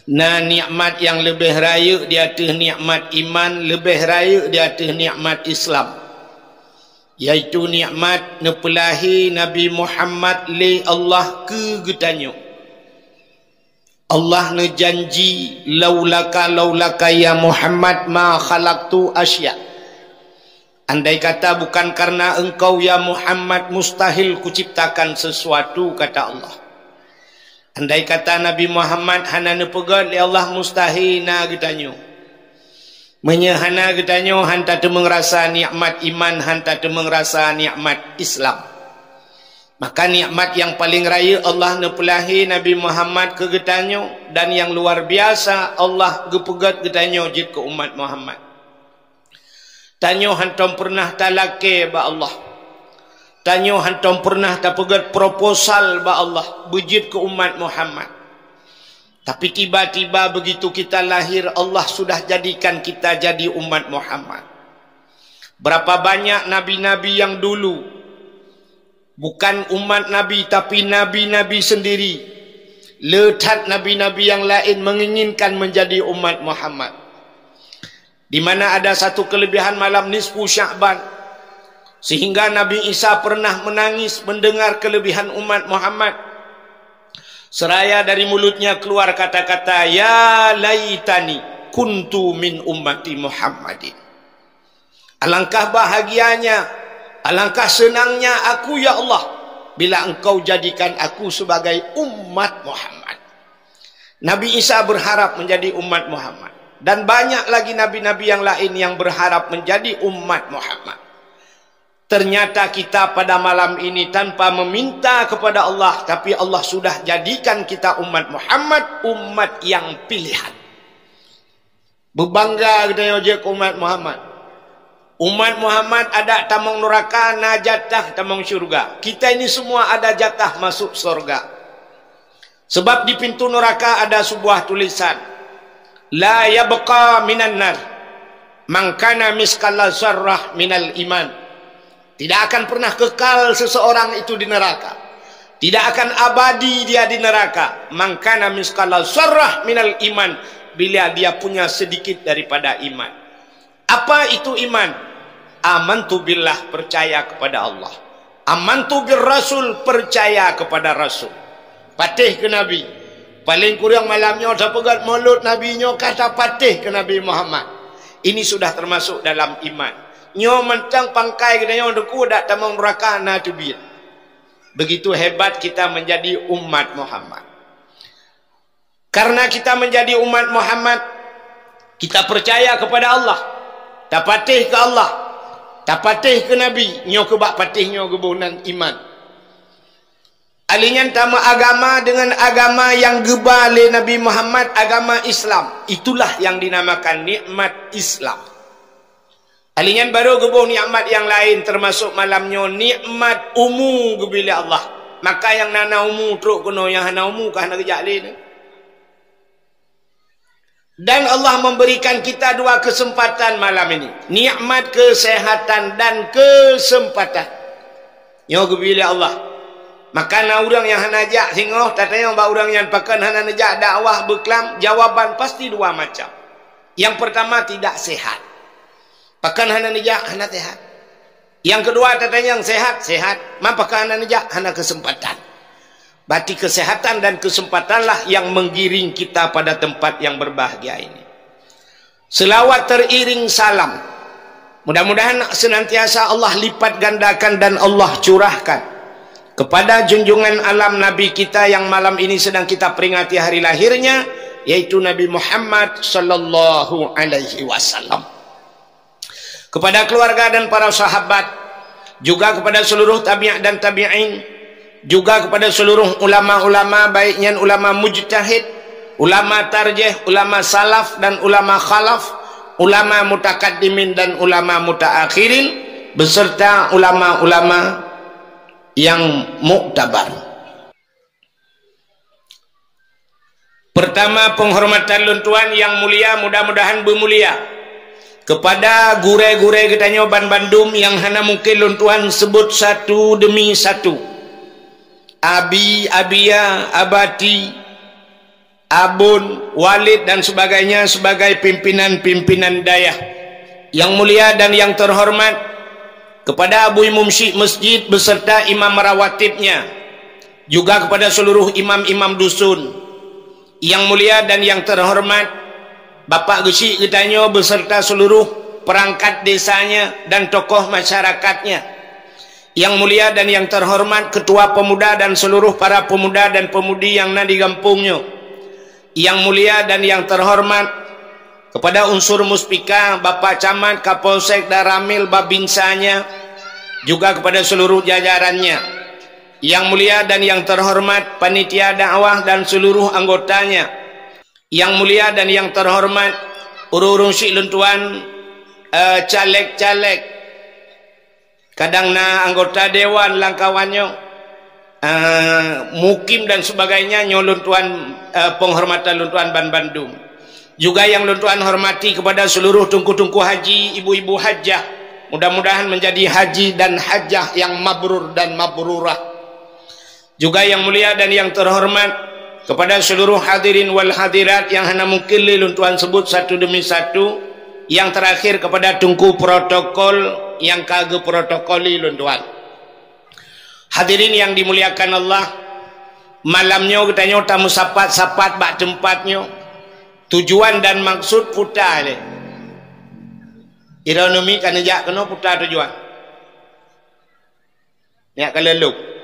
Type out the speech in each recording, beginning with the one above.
Na nikmat yang lebih raya di atas nikmat iman, lebih raya di atas nikmat Islam, iaitu nikmat nepelahi Nabi Muhammad li Allah ke getanyo. Allah ne janji laulaka ya Muhammad ma khalaqtu asya. Andai kata bukan karena engkau ya Muhammad, mustahil kuciptakan sesuatu, kata Allah. Andai kata Nabi Muhammad hana nepegat li Allah, mustahil na getanyo. Menyehana getanyo hanta tu mengrasa nikmat iman, hanta tu mengrasa nikmat Islam. Maka nikmat yang paling raya Allah nepelahi Nabi Muhammad ke getanyo, dan yang luar biasa Allah gepegat getanyo jid ke umat Muhammad. Tanyo hantam pernah talake ba Allah. Tanyo hantam pernah tapegat proposal ba Allah bejid ke umat Muhammad. Tapi tiba-tiba begitu kita lahir, Allah sudah jadikan kita jadi umat Muhammad. Berapa banyak nabi-nabi yang dulu bukan umat Nabi, tapi nabi-nabi sendiri, letat nabi-nabi yang lain menginginkan menjadi umat Muhammad. Di mana ada satu kelebihan malam nisfu Sya'ban, sehingga Nabi Isa pernah menangis mendengar kelebihan umat Muhammad. Seraya dari mulutnya keluar kata-kata, ya laitani kuntu min ummati Muhammadin. Alangkah bahagianya, alangkah senangnya aku ya Allah bila engkau jadikan aku sebagai umat Muhammad. Nabi Isa berharap menjadi umat Muhammad, dan banyak lagi nabi-nabi yang lain yang berharap menjadi umat Muhammad. Ternyata kita pada malam ini tanpa meminta kepada Allah, tapi Allah sudah jadikan kita umat Muhammad, umat yang pilihan. Berbangga kita ojek umat Muhammad. Umat Muhammad ada tamang neraka, na jatah tamang syurga. Kita ini semua ada jatah masuk surga. Sebab di pintu neraka ada sebuah tulisan, la yabqa minan nar man kana miskala zarrah minal iman. Tidak akan pernah kekal seseorang itu di neraka, tidak akan abadi dia di neraka, man kana miskala zarrah minal iman, bila dia punya sedikit daripada iman. Apa itu iman? Amantu billah, percaya kepada Allah. Amantu bir rasul, percaya kepada rasul. Patih ke Nabi. Paling kurang malamnya dah pegat mulut Nabi-nya kata patih ke Nabi Muhammad. Ini sudah termasuk dalam iman. Nyo mentang pangkai kedanya deku dak tamang neraka na tubir. Begitu hebat kita menjadi umat Muhammad. Karena kita menjadi umat Muhammad, kita percaya kepada Allah. Tak patih ke Allah, tak patih ke Nabi, nyo ke bak patih nyo gebunan iman. Alinyan tama agama dengan agama yang geba oleh Nabi Muhammad, agama Islam. Itulah yang dinamakan nikmat Islam. Alinyan baru gebuh nikmat yang lain, termasuk malamnya nikmat umu gebila Allah. Maka yang nana umu truk kuno, yang hana umu kah nak kejak lain. Dan Allah memberikan kita dua kesempatan malam ini, nikmat kesehatan dan kesempatan. Yo gebila Allah. Maka na orang yang hana jak singoh, tatanya ba orang yang pakan hana nejak dakwah beklam, jawaban pasti dua macam. Yang pertama tidak sehat. Pakan hana nejak hana sehat. Yang kedua tatanya yang sehat, sehat. Mampakan hana nejak hana kesempatan. Berarti kesehatan dan kesempatanlah yang menggiring kita pada tempat yang berbahagia ini. Selawat teriring salam, mudah-mudahan senantiasa Allah lipat gandakan dan Allah curahkan kepada junjungan alam Nabi kita yang malam ini sedang kita peringati hari lahirnya, yaitu Nabi Muhammad sallallahu alaihi wasallam. Kepada keluarga dan para sahabat, juga kepada seluruh tabi'in dan tabi'in, juga kepada seluruh ulama-ulama, baiknya ulama mujtahid, ulama tarjih, ulama salaf dan ulama khalaf, ulama mutakaddimin dan ulama mutaakhirin, beserta ulama-ulama yang muktabar. Pertama, penghormatan luntuan yang mulia, mudah-mudahan bermulia kepada gure-gure kita ban Bandung yang hana mungkin luntuan sebut satu demi satu. Abi, abia, abati, Abun, Walid dan sebagainya sebagai pimpinan-pimpinan dayah. Yang mulia dan yang terhormat, kepada Abu Imam Syekh Masjid beserta imam rawatibnya, juga kepada seluruh imam-imam dusun. Yang mulia dan yang terhormat, Bapak Gesi Getanyo beserta seluruh perangkat desanya dan tokoh masyarakatnya. Yang mulia dan yang terhormat, ketua pemuda dan seluruh para pemuda dan pemudi yang ada di kampungnya. Yang mulia dan yang terhormat, kepada unsur muspika, Bapak Camat, Kapolsek dan Ramil Babinsanya, juga kepada seluruh jajarannya. Yang mulia dan yang terhormat, panitia dakwah dan seluruh anggotanya. Yang mulia dan yang terhormat, urung-urung Syekh Luntuan, caleg-caleg, kadang na anggota dewan langkawannya, mukim dan sebagainya, nyoluntuan penghormatan luntuan Ban Bandung. Juga yang luntuan hormati kepada seluruh tungku-tungku haji, ibu-ibu hajjah, mudah-mudahan menjadi haji dan hajjah yang mabrur dan mabrurah. Juga yang mulia dan yang terhormat, kepada seluruh hadirin wal hadirat yang hana mungkin luntuan sebut satu demi satu. Yang terakhir kepada tungku protokol yang kagak protokoli luntuan. Hadirin yang dimuliakan Allah, malamnya katanya tamu sapat-sapat bak tempatnya. Tujuan dan maksud putar le. Ironomi kan jak kena putar tujuan. Ya kaleluk.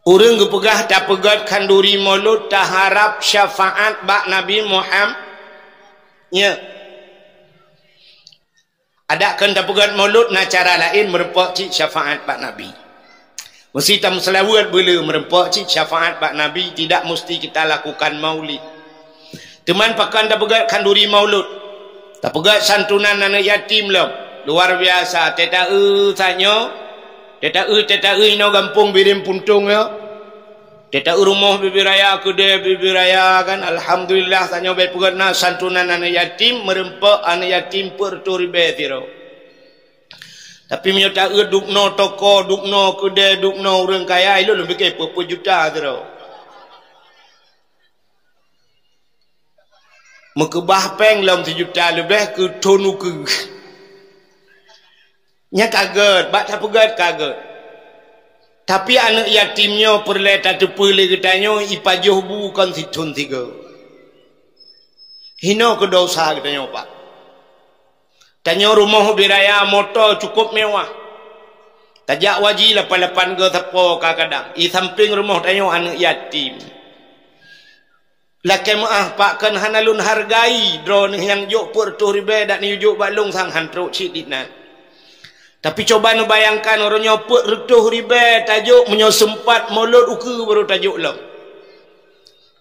Urang gepegah tak pegat kanduri maulud taharap syafaat bak Nabi Muhammad. Ya. Ada kan tak pegat maulud na cara lain merempak cik syafaat bak Nabi. Mesti tam selawat boleh merempak cik syafaat bak Nabi, tidak mesti kita lakukan maulid. Teman pakan tak pegat kanduri maulud. Tak pegat santunan anak yatim lah. Luar biasa. Teta tanya. Teta ino gampung birim puntung ya. Teta rumah bibi raya kedai bibi raya kan. Alhamdulillah tanya baik pegatna santunan anak yatim merempak anak yatim perturibe tiro. Tapi menyata dukno toko, dukno kedai, dukno orang kaya itu lebih ke berapa juta tiro. Mekebah peng dalam 1 juta lebih ke tonu ke. Nya kaget, bak tak pegat kaget. Tapi anak yatimnya perle tak tepele katanya ipajuh bukan situn 3. Hino ke dosa katanya Pak. Tanya rumah biraya motor cukup mewah. Tajak wajib 8 ke tepo kadang. I samping rumah tanya anak yatim. Laki maaf Pak kan hanalun hargai drone yang juk pertuh ribe dak ni juk balung sang hantruk cidinan. Tapi coba nu bayangkan orang nyoput retuh ribe tajuk menyo sempat maulud uku baru tajuk lah.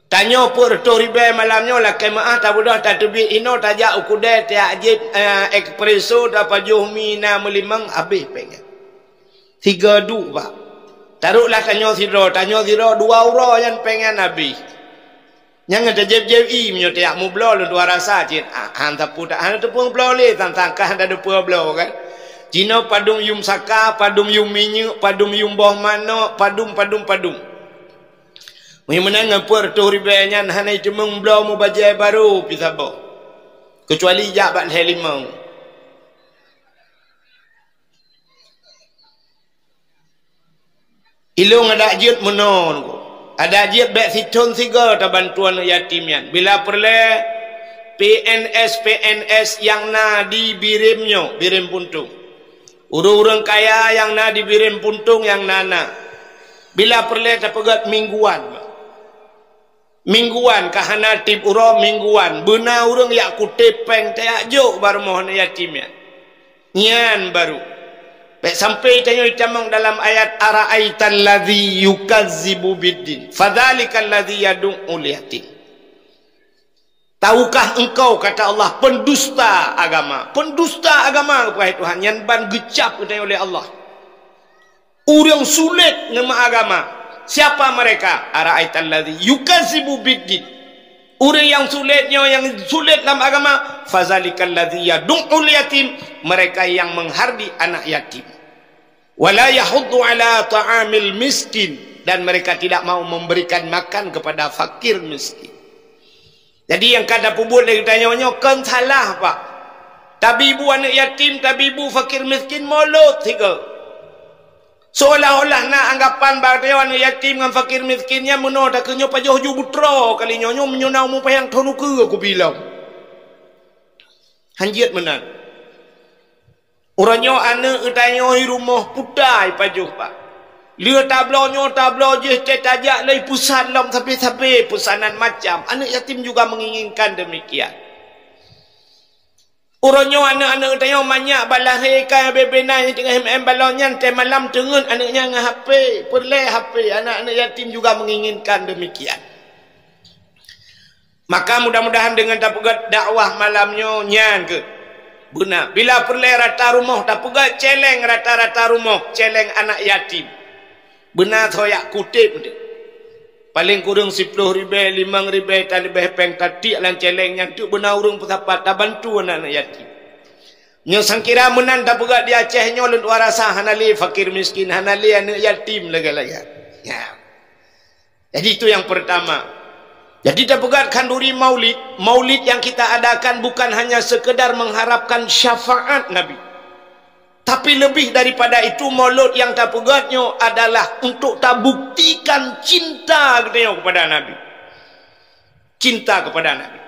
Tanya put retuh ribe malamnya lah kemaah tak budak tak terbit ino tajak ukude tiak ajib ekspreso dapat juhmina melimang habis pengen. 3 du Pak. Taruhlah tanya siro 2 euro yang pengen habis. Yang ada jeb-jeb menyo tiak mu blo lu 2 rasa cin. Hantar putak hantar tepung blo le tangkah ada 2 blo kan. Cina padum yum saka, padum yum minyak, padum yum boh mano, padum. Mana ngapur tu ribanya hanai cemeng belau mu bajai baru pisabo. Kecuali jabat helimau. Ilung ada jut menon ko. Ada jut bek siton 3 ta bantuan yatimian. Bila perle PNS yang na dibirimnya, birim puntung. Urang-urang kaya yang na dibirim puntung yang nana. Bila perle tak pegat mingguan. Mingguan kahana tip uro mingguan. Benar urang yak kutip peng tak jok baru mohon yatimnya. Nyan baru. Baik sampai tanya camang dalam ayat ara'aital ladzi yukazzibu biddin. Fadzalikal ladzi yad'ul yatim. Tahukah engkau kata Allah pendusta agama kepada Tuhan yang ban gecap oleh Allah. Orang sulit nama agama. Siapa mereka? Ara'aital ladzi yukazibu biddin. Orang yang sulit dalam agama. Fazalikal ladzi yad'ul yatim. Mereka yang menghardi anak yatim. Wala yahuddu ala ta'amil miskin. dan mereka tidak mau memberikan makan kepada fakir miskin. Jadi yang kada pubut dia tanya-tanya kan salah pak. Tabibu anak yatim, tabibu fakir miskin mulut tiga. Seolah-olah nak anggapan bahawa anak yatim dengan fakir miskinnya menolak tak kenyo pajoh-joh butra kali nyonyo menyonau mu payang tonu ke aku bilang. Hanjit menan. Orangnya anak tanya rumah putai pajoh pak. Dia tablo je tajak lai pusan lam sampai pusanan macam. Anak yatim juga menginginkan demikian. Orangnya anak-anak tanya banyak balah reka bebenai tengah balonnya teh malam tengun anaknya ngah HP, perle HP. Anak-anak yatim juga menginginkan demikian. Maka mudah-mudahan dengan dapat dakwah malamnya nyan ke guna. Bila perle rata rumah tak pegat celeng rata-rata rumah, celeng anak yatim. Benar thoyak kutip dia. Paling kurang 10 ribu, 5 ribu, tak lebih peng tatik lan celengnya tu benar urung pesapat tak bantu anak-anak yatim. Nyo sangkira menan tak pegat di Aceh nyo lun warasa hanali fakir miskin, hanali anak yatim laga-laga. Ya. Jadi itu yang pertama. Jadi tak pegat kanduri maulid. Maulid yang kita adakan bukan hanya sekedar mengharapkan syafaat Nabi. Tapi lebih daripada itu maulud yang tak pegatnya adalah untuk tak buktikan cinta kepada Nabi. Cinta kepada Nabi.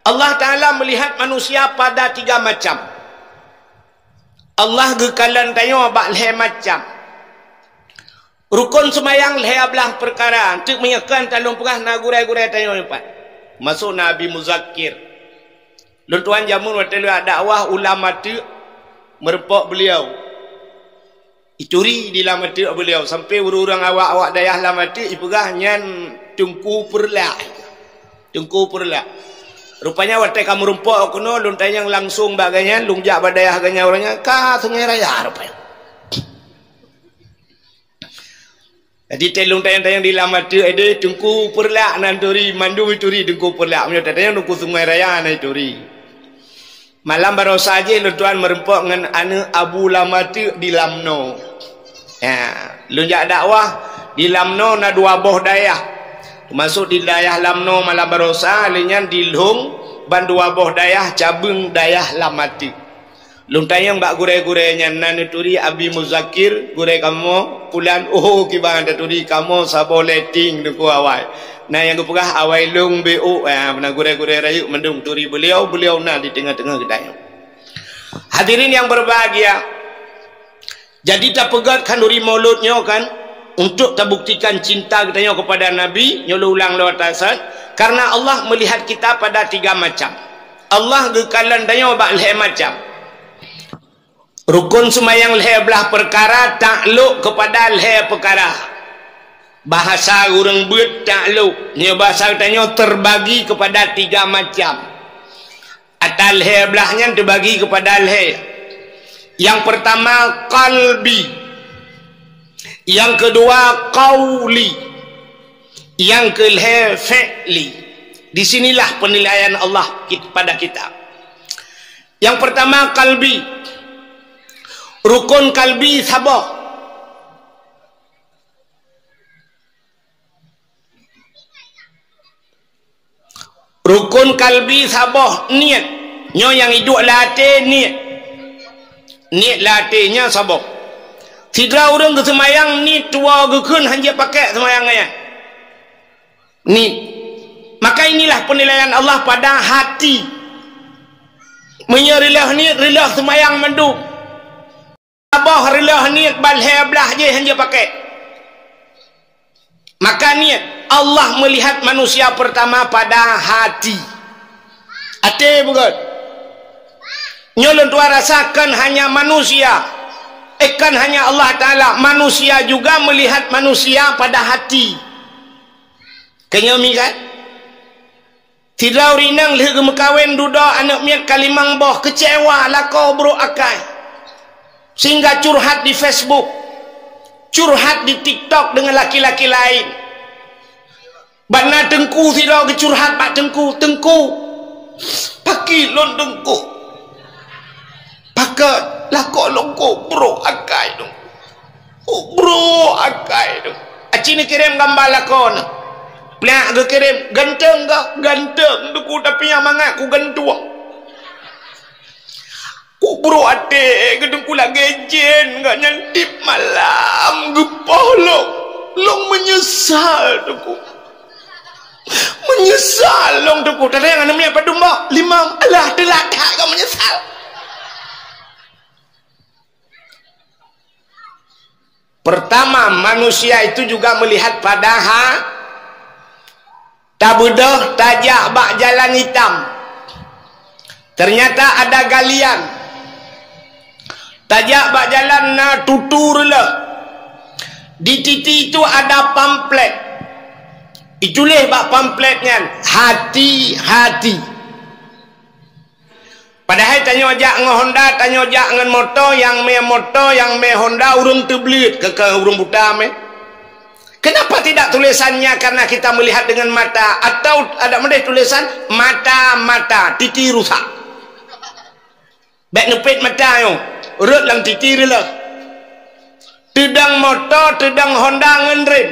Allah Ta'ala melihat manusia pada 3 macam. Allah gekalan tanya bakleh macam. Rukun semayang leh belah perkara. Untuk menyekan talung pegah na gurai-gurai tanya empat. Masuk Nabi Muzakir. Luntuan jamun waktu dakwah ulama tu merepok beliau. Ituri di lamati beliau sampai urang awak-awak dayah lamati ipegah nyan tungku perla. Tungku perla. Rupanya waktu kamu rumpok kuno lun tayang langsung bagainya lungjak badayah ganya orangnya ka Sungai Raya rupanya. Jadi telung tayang-tayang di lamati ade tungku perla nanturi mandu ituri tungku perla. Menyo tayang tungku Sungai Raya na ituri. Malam baru saja tuan merempok dengan anak Abu Lamati di Lamno. Ya, lunjak dakwah di Lamno na 2 boh dayah. Masuk di dayah Lamno malam baru saja linyan di Lung ban 2 boh dayah cabung dayah Lamati. Lung tayang bak gure-gurenya nan turi Abi Muzakir gure kamu pulan kibang turi kamu saboleting deku awai. Nah yang kepegah awai lung BU pernah gure-gure rayu mendung turi beliau nah di tengah-tengah kedai. Hadirin yang berbahagia. Jadi tak pegat kanduri mauludnya kan untuk tak buktikan cinta kita kepada Nabi nyolo ulang lewat asal karena Allah melihat kita pada 3 macam. Allah gekalan tanya bakleh macam. Rukun semayang leh belah perkara takluk kepada leh perkara. Bahasa orang buat takluk. Ni bahasa katanya terbagi kepada 3 macam. Atal leh belahnya terbagi kepada leh. Yang pertama qalbi. Yang kedua qauli. Yang keleh fi'li. Disinilah penilaian Allah pada kita. Yang pertama qalbi. Rukun kalbi sabah. Rukun kalbi sabah niat. Nyo yang hidup latih niat. Niat latihnya sabah. Sidra orang ke semayang ni tua gekun hanya pakai semayangnya. Ni. Maka inilah penilaian Allah pada hati. Menyerilah niat rilah semayang menduk. Sabah rilah niat balhe belah je hanya pakai. Maka niat Allah melihat manusia pertama pada hati. Hati bukan. Nyolong tua rasakan hanya manusia. Kan hanya Allah Ta'ala. Manusia juga melihat manusia pada hati. Kenyami kan? Tidak rinang lihat kemekawin duda anak miat kalimang boh. Kecewa lah kau bro akai. Sehingga curhat di Facebook. Curhat di TikTok dengan laki-laki lain. Bana tengku tidak curhat pak tengku. Pakai lon tengku. Pakai lah kok longko bro akai dong. Oh bro akai dong. Aci ni kirim gambar lakon. Pelak ke kirim, ganteng ke? Ganteng tu ku, tapi yang mangat ku gantung. Ku bro adik, gedung ku lah gejen, gak nyantip malam, gepah long menyesal tu ku. Menyesal long tu ku. Tadi yang namanya apa domba? Limang, alah telah tak kau menyesal. Pertama, manusia itu juga melihat pada tabudah tajak bak jalan hitam. Ternyata ada galian. Tajak bak jalan na tutur lah. Di titi itu ada pamflet. Itulah bak pamfletnya, hati-hati. Padahal tanya ojak dengan Honda, tanya ojak dengan motor, yang me Honda urung terbelit ke urung buta me. Kenapa tidak tulisannya? Karena kita melihat dengan mata, atau ada mana tulisan mata titi rusak. Baik nepit mata yo, urut lang titi rela. Tedang motor, tedang Honda dengan rem.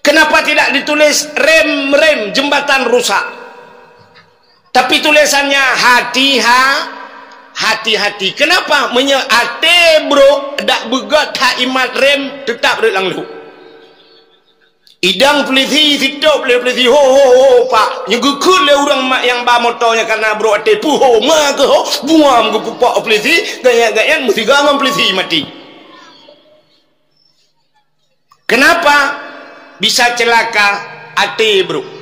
Kenapa tidak ditulis rem jembatan rusak? Tapi tulisannya hati-hati. Kenapa? Ate bro dak begat hak imat rem tetap relang lu. Idang peliti situ peliti ho pak. Nyegekul le orang mak yang ba motornya karena bro ate pu ho ma ke ho buam ke pupak peliti gaya-gayaan mesti gangan peliti mati. Kenapa bisa celaka ate bro?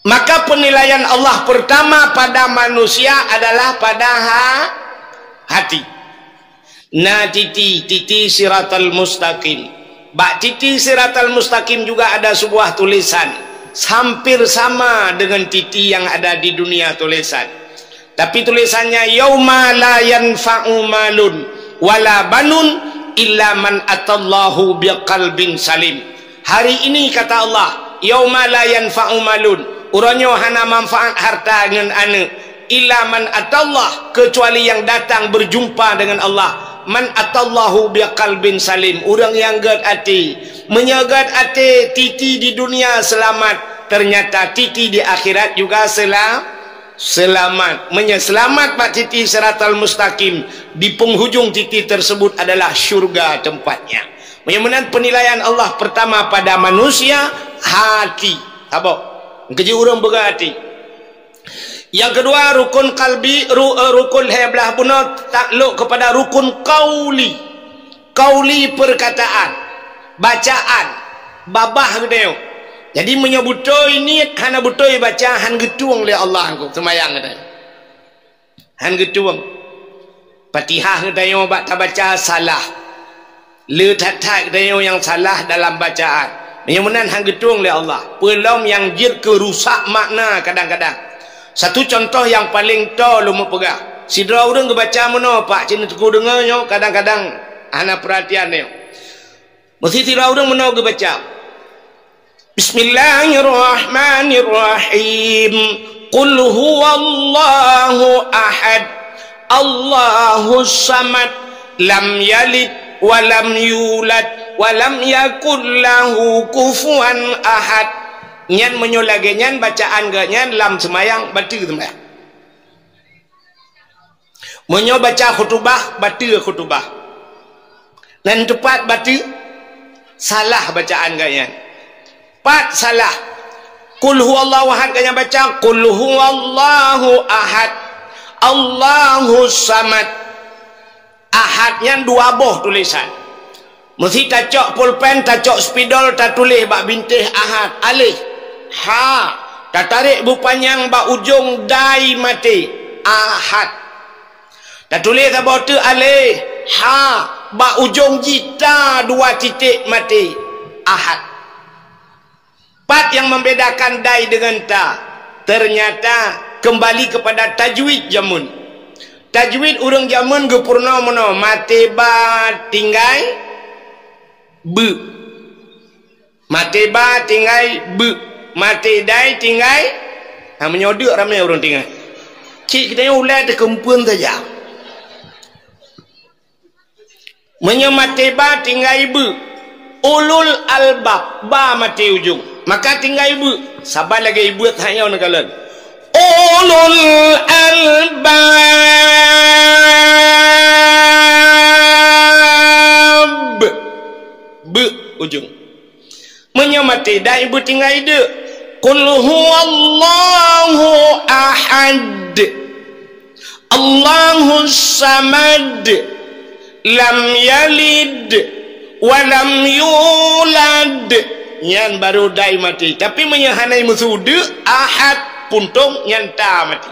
Maka penilaian Allah pertama pada manusia adalah pada hati. Nah titi siratal mustaqim. Bak titi siratal mustaqim juga ada sebuah tulisan. Hampir sama dengan titi yang ada di dunia tulisan. Tapi tulisannya yauma la yanfa'u malun wala banun illa man atallahu biqalbin salim. Hari ini kata Allah, yauma la yanfa'u malun. Uranyo hana manfaat harta dengan ane illa man atallah, kecuali yang datang berjumpa dengan Allah. Man atallahu biqalbin salim, orang yang gad hati, menyagat hati. Titi di dunia selamat, ternyata titi di akhirat juga selamat. Menyeselamat pak titi siratal mustaqim, di penghujung titi tersebut adalah syurga tempatnya. Menyamanan penilaian Allah pertama pada manusia hati. Apa? Keji orang berhati. Yang kedua rukun kalbi, rukun heblah benar takluk kepada rukun kauli perkataan, bacaan, babah gitu. Jadi menyebutoi ini karena butoi bacaan getuang oleh Allah aku semayang gitu. Han getuang. Fatihah gitu bak tak baca salah. Le tak gitu yang salah dalam bacaan. Menyamanan hang gedung oleh Allah. Pelom yang jir kerusak makna kadang-kadang. Satu contoh yang paling lu mau pegang. Sidra orang kebaca mana pak cina tuku dengarnya kadang-kadang ana perhatian dia. Mesti sidra orang mana kebaca. Bismillahirrahmanirrahim. Qul huwallahu ahad. Allahus samad. Lam yalid walam yulad walam yakul lahu kufuwan ahad. Nyan menyolage nyan bacaan gak nyan lam semayang batu semayang. Menyo baca khutbah batu khutbah. Dan tepat batu salah bacaan gak nyan. Pat salah. Qul huwallahu ahad gak nyan baca qul huwallahu ahad. Allahus samad. Ahadnya dua boh tulisan. Mesti tacok pulpen, tacok spidol, tak tulis bak bintih ahad. Alih. Ha. Tak tarik bu panjang bak ujung dai mati. Ahad. Tak tulis tak bawa tu alih. Ha. Bak ujung jita dua titik mati. Ahad. Pat yang membedakan dai dengan ta. Ternyata kembali kepada tajwid jamun. Tajwid urang zaman gepurna mana mate ba tinggai be, mate ba tinggai be, mate dai tinggai menyodok ramai orang tinggai. Cik kita ulai terkempun saja. Mate ba tinggai be, ulul albab ba mati ujung maka tinggal ibu sabar lagi ibu tanya nagalan ulul albab be ujung menyamati dah ibu tinggal ide qul huwallahu ahad Allahus samad lam yalid walam yulad yang baru dai mati tapi menyahanai musudu ahad puntung yang ta mati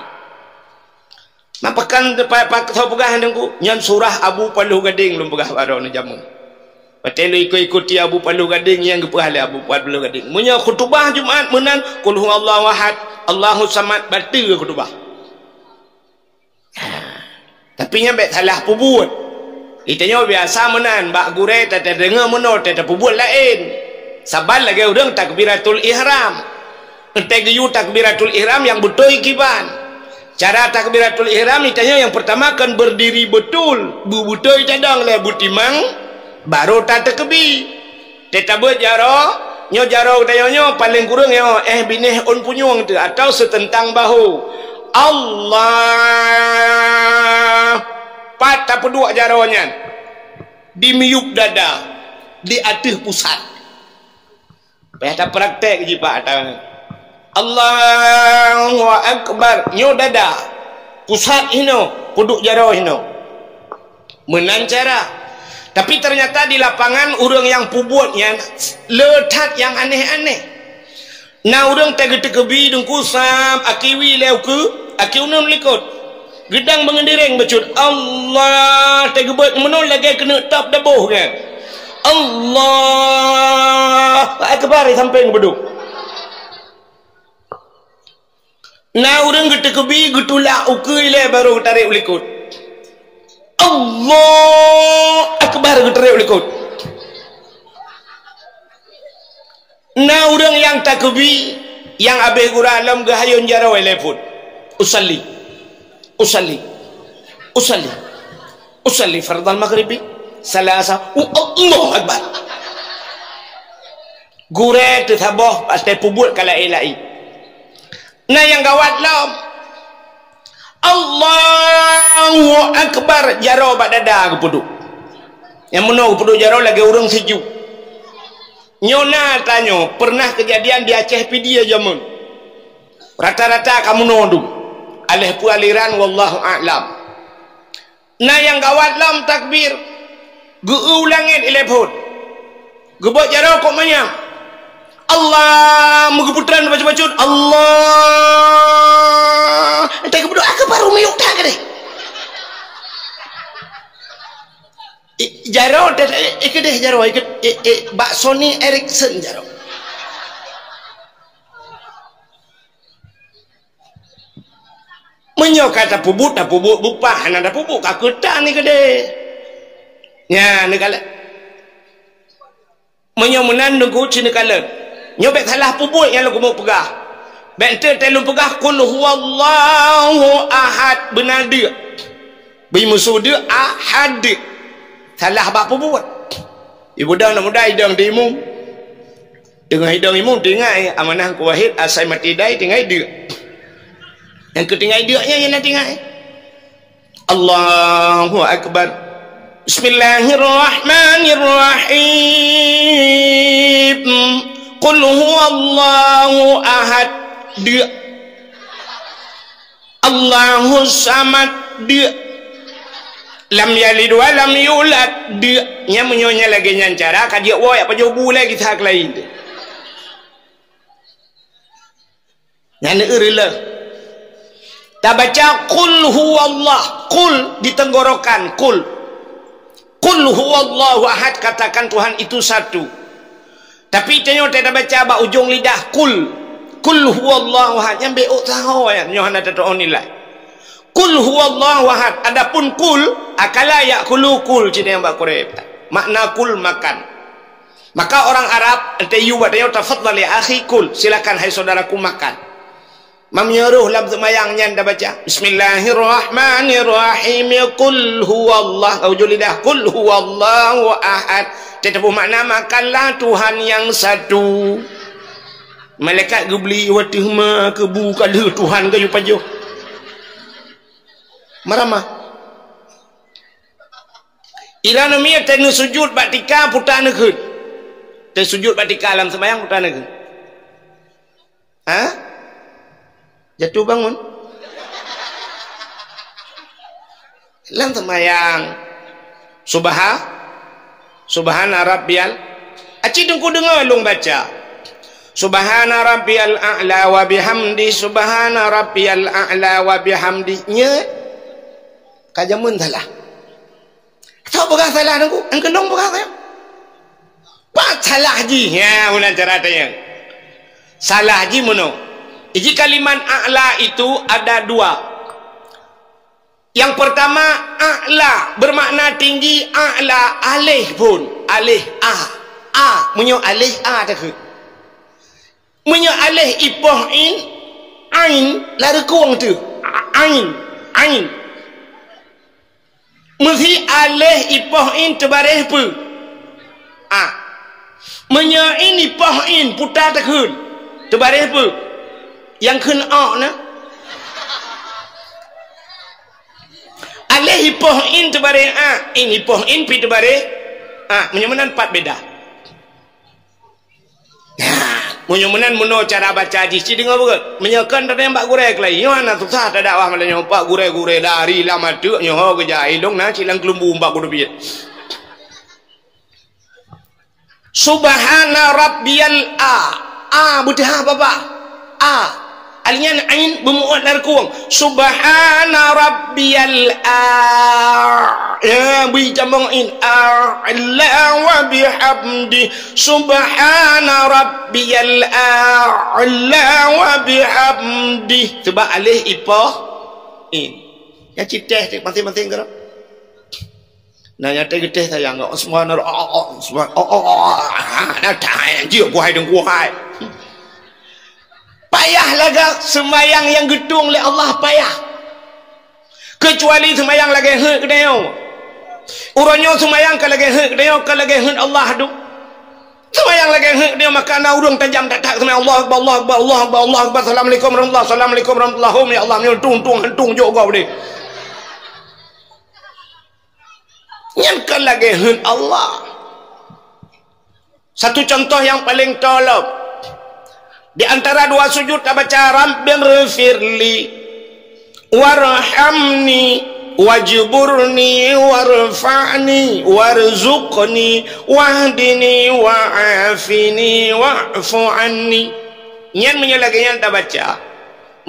mapakan pak tau pegah dengku yang surah Abu Paluh Gading lum pegah baru na jamun patelu ikuti Abu Paluh Gading yang gepahala Abu Paluh Gading munya khutbah Jumaat menan qul huwallahu ahad Allahus samad batil khutbah tapi nya bet salah pubuat itanya biasa menan bak gure tak dengar menor tak pubuat lain sabar lagi urang takbiratul ihram ente geyu takbiratul ihram yang betul ikiban cara takbiratul ihram itanya yang pertama kan berdiri betul betul cadang le butimang baru tak terkebi tetabut jaro nyo jaro tayonyo paling kurang yo binih on punyung tu atau setentang bahu Allah patah pedua jaronya di miup dada di atas pusat pada praktek je pak Allahu akbar nyo dada pusat hino kuduk jaro hino menan cara tapi ternyata di lapangan urang yang pubuatnya letak yang aneh-aneh nah urang tege-tegebi dengku sam akiwi leuke aki unun likut gedang mengendireng becut Allah tegebut menul lagi kena tap dabuh kan Allah akbar sampai beduk nah urang getekebi getulak ukui le baru tarik likut Allah akbar getarik likut nah urang yang takebi yang abe guralam gahayun jarawe leput usalli fardal maghribi salasa Allahu akbar gure tu taboh pasti pubut kala ilai nah yang gawat lam Allahu akbar jaro bak dada ke puduk yang menau puduk jaro lagi urang sejuk nyona tanyo pernah kejadian di Aceh Pidi jamun rata-rata kamu nodum alih pu aliran wallahu a'lam nah yang gawat lam takbir geulangin ileput gebok jaro kok manyang Allah mugeputran baca-bacut Allah ente kebedo akbar umiyuk tak kene jaro ikede jaro bak Sony Ericsson jaro menyo kata pubut dah pubut bupah ada pubut kakutan ni kede nya negala menyo menan nunggu cina kala nyo bek salah pubut yang lu mau pegah bek ente telu pegah qul huwallahu ahad benar dia bi musuh dia ahad salah bak pubut ibu dah nak mudai dang dimu dengan hidang imu tinggal amanah ku wahid asai mati dai tinggal dia yang ketinggal dia-nya yang nak tinggal Allahu akbar Bismillahirrahmanirrahim qul huwallahu ahad dia Allahus samad dia lam yalid wa lam yulad dia nya menyonya lagi nyancara ka dia wo ya pajobu lagi tak lain nyane eureuleuh tak baca qul huwallah qul di tenggorokan qul huwallahu ahad katakan Tuhan itu satu tapi tenyo tidak baca ba ujung lidah qul huwallahu ahad yang beuk tahu ya nyohana tato nilai qul huwallahu ahad adapun qul akala yakulu qul cina yang bak korep makna qul makan maka orang Arab ente yu tenyo tafaddal ya akhi qul silakan hai saudaraku makan Menyuruh dalam semayangnya dah baca Bismillahirrahmanirrahim Qul huwallah ujul lidah Qul huwallahu ahad. Tetapi makna makanlah Tuhan yang satu. Malaikat ke beli watih ma ke bu kala Tuhan ke jupajo. Marama. Ila namia tenu sujud batika putana ke. Tenu sujud batika dalam semayang putana ke. Ha? Jatuh bangun dalam semayang Subhana Rabbiyal aci dengku dengar long baca Subhana Rabbiyal a'la wa bihamdi Subhana Rabbiyal a'la wa bihamdi nya kajamun salah tahu bekas salah dengku engke dong bekas saya pak salah ji ya ulah cara tanya salah ji mono. Iji kalimat a'la itu ada dua. Yang pertama a'la bermakna tinggi, a'la alih pun alih a menyo alih a tak ke menyo alih ipoh in ain lari kuang tu ain mesti alih ipoh in tebareh pu menyo in ipoh in putar tak ke tebareh pu yang kena na alih hipoh in tebare in hipoh in pi tebare menyemenan empat beda menyemenan muno cara baca hadis ci dengar betul menyekan tadi mbak gurek lai mana susah tak dakwah malanya pak gurek dari lama tu nyoh ke jahilong na cilang kelumbu mbak kudu piye Subhana Rabbiyal budah apa alinya ain bermuat dari kuang Subhana Rabbiyal ya bui jambang in a'la wa bihamdi Subhana Rabbiyal a'la wa bihamdi sebab alih ipah in yang citeh penting-penting ke nanya teh sayang enggak Subhana nah dah jiu gua hai deng gua hai payah laga semayang yang gedung oleh Allah payah kecuali semayang lagi hek kedeo uronyo semayang ke lagi hek kedeo ke lagi hek Allah tu semayang lagi hek kedeo maka na urung tajam tak semayang Allah akbar Allah akbar Allah akbar Allah akbar assalamualaikum warahmatullahi assalamualaikum warahmatullahi ya Allah ni tung jok kau ni yang ke lagi hek Allah. Satu contoh yang paling tolong di antara dua sujud kita baca Rabbighfirli warhamni wajburni warfa'ni warzuqni wahdini wa'afini wa'fu anni. Nyan menyelaganya kita baca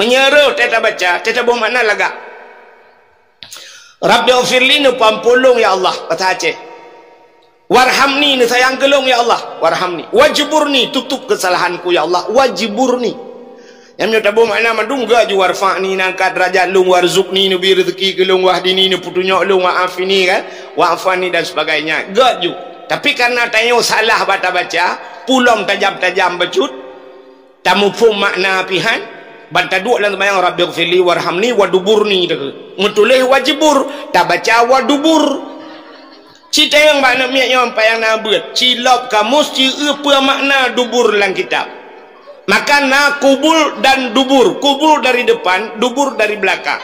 menyeru kita baca kita buh mana laga Rabbighfirli nu pampulung ya Allah kata Aceh warhamni ni sayang gelung ya Allah warhamni wajburni tutup kesalahanku ya Allah wajburni yang menyatabu makna madungga ju warfa'ni nangkat derajat lung warzuqni ni bi rezeki gelung wahdini ni putunyok lung wa'afini kan wa'afani dan sebagainya gak ju tapi karena tayo salah baca pulong tajam-tajam becut tamu pun makna pihan banta dua dalam bayang Rabbighfirli warhamni waduburni metulih wajibur tak baca wadubur. Cita yang makna miaknya apa yang nak buat cilap kamus apa makna dubur dalam kitab maka na kubul dan dubur kubul dari depan dubur dari belakang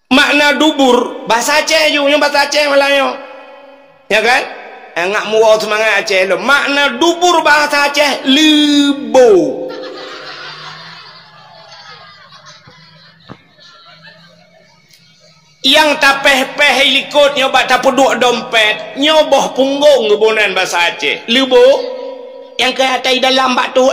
makna dubur bahasa Aceh juga bahasa Aceh malahnya ya kan ngak muau semangat Aceh lo makna dubur bahasa Aceh libo yang tapeh-peh likut nyoba tapuduk dompet nyoboh punggung kebunan bahasa Aceh libo yang ke atas dalam batu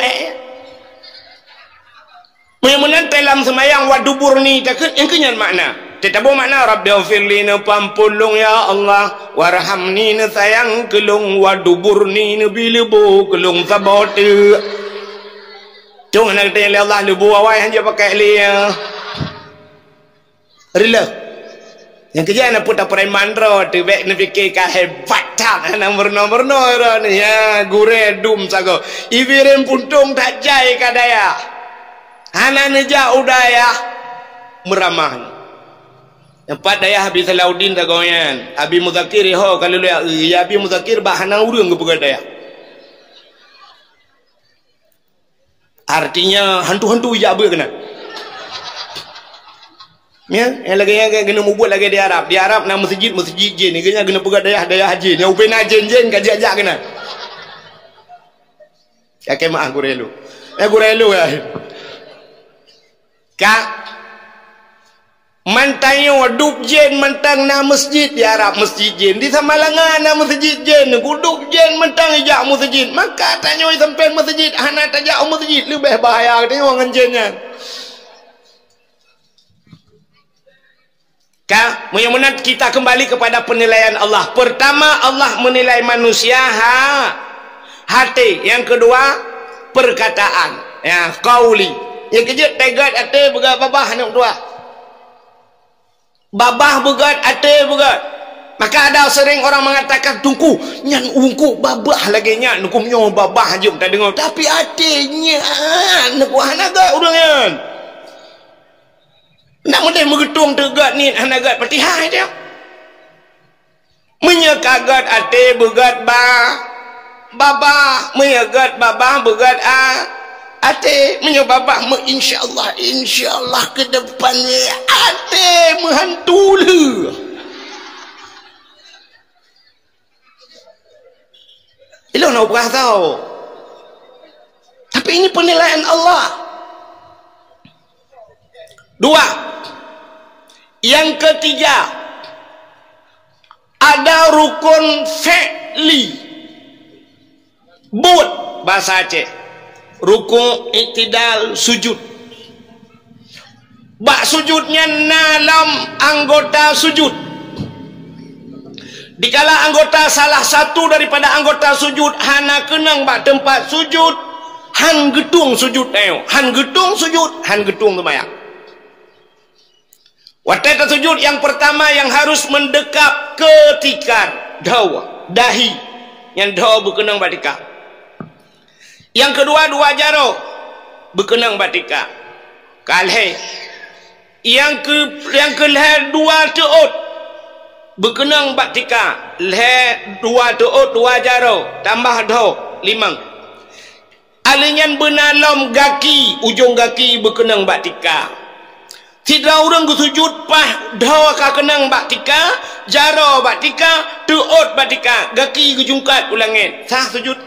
mudah-mudahan dalam semayang wadubur ni takut yang kenyan makna tetapi makna Rabbighfirli na pampulung ya Allah warhamni na sayang kelung wadubur ni na bilibo kelung sabote cung nak tanya Allah libo awai hanya pakai lia rela yang kerja nak putar preman ro tu bek nak fikir ka hebat tak nomor ro ni ya gure dum sago ibiren puntung tak jai kadaya hana neja udaya meramah. Empat daya Habib Salahuddin tagoyan. Abi Muzakir ho kalau ya Abi Muzakir bahana urang ke pegadaya. Artinya hantu-hantu ya apa kena. Ya, yang lagi yang kena buat lagi di Arab. Di Arab nama masjid jin ni kena pegadaya daya haji. Yang upena jin kajak-jak kena. Ya kemah gurelu. Gurelu ya. Kak mantayo duk jen mentang na masjid di Arab masjid jen di Samalangan na masjid jen duk jen mentang ijak masjid maka tanyo sampai masjid hana tajak masjid lebih bahaya tengok ngan jennya ka mudah-mudahan kita kembali kepada penilaian Allah. Pertama Allah menilai manusia hati, yang kedua perkataan ya qauli, yang ketiga tegat ate begat babah anak dua babah begat, ate begat. Maka ada sering orang mengatakan tungku nyan ungku babah lagi nyan nukumnya babah jom tak dengar tapi atenya nak hanaga urang nak mendai megetung tegat ni hanaga patihai dia menyekagat ate begat babah menyegat babah begat ate menyebabah insyaallah ke depan ate menghantu le. Ilo nak berah tahu. Tapi ini penilaian Allah. Dua. Yang ketiga ada rukun fi'li. But bahasa Aceh. Rukun iktidal sujud. Bak sujudnya dalam anggota sujud. Dikala anggota salah satu daripada anggota sujud hana kenang bak tempat sujud, han getung sujud ayo. Han getung sujud, han getung sembahyang. Waktu sujud yang pertama yang harus mendekap ketikar dahi yang berkenang batika. Yang kedua dua jaro berkenang batika. Kalhe. Yang ke leher dua teut berkenang batika. Leher dua teut dua jaro tambah limang. Alinyan benalom gaki ujung gaki berkenang batika. Tidak orang sujud pah ka kenang batika, jaro batika, teut batika, gaki gejungkat ulangin. Sah sujud.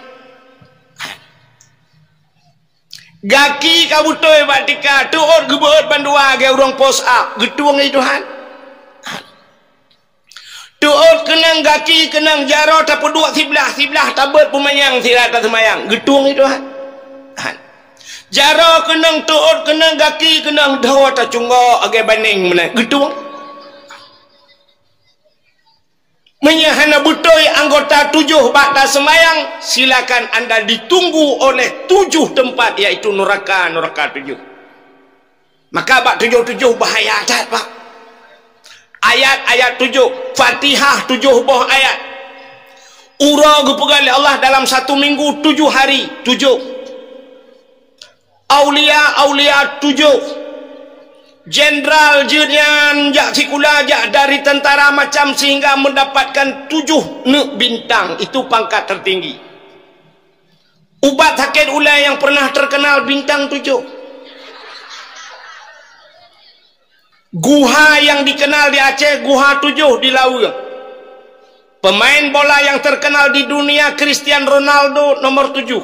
Gaki kabutoi batika tuot gebeut bandua ge urang pos up getuang itu han tuot kenang gaki kenang jaro tapi dua siblah tabet pemayang sirat semayang getuang itu han jaro kenang tuot kenang gaki kenang dawa ta cunggo age baning menang getuang menyahana butoi anggota 7 bakda semayang silakan anda ditunggu oleh 7 tempat yaitu neraka 7. Maka bak 7 bahaya adat pak. Ayat 7 Fatihah 7 buah ayat. Ura gepegal Allah dalam 1 minggu 7 hari 7. Aulia 7. Jenderal jenyan jak sikula jak dari tentara macam sehingga mendapatkan 7 bintang. Itu pangkat tertinggi. Ubat sakit ulai yang pernah terkenal bintang 7. Guha yang dikenal di Aceh Guha 7 di Lawu. Pemain bola yang terkenal di dunia Cristiano Ronaldo nomor 7.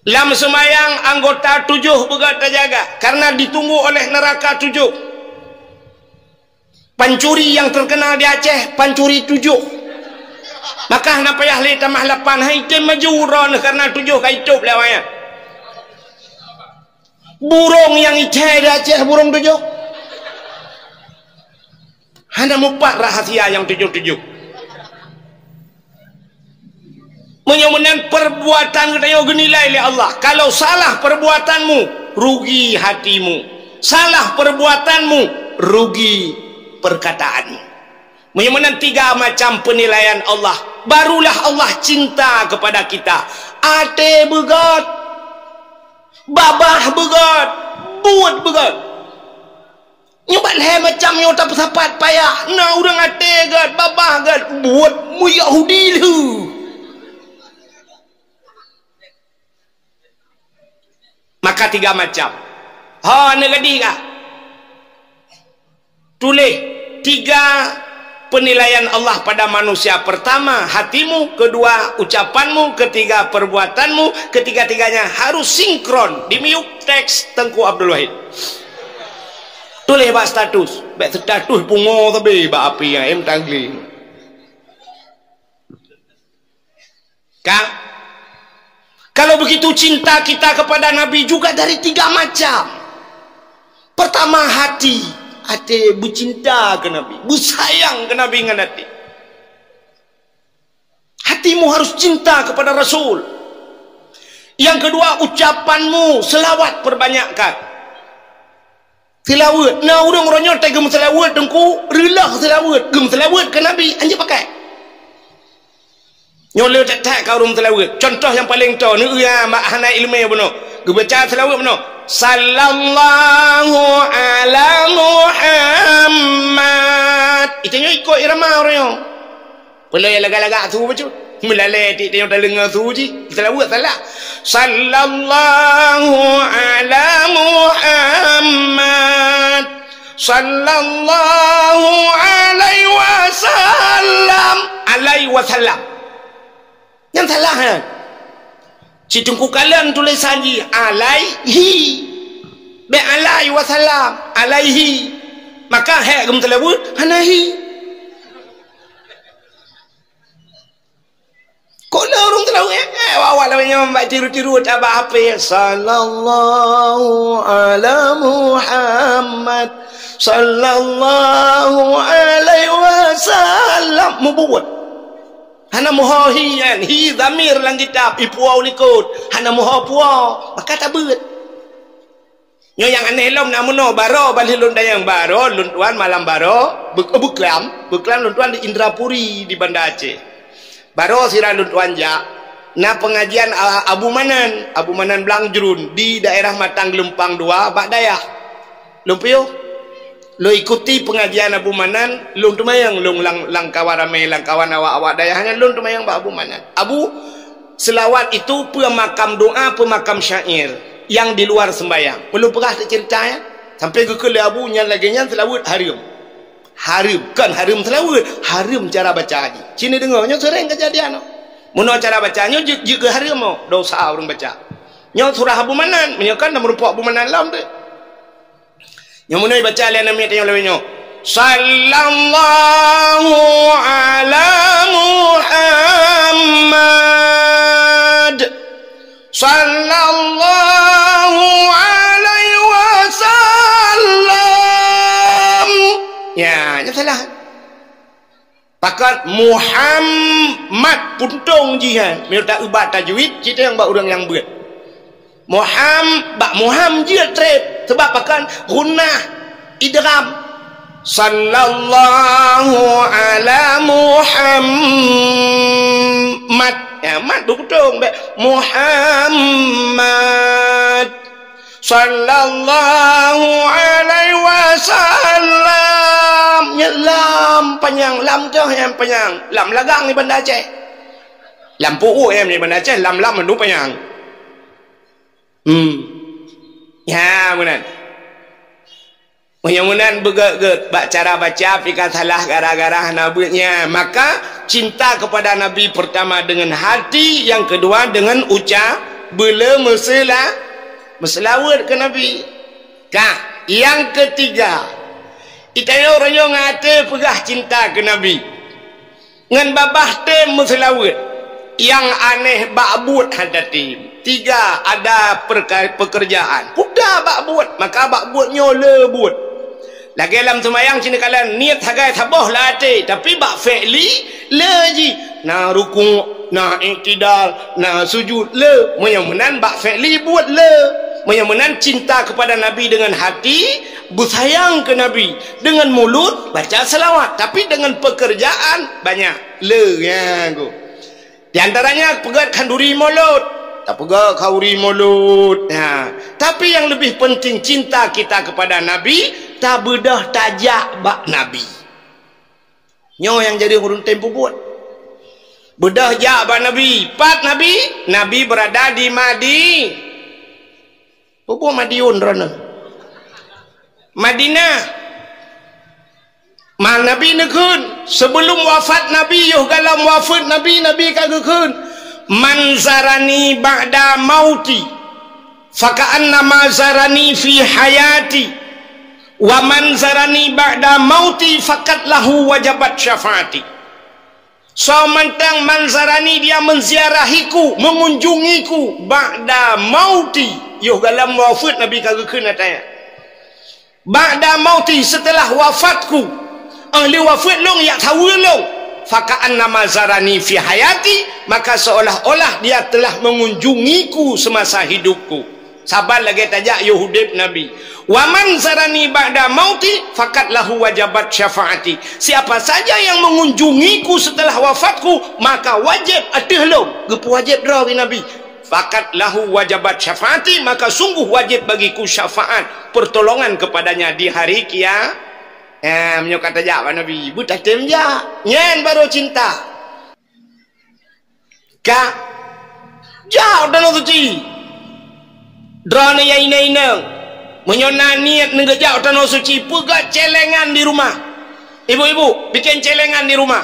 Lam semayang anggota 7 begat terjaga karena ditunggu oleh neraka 7. Pancuri yang terkenal di Aceh pancuri 7. Maka nak payah li tamah 8 hai tem majuron karena 7 kaitup lewanya. Burung yang icai di Aceh burung 7. Hanya 4 rahasia yang 7. Menyamakan perbuatan kita genilai oleh Allah. Kalau salah perbuatanmu, rugi hatimu. Salah perbuatanmu, rugi perkataanmu. Menyamakan 3 macam penilaian Allah. Barulah Allah cinta kepada kita. ate begat, babah begat, buat begat. Nyobat leh macam nyo tak sapat payah. Nah urang ate gat, babah gat, buat mu Yahudi lu. Maka 3 macam. Ha negadi kah? Tulis 3 penilaian Allah pada manusia. Pertama, hatimu. Kedua, ucapanmu. Ketiga, perbuatanmu. Ketiga-tiganya harus sinkron. Di miuk teks Tengku Abdul Wahid. Tulis bak status. Bak status pungo tapi bak api yang tangli. Kak? Kalau begitu cinta kita kepada Nabi juga dari 3 macam. Pertama, hati. Hati bercinta ke Nabi, bersayang ke Nabi dengan hati. Hatimu harus cinta kepada Rasul. Yang kedua, ucapanmu, selawat perbanyakkan. Selawat. Nah, orang-orangnya tak gem selawat Tengku, relah selawat, gem selawat ke Nabi, anjir pakai. Nyoleh tak kau rum selawat. Contoh yang paling tahu ni ya mak hana ilmu beno. Gebaca selawat beno. Sallallahu ala Muhammad. Itu nyo ikut irama orang. Perlu yang lagak-lagak tu baca. Melalai ti tengok telinga tu ji. Selawat salah. Sallallahu ala Muhammad. Sallallahu alaihi wasallam. Alaihi wasallam. Yang salah kan? Si Tengku kalian tulisan ji alaihi. Be alaihi wasallam. Alaihi. Maka hak gem telawut hanahi. Kok lah orang telawut awal namanya membaca tiru-tiru tak apa. Sallallahu ala Muhammad. Sallallahu alaihi wasallam. Membuat hana muha hian hi zamir lang kitab ipuau likut hana muha puau maka tak beut nyo yang aneh lom namuno baro balilun dayang baro luntuan malam baro buklam luntuan di Indrapuri di Banda Aceh baro sira luntuan ja na pengajian Abu Manan Blangjrun di daerah Matang Lempang 2 bak dayah lumpio lo ikuti pengajian Abu Manan, lung tumayang lung lang kawan ramai lang kawan awak dayahannya lung tumayang Abu Manan. Abu selawat itu pemakam doa, pemakam syair yang di luar sembahyang. Belum pernah cerita ya. Sampai ke Abu nya lagi nya selawat harum. Harum kan harum selawat, harum cara baca haji. Sini dengarnya sering kejadian. Mun cara bacanya juga harum dosa orang baca. Nya surah Abu Manan, menyakan merupakan Abu Manan lam tu. Yang mana baca lian namanya tengok lewatnya. Sallallahu ala Muhammad. Sallallahu alaihi wasallam. Ya, salah. Pakat Muhammad puntung jihan. Minta ubat tajwid, cerita yang bak orang yang buat. Muhammad je trip sebab akan gunnah idgham sallallahu ala Muhammad ya mat betul Muhammad sallallahu alaihi wasallam lam panjang lam tu yang panjang lam lagang di Banda Aceh lam pu em di Banda Aceh lam menu panjang ya munan munan begat bak cara baca fikah salah gara-gara nabinya maka cinta kepada Nabi pertama dengan hati yang kedua dengan ucap bela meselawat ke Nabi kah yang ketiga itanya orang yang ngate pegah cinta ke Nabi ngan babah te meselawat yang aneh ba'bud hadati 3 ada pekerjaan udah ba'bud maka ba'budnya lebut lagi dalam semayang sini kalian niat hagai taboh latih tapi bak fi'li leji na ruku' na iktidal na sujud le menyamunan bak fi'li buat le menyamunan cinta kepada Nabi dengan hati bersayang ke Nabi dengan mulut baca selawat tapi dengan pekerjaan banyak le ya go. Di antaranya pegat kanduri mulut tak pegak kauri mulut. Tapi yang lebih penting cinta kita kepada Nabi, tak bedah tajak bak Nabi. Nyo yang jadi urun tempo buat. Bedah jak bak Nabi. Pat Nabi berada di Madiun rana. Madinah. Mal Nabi nekun sebelum wafat Nabi yuh galam wafat Nabi kagakun man zarani ba'da mauti faka'anna ma zarani fi hayati wa man zarani ba'da mauti fakat lahu wajabat syafaati. So mantang man zarani dia menziarahiku, mengunjungiku ba'da mauti yuh galam wafat Nabi kagakun ataya ba'da mauti setelah wafatku. Ahli wafat long yak tahu long faka'anna mazarani fi hayati, maka seolah-olah dia telah mengunjungiku semasa hidupku. Sabar lagi tajak yuhudib Nabi. Wa man zarani ba'da mauti fakat lahu wajabat syafaati. Siapa saja yang mengunjungiku setelah wafatku, maka wajib atih long gepu wajib drawi Nabi. Fakat lahu wajabat syafaati, maka sungguh wajib bagiku syafaat, pertolongan kepadanya di hari kiamat. Menyo kata jawab Nabi, buta temja, nyen baru cinta. Kak, jauh dan suci. Drone ya ina. Menyo niat negara jauh dan suci, pegak celengan di rumah. Ibu-ibu, bikin celengan di rumah.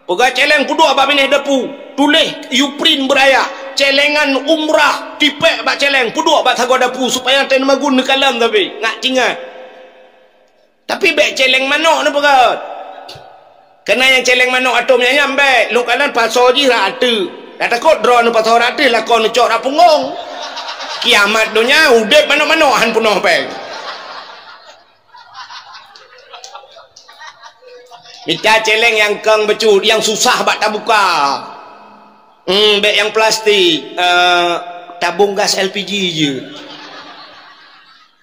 Pegak celeng kudu abak bineh depu. Tulis yuprin beraya. Celengan umrah, tipek bak celeng, kudu abak thago depu supaya ten magun nekalam tapi ngak cingat. Tapi bek celeng manok ni pegat. Kena yang celeng manok atom yang nyambe. Lu kanan pasal je rata. Dah takut drone pasal rata lah kau necok rapungong. Kiamat dunia udep manok-manokan penuh peng. Minta celeng yang keng becut, yang susah bak tak buka. Bek yang plastik, tabung gas LPG je.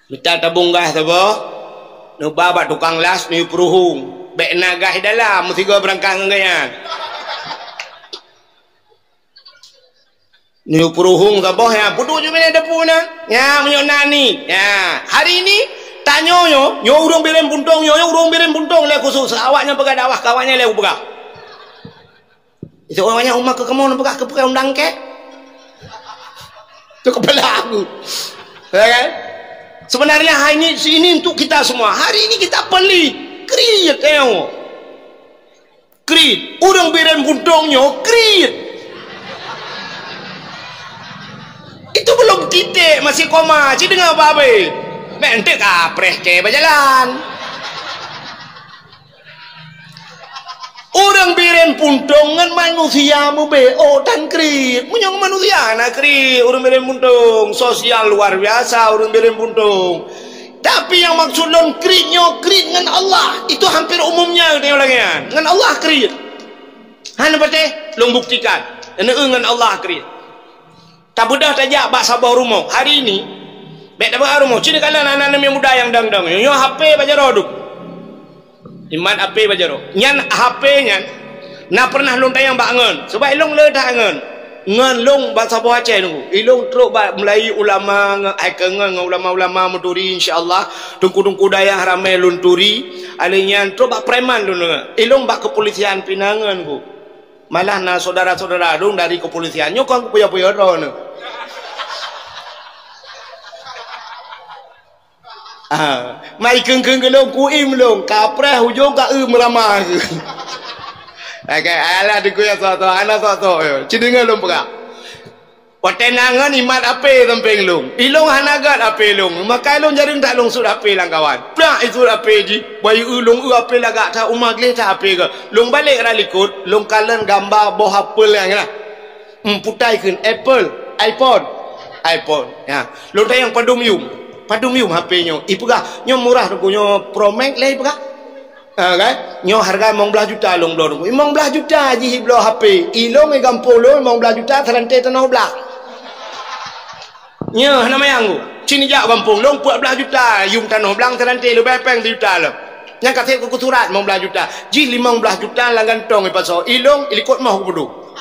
Minta tabung gas tu boh. Nu babak tukang las ni peruhung bek nagah dalam mesti gua berangkang gaya ni peruhung saboh ya putu je bene dapuna ya menyo nani ya hari ini tanyo nyo urung birem puntong nyo urung birem puntong le khusus awaknya pegah dakwah kawannya le pegah itu orangnya umat ke kemon pegah ke pegah undang ke tu kepala aku ya kan. Sebenarnya hari ini untuk kita semua. Hari ini kita pelik, kriit tengok. Kriit, orang beren puntongnya kriit. Itu belum titik, masih koma. Ci dengar apa-apa. Mentek kapreh ke berjalan. Orang beren puntong dengan manusia mu be dan krit munyong manusia na krit orang beren puntong sosial luar biasa orang beren puntong. Tapi yang maksud lon kritnya krit dengan Allah itu hampir umumnya dengan Allah krit. Hana pate long buktikan dengan Allah krit. Tak mudah tajak bak sabah rumah hari ini. Bek dak rumah cina kala anak-anak muda yang dang-dang yo HP baca roduk. Iman HP bajaro nyan HP nyan na pernah long tayang bak ngen sebab ilong le dah ngen long bak sabo aceh nunggu ilong truk bak mulai ulama ngen ulama-ulama muturi insyaallah tungku-tungku dayah ramai lunturi alinya truk bak preman dulu ilong bak kepolisian pinangan ku malah na saudara-saudara dong dari kepolisian nyokong puya-puya ron mai keng-keng gelong ku im long kapreh hujung ka meramah ke okay ala de ku ya so ana so cidingan long pega patenangan imat ape samping long ilong hanagat ape long maka long jaring tak long sud ape lang kawan plah itu ape ji bayu long ape lagak ta umah gle ta ape ke long balik ra likut long kalen gambar boh apel yang lah putai keun apple iPhone ya long tayang padum yum HP nyo ipegah nyo murah tu nyo Pro Max le ipegah kan nyo harga 15 juta long blor 15 juta ji hiblo HP ilong e gampol 15 juta terante tanah belah nyo nama yang cini jak gampong long 14 juta yum tanah belang terante lu bepeng juta lo yang kata ku surat 15 juta ji 15 juta langgan tong pasal ilong ilikot mah bodoh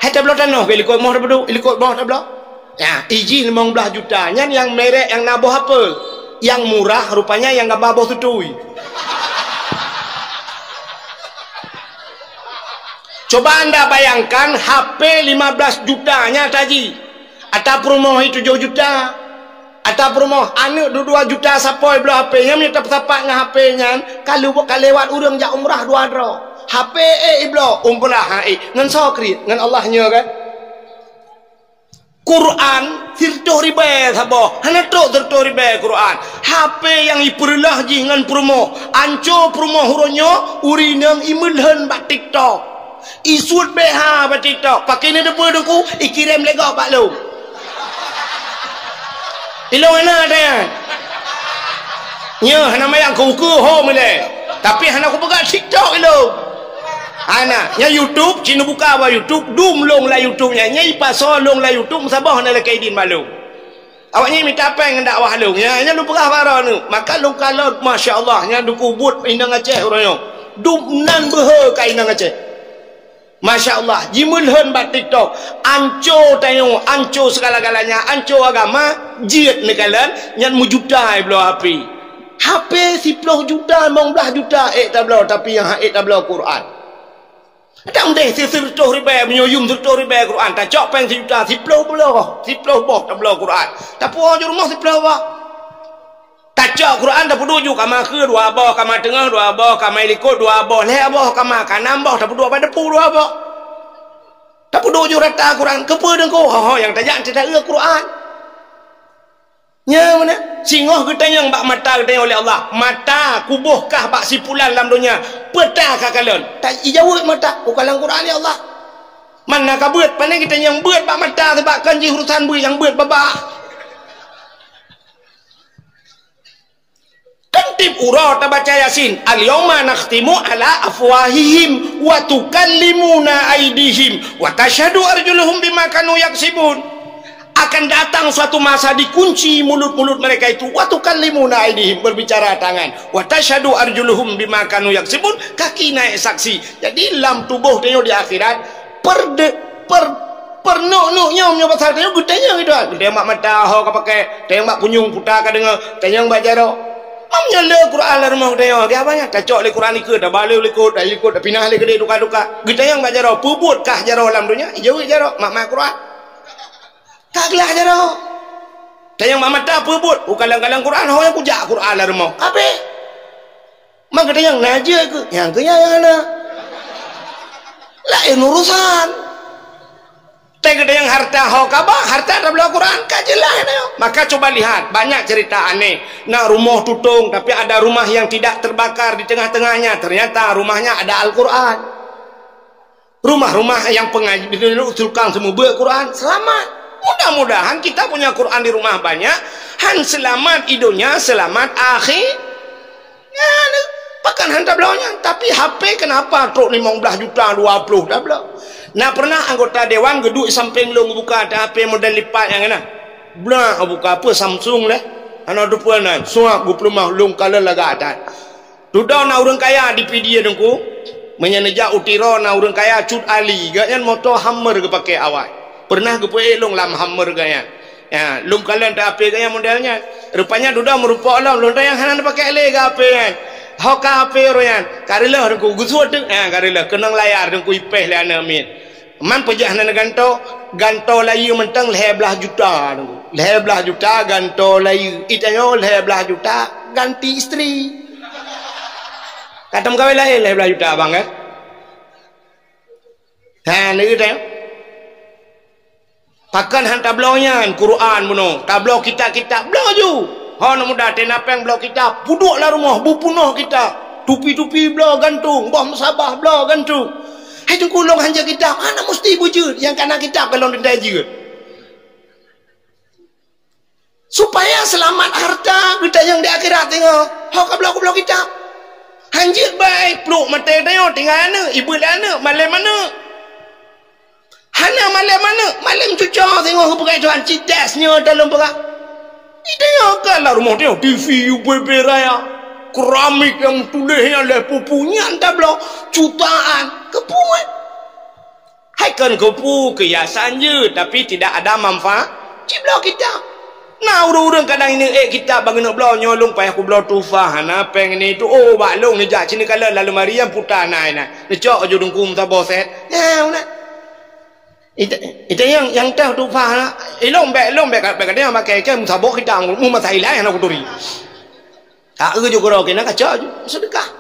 Hai tablo tanah ke ikut moh tablo, ikut moh tablo. Ya, izin 15 juta. Nyan yang merek yang naboh apa? Yang murah rupanya yang gambar boh tutui. Coba anda bayangkan HP 15 jutanya taji. Atau promo 7 juta. Atau promo anak 2 juta sapoi belah HP nya minta tapak dengan HP nya. Kalau lewat urang jak umrah 2 dro. HP iblo umrah ngan sokri ngan Allahnya kan. Quran tirtoh riba sabo. Hana tok tirtoh riba Quran. HP yang iperlah ji ngan promo. Anco promo huronyo urinang imelhan bak TikTok. Isut BH pada TikTok pakai ni depan aku ikirim legok pak lu ilo mana ada nya hana mayang ku home le tapi hana aku pegang TikTok ilo hana nya YouTube cina buka apa YouTube dum long lah YouTube nya ipaso long lah YouTube sabah na le kaidin malu awaknya minta apa yang dakwah lu nya lu pegah bara nu maka lu kalau masya-Allah nya du kubut inang Aceh orang dum nan beuh ka inang Aceh. Masya Allah, jimulhun bat TikTok, anco tayong, anco segala-galanya, anco agama, jiat negalan, yang mujuta belah HP. HP 10 juta, 15 juta, tablo, tapi yang tablo Quran. Tak deh, sertoh riba, menyuyum sertoh riba Quran, tak cok peng sejuta, 10 belah, 10 boh tablo Quran. Tapi orang rumah 10 boh. Tak cok Quran tak perlu juga kama ke 2 boh, kama tengah 2 boh, kama ikut 2 boh, leh boh, kama kanan boh, tak perlu pada 2 boh. Tak perlu juga rata Quran, kepa dengko, yang tajak cerita Quran. Nya mana? Singoh kita yang bak mata kita oleh Allah. Mata kubuhkah bak sipulan dalam dunia? Peta kah kalian? Tak ijawut mata, ku kalang Quran ya Allah. Mana ka beut, pandai kita yang beut bak mata sebab kanji urusan bui yang beut babah. Kantip urah baca Yasin al-yawma nakhtimu ala afwahihim wa tukallimuna aydihim wa tashhadu arjuluhum bima kanu yaksibun. Akan datang suatu masa dikunci mulut-mulut mereka itu wa tukallimuna aydihim, berbicara tangan, wa tashhadu arjuluhum bima kanu yaksibun, kaki naik saksi. Jadi dalam tubuh dia di akhirat pernuk-nuknya punya pasal dia gedenya gitu. Gede mak mata ho ka pakai, tengok kunyung putar ka dengar, tengok baca ro. Mamnya le Quran la rumah dia dia banyak cocok le Quran ikut dah balik ikut dah ikut dah pindah le gede duka-duka kita yang baca ro pubut kah jaro dalam dunia jauh jaro mak Quran kaglah jaro tayang mak mata pubut ukalang-kalang Quran ho yang kujak Quran la rumah ape mak kita yang naja ke yang ke yang ana lain urusan tegede yang harta ho kabah harta dalam Al-Quran kajelah maka coba lihat banyak cerita aneh nak rumah tutung tapi ada rumah yang tidak terbakar di tengah-tengahnya ternyata rumahnya ada Al-Quran rumah-rumah yang pengaji tukang semua Quran selamat mudah-mudahan kita punya Quran di rumah banyak han selamat idunya selamat akhir ya pakan hantar belaunya tapi HP kenapa truk 15 juta 20 dah belau. Nah pernah anggota dewan geduk samping lu buka ada HP model lipat yang mana belah buka apa Samsung leh ana depan suap gu rumah lung kala laga ada tudau na urang kaya di video dengku menyeneja utiro na urang kaya cut ali ganya motor Hummer ke pakai awak pernah gu pe long lam Hummer gaya ya lung kala ada HP gaya modelnya rupanya tudau merupa Allah lung yang hanan pakai le ga HP kan hoka HP royan karila dengku gusut karila kenang layar dengku ipeh le ana min man pejah na ganto layu mentang 11 juta dengku 11 juta ganto layu itanyo 11 juta ganti isteri katam gawe lain 11 juta bang ni kita pakan han tablonya Quran buno tablo kita blo ju ha nak mudah tenapeng blo kita puduklah rumah bupunoh kita tupi-tupi blo gantung bah musabah blo gantung hai tungku long hanja kita mana mesti bujur yang kana kita kalau dendai je supaya selamat harta kita yang di akhirat tengok ha ka blo kita hanjir baik peluk mata tengok tinggal ana ibu ana malam mana hana malam cucuk tengok bukan tuan citasnya dalam berak dia kalah rumah dia TV UBB Raya keramik yang tulisnya le pupunya tablo jutaan kepuan hai kan kepu kiasan je tapi tidak ada manfaat ciblau kita. Nah urang-urang kadang ini kita bagi nak belau nyolong payah aku belau tufah na peng ni tu oh baklong ni jak sini kala lalu mariam putar nai na necok aja dungkum ta boset ya una itu yang tahu tufah na ilong bek kadang pakai ke musabok kita mu masai lai na kuturi tak juga kena kacau sedekah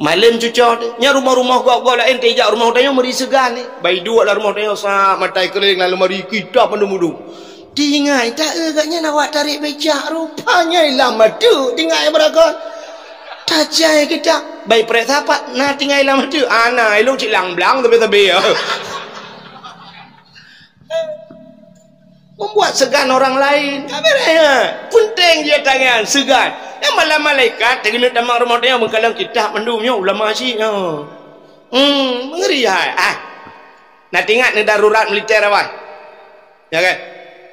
malam cucok nya rumah-rumah gua lain tejak rumah tanya meri segan ni bai dua lah rumah tanya sa matai kering lalu mari kita pendu-mudu tingai tak agaknya nak tarik becak rupanya lama tu tingai berakon tajai kita baik pret apa nah tingai lama tu ana elok cik lang-blang tapi membuat segan orang lain apa dia penting dia tangan segan yang malam malaikat tegak damang rumah dia mengkalang kita mendumnya ulama sih mengeri nak ingat ni darurat militer apa ya kan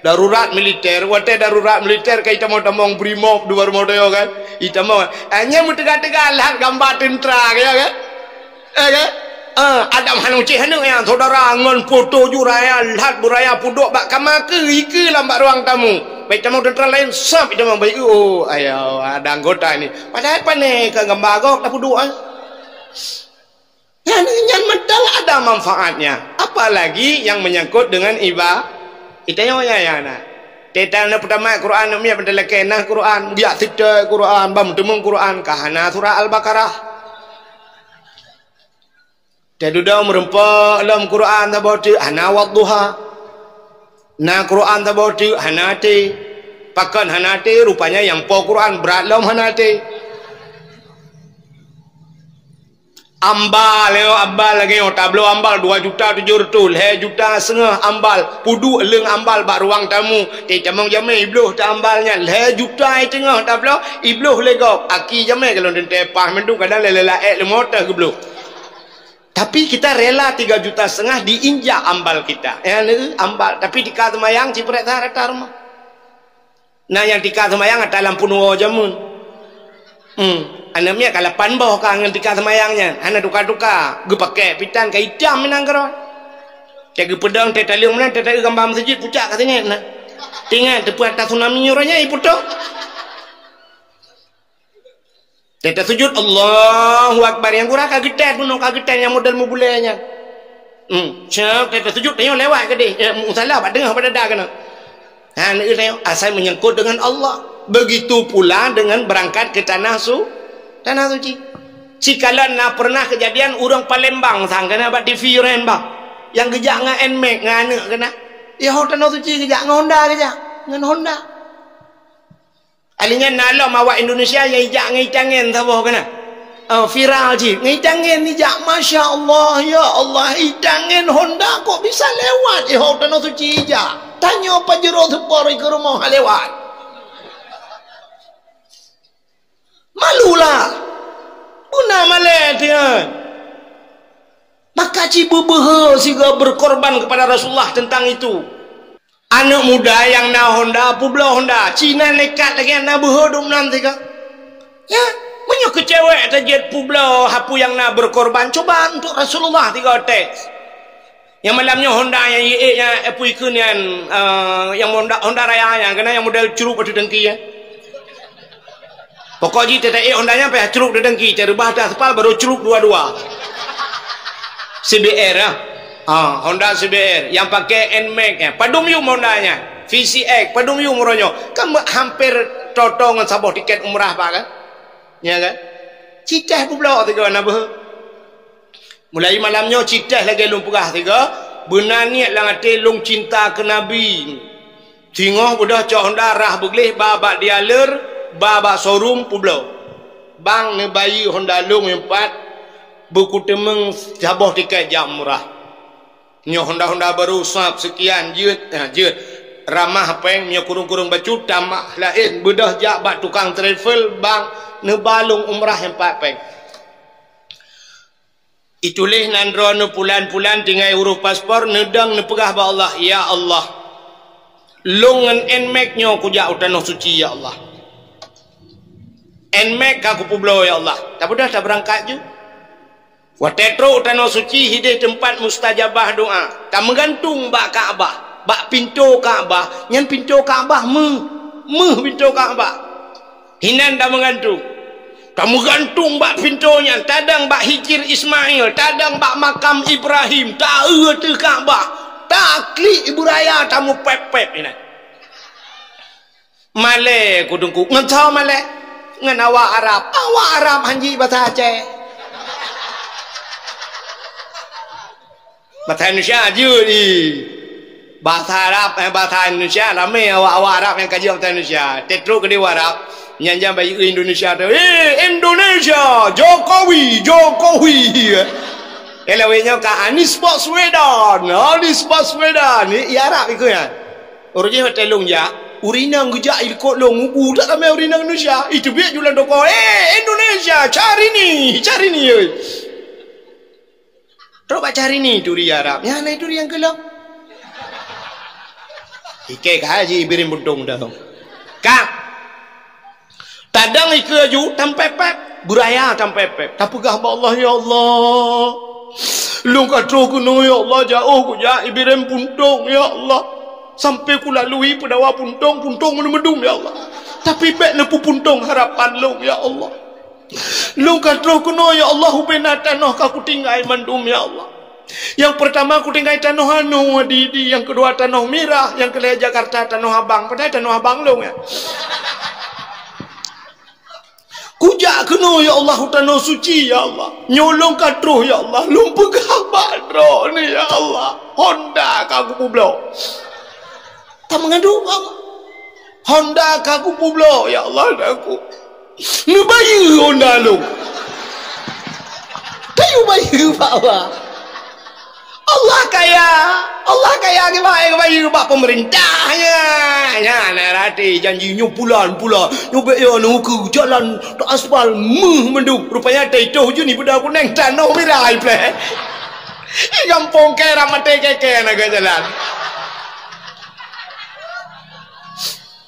darurat militer wate darurat militer kai tamong brimob dua rumah dia kan ita mau hanya mutega-tega lah gambar tentera ya kan ada hanu cih hanu yang saudara ngon foto juraya lihat buraya pudok bak kamake iki lambat ruang tamu baik tamu tentera lain sap ita mau baik oh ayo ada anggota ini padahal pane ke gambar gok dah pudok yang medang ada manfaatnya apalagi yang menyangkut dengan ibadah itanya ya na tetan na pertama Quran mi pendelekena Quran dia tidak Quran bam temung Quran kahana surah al-baqarah teduda merempa dalam Quran taboti ana wadduha na Quran taboti hanate pakan hanate rupanya yang po Quran berat dalam hanate ambal lagi tablo ambal 2.700.000 juta setengah ambal pudu leng ambal bak ruang tamu camang jamai ibluh tak ambalnya juta tengah tablo ibluh legok aki jamai kalau dentepah mendu kadang lelaek le motor ke belum tapi kita rela 3.5 juta diinjak ambal kita ambal tapi di katamayang cipret rata rumah nah yang di katamayang dalam punuo jamun anaknya kalau panbau kan ngetika semayangnya anak duka-duka gue pakai pitan ke hitam menang kero cek gue pedang tetaliung menang tetaliung gambar masjid pucak katanya nah tinggal tepuat atas tsunami nyuranya ibu tu tetat sujud Allahu Akbar yang kurang kagetan pun kagetan yang model mubulenya cak tetat sujud tanya lewat ke dia musalah pada dengar pada dah kena ini tanya asal menyangkut dengan Allah begitu pula dengan berangkat ke tanah suci. Cikalan na pernah kejadian orang Palembang sang kena bat TV Renbang. Yang gejak ngan Nmax ngane kena. Ya ho tanah suci gejak ngan Honda gejak. Ngan Honda. Alinya nalo mawa Indonesia yang ijak ngai tangen sabo kena. Viral ji. Ngai tangen ijak masya-Allah ya Allah tangen Honda kok bisa lewat ya ho tanah suci ijak. Tanya apa jero sepor ke rumah lewat. Malulah guna malah dia maka cibubehe siga berkorban kepada Rasulullah tentang itu anak muda yang na Honda publo Honda Cina nekat lagi na behe dum nanti ka ya banyak kecewek tajet publo hapu yang na berkorban coba untuk Rasulullah tiga teks yang malamnya Honda yang ye nya epu ikun yang Honda raya yang kena yang model curug pada dengki ya pokoknya tetek Hondanya payah curug di dengki cari bahasa sepal baru curug dua-dua CBR Honda CBR yang pakai Nmax nya padum yu Hondanya VCX padum yu muronyo kan hampir totongan saboh tiket umrah pak kan ya kan citah pula tiga nabah mulai malamnya citah lagi lumpurah tiga benar niat lang ate long cinta ke Nabi tinggal budak cok Honda rah beglih babak dialer baba showroom publo bang ne bayi Honda long 4 buku temeng jaboh tiket jam murah nyo Honda baru sap sekian jeut ramah peng nyo kurung-kurung bacut tamah lain bedah jak bak tukang travel bang ne balung umrah 4 peng itulih nandro ne pulan-pulan tinggal urus paspor nedang ne pegah ba Allah ya Allah lungan Nmax nyo kujak utanah suci ya Allah Nmax aku publo ya Allah tak mudah tak berangkat je Watetro tanah suci hidih tempat mustajabah doa. Tak menggantung bak Kaabah, bak pintu Kaabah, nyan pintu Kaabah pintu Kaabah. Hinan tak menggantung. Tak menggantung bak pintunya, tadang bak hijir Ismail, tadang bak makam Ibrahim, tak erti Kaabah. Tak klik ibu raya tamu pep-pep ini. Malay kudungku, ngentau Malay. Ngan awak Arab hanji bahasa Aceh. Bahasa Indonesia je ni. Bahasa Arab bahasa Indonesia ramai awak Arab yang kaji bahasa Indonesia. Tetro ke dewa Arab nyanjang bayi Indonesia tu. Indonesia, Jokowi. Elawenya ka Anies Baswedan. Ni ya Arab ikut kan. Orangnya hotel long ya. Urinang gejak ikut long ubu tak ramai urinang Indonesia. Itu biar jualan doko. Indonesia, cari ni. Coba cari ni duri Arab. Ya, naik duri yang gelap. Ike kaji birin buntung dah. Kak. Tadang ike aju tampepep. Buraya tampepep. Tak pegah Allah ya Allah. Lu kata kuno ya Allah jauh ku ja ibirin buntung ya Allah. Sampai ku lalui pedawa puntung menumedum ya Allah. Tapi bek nepu puntung harapan lu ya Allah. Lu kata kuno ya Allah hubena tanah ka ku tinggal mandum ya Allah. Yang pertama ku tinggal tanah anu di yang kedua tanah Merah, yang kedua Jakarta tanah Abang. Padahal tanah Abang lu ya. Kujak kuno ya Allah tanah suci ya Allah. Nyolong katruh ya Allah. Lu pegah badro ni ya Allah. Honda ka ku publo. Tak mengadu Allah. Honda kaku publo ya Allah aku. Ni bayi Honda lu. Tayu bayi bawa. Allah kaya ke bayi bak pemerintahnya. Ya narati janji nyupulan pula. Nyubek ya nuku jalan tak aspal mendung. Rupanya taito je ni budak kuneng tanah Merah iple. Kampung kera mate keke naga jalan.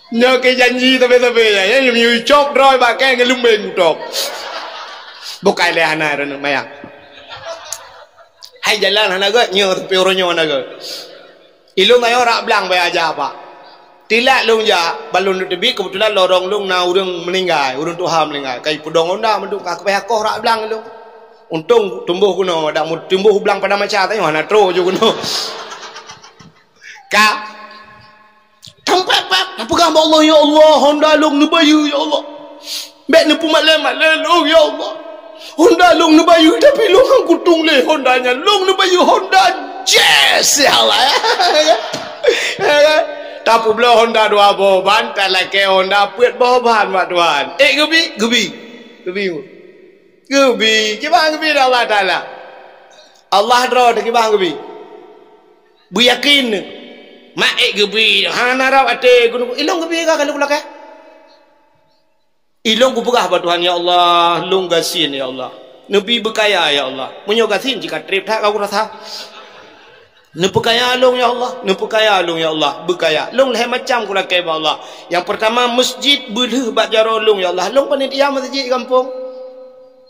Nhờ cái danh gì ta về vậy nhiều chóp rồi bà cái lung bền trộp bốc cái lẹ này rồi mày à hay jalan hana gak nyo tapi oronyo hana gak ilung ayo rak blang bay aja pak tilak lung ja balun tebi kebetulan lorong lung na urang meninggal urang Tuhan meninggal kai pudong onda menduk aku payah koh rak blang lung untung tumbuh kuno dak tumbuh blang pada maca tanya hana tro jo kuno ka apa gambar Allah ya Allah Honda long ni bayu ya Allah bek ni pumat long ya Allah Honda long ni bayu tapi long hang kutung le Hondanya long ni bayu Honda Jazz ya Allah tapi belum Honda dua boban tak lagi Honda puet boban mak tuan gebi kibang gebi dah Allah Ta'ala Allah draw dah kibang gebi bu yakin mak gebi hana raw ate gunung ilong gebi ka kalau kulak ilong ku pegah ba Tuhan ya Allah lung gasin ya Allah nabi berkaya ya Allah munyo gasin jika trip tak kau rasa ne berkaya long ya Allah ne berkaya long ya Allah berkaya long leh macam kulak ba Allah yang pertama masjid beleh ba jaro long ya Allah long panitia masjid kampung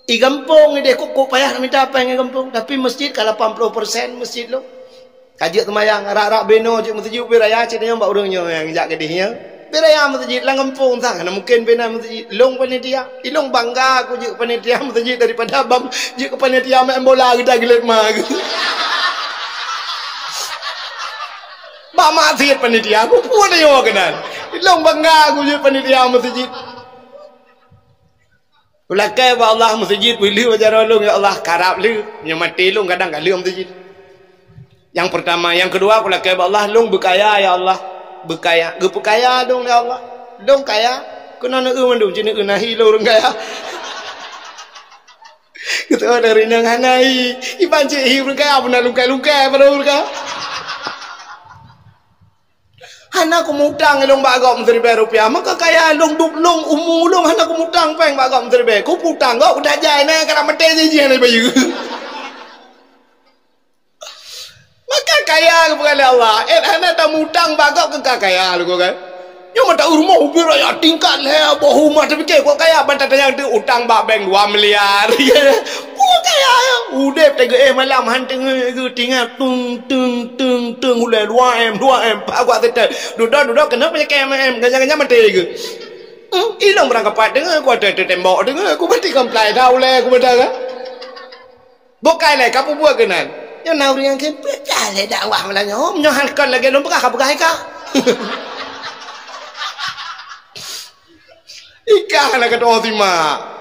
kampung ni deh kok payah minta apa yang kampung tapi masjid ka 80% masjid long kajik temayang rak-rak beno cik masjid beraya cik yang mbak urangnya yang jak gedihnya beraya masjid lang kampung tak karena mungkin bena masjid long panitia ilong bangga aku je panitia masjid daripada abang je ke panitia main bola kita gelet mag ba masjid panitia aku pun ayo kenal ilong bangga aku je panitia masjid ulakai ba Allah masjid pilih wajar long ya Allah karap lu nyamati long kadang galu masjid. Yang pertama, yang kedua aku lakai Allah long berkaya ya Allah berkaya berkaya dong ya Allah dong kaya kena nak mandung cina kena hilo orang kaya kita dari nang hanai iban cik hi berkaya benar lukai pada urka hana aku mutang long bagok menteri rupiah maka kaya long duk long umu long hana aku mutang peng bagok menteri ku putang kau udah jai na kana mate je ni bayu maka kaya kepada Allah anda tak mutang bagak ke kaya lu kan yang mata rumah ubir ya tingkat le boh rumah tapi kok kaya bantat yang tu utang bak bank 2 miliar bukan ya. Udah tega malam hanting ke tinggal tung ulai 2M pak gua kata duduk kenapa punya KMM ganyan mati ke hilang berangkat dengar gua ada tembok dengar aku mati komplai dah ulai aku betul bukan lah kamu buat kenan yang nauri yang kepet jale dakwah malanya menyohalkan lagi lu buka ikan nak kata orang simak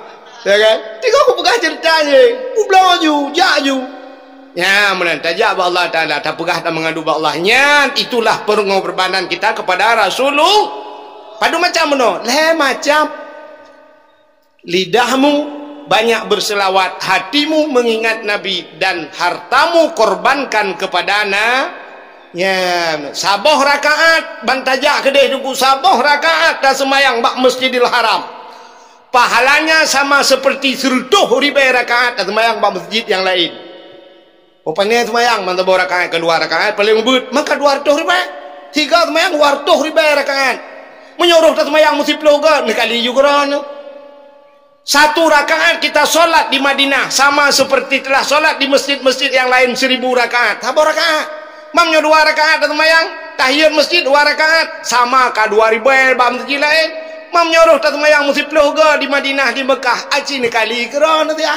ya kan tiga aku pegah ceritanya aku belaju jaju ya menantajak Allah Ta'ala tak pegah tak mengadu Allahnya itulah pengorbanan kita kepada Rasulullah padu macam mana macam lidahmu banyak berselawat hatimu mengingat Nabi dan hartamu korbankan kepada ya saboh rakaat bang tajak kedai tunggu saboh rakaat dah semayang bak Masjidil Haram pahalanya sama seperti 100,000 rakaat dan semayang bak masjid yang lain. Rupanya semayang mantap rakaat kedua rakaat paling ngebut maka 200,000 tiga semayang 200,000 rakaat menyuruh tak semayang mesti peloga nekali juga satu rakaat kita solat di Madinah sama seperti telah solat di masjid-masjid yang lain 1,000 rakaat. Apa rakaat? Mamnya 2 rakaat dan semayang tahiyat masjid 2 rakaat sama ka 2,000 bak masjid lain. Mam nyuruh tak semayang mesti peloga di Madinah di Mekah aci nekali kerana dia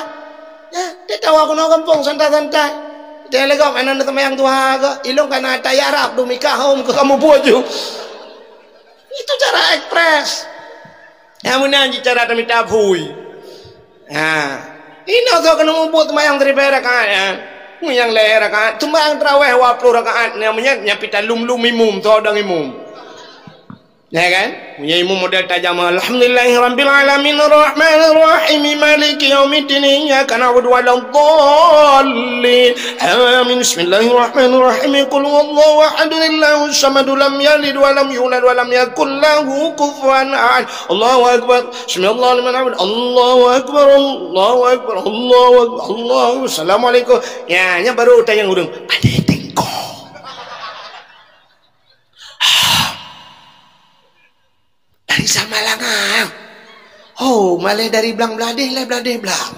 dia tahu aku nak kampung santai-santai dia lega mana nak semayang Tuhan ke ilung kana tay Arab du mikah home ke kamu buju itu cara ekspres yang mana cara kami tabui ini aku kena membuat semayang 1,000 rakaat yang leher rakaat semayang terawih 20 rakaat namanya nyapita lum-lum imum todang imum ya kan punya imam model tajam alhamdulillahirabbil alamin arrahmanir rahim maliki yaumiddin iyyaka na'budu wa iyyaka nasta'in amin bismillahirrahmanirrahim qul huwallahu ahad allahus samad lam yalid wa lam yulad wa lam yakul lahu kufuwan ahad Allahu akbar bismillahir rahmanir rahim Allahu akbar Allahu akbar Allahu akbar Allahu assalamualaikum ya nya baru tanya urang ada tengko dari Samalangan malah dari belang beladih belang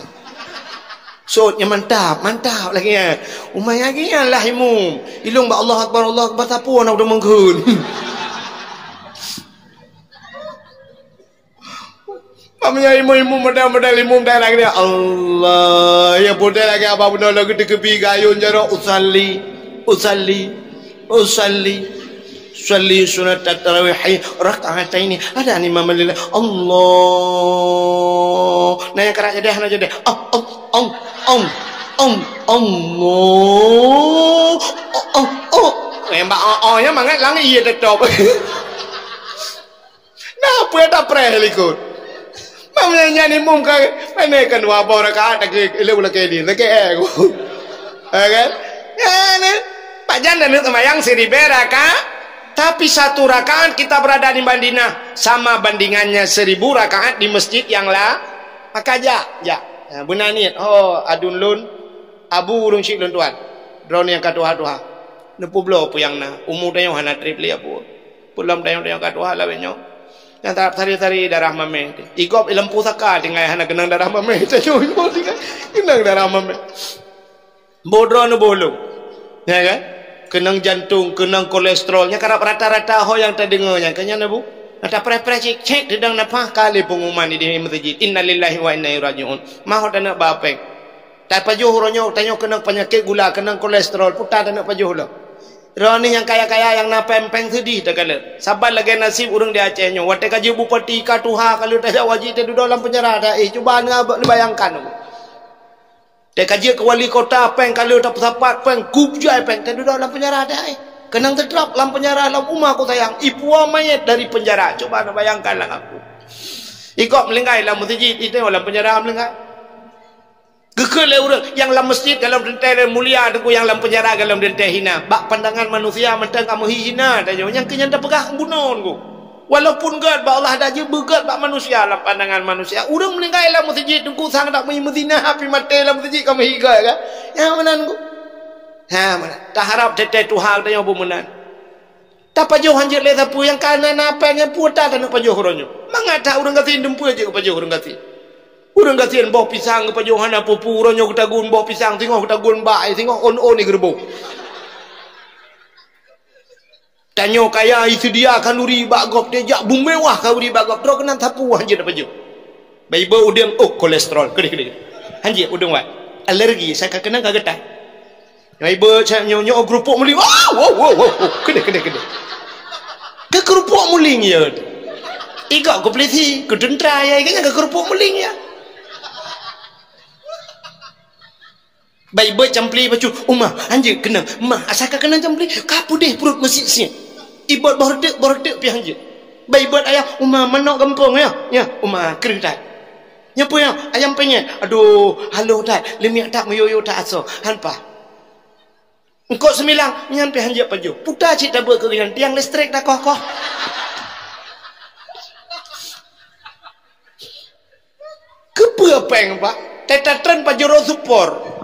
sotnya mantap lagi ya umay lagi lah imum ilung ba Allah akbar tapu nak udah menggun mamanya imum modal imum dah lagi Allah ya bodoh lagi apa benda lagi dikepi gayun jaro usalli Salli sunat tarawih raka'ataini ada imam lillah Allah nah yang keras dah Allah yang nya mangat lang iya tetap nah apa tak pernah ikut mamanya nyanyi mum ka menekan wa rakaat lagi ile ulah ke dia lagi aku kan ya Pak Jan dan semayang 1,000 rakaat tapi 1 rakaat kita berada di Madinah sama bandingannya 1,000 rakaat di masjid yang maka ya benar ni adun lun abu urung syik lun tuan drone yang katuha nepu blo puyang na umur dayo hana trip li abu pulam dayo katuha la benyo yang tari darah mame igop ilempu saka tinggal hana kenang darah mame tayo kenang darah mame bodro no bolo ya kan kenang jantung, kenang kolesterolnya karena rata-rata yang terdengarnya kayaknya bu ada pre-pre cek dedang napa kali pengumuman di masjid innalillahi wa inna ilaihi rajiun maho dana bapeng tak pajuh ronyo tanyo kenang penyakit gula kenang kolesterol putar dana pajuh lo roni yang kaya-kaya yang na pempeng sedih tak kala sabar lagi nasib urang di Aceh nyo wate kaji bupati katuha kalau tak wajib te duduk dalam penjara dah cuba bayangkan kaji ke wali kota peng kalau tak sapat peng kubjai peng te duduk dalam penjara dah kenang tertrap dalam penjara dalam rumah aku sayang ibu mayat dari penjara coba nak bayangkanlah aku ikut melengkai dalam masjid itu dalam penjara melengkai gekel orang yang dalam masjid dalam dentai mulia aku yang dalam penjara dalam dentai hina bak pandangan manusia mentang kamu hina dah yang kenyang dah pegah bunuh aku walaupun gad ba Allah dah je begat ba manusia dalam pandangan manusia urang melengkai dalam masjid tungku sang tak mezina api mate dalam masjid kamu higa kan yang menan ku mana tak harap teteh Tuhan dah yang bumenan tak pajuh hanjir le sapu yang kanan apa yang putar tak nak pajuh ronyo mangata urang gati dempu aje ke pajuh urang gati Urang kasihan bawa pisang ke pajohan apa puronyo kita gun bawa pisang tengok kita gun baik tengok on ni gerbong. Tanyo kaya itu dia kalori bagop dia jak bumewah kalori bagop terus kena tapu hanje dak pajo. Baiba udang kolesterol kede. Hanje udang wat. Alergi saya kena kagetai. Baiba saya nyonyo kerupuk muling. Wow. Kede. Ke kerupuk muling ya. Igak ko plesi ko dentra ya kanya ke kerupuk muling ya. Baik campli baju umah anjing kena mah asal kena campli kapu deh perut mesin sini ibot bordek pi anjing baik ayah umah menok gempong ya umah kering tak nyapu ya ayam pengen aduh halo tak lemiak tak meyoyo tak aso hanpa engkau semilang nyampe anjing baju putar cik tak berkeringan tiang listrik dah kokoh kepeng pak tetatren pajero support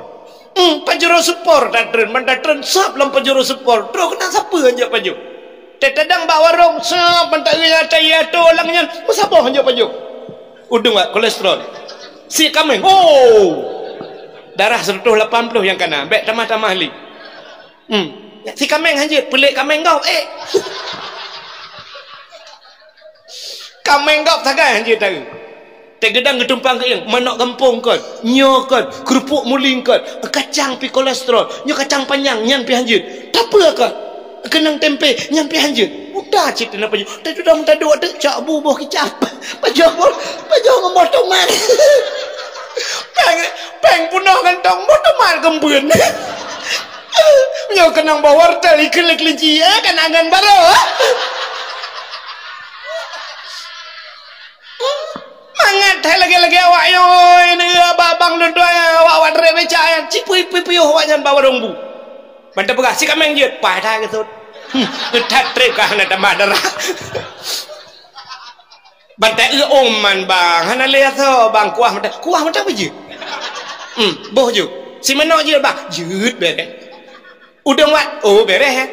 pajero support datren mandatren sap lam pajero support terus kena siapa hanja paju tetadang bak warung sap mentak ria caya tu langnya mesapa hanja paju udung wak kolesterol si kameng darah 180 yang kena bek tamah-tamah li si kameng hanja pelik kameng kau kameng kau tagai hanja tahu tegedang getumpang ke yang manok kampung kot nyo kot kerupuk muling kot kacang pi kolesterol nyo kacang panjang nyan pi hanjut apa kot kenang tempe nyan pi hanjut udah cik nak paju tadi dah minta dua tu cak bubuh kicap paju ngomotong man peng punah kantong motong man kembun nyo kenang bawar tali kelik-kelinci kan angan baru mangat lagi awak yo ini babang dan doa awak dre beca yang cipui awak nyan bawa rombu banta pegah si kameng je pai tha ke sut ketat trip kah na tambah darah banta oman bang hana le so bang kuah mata apa je boh je si menok je bang jeut beres udang wat beres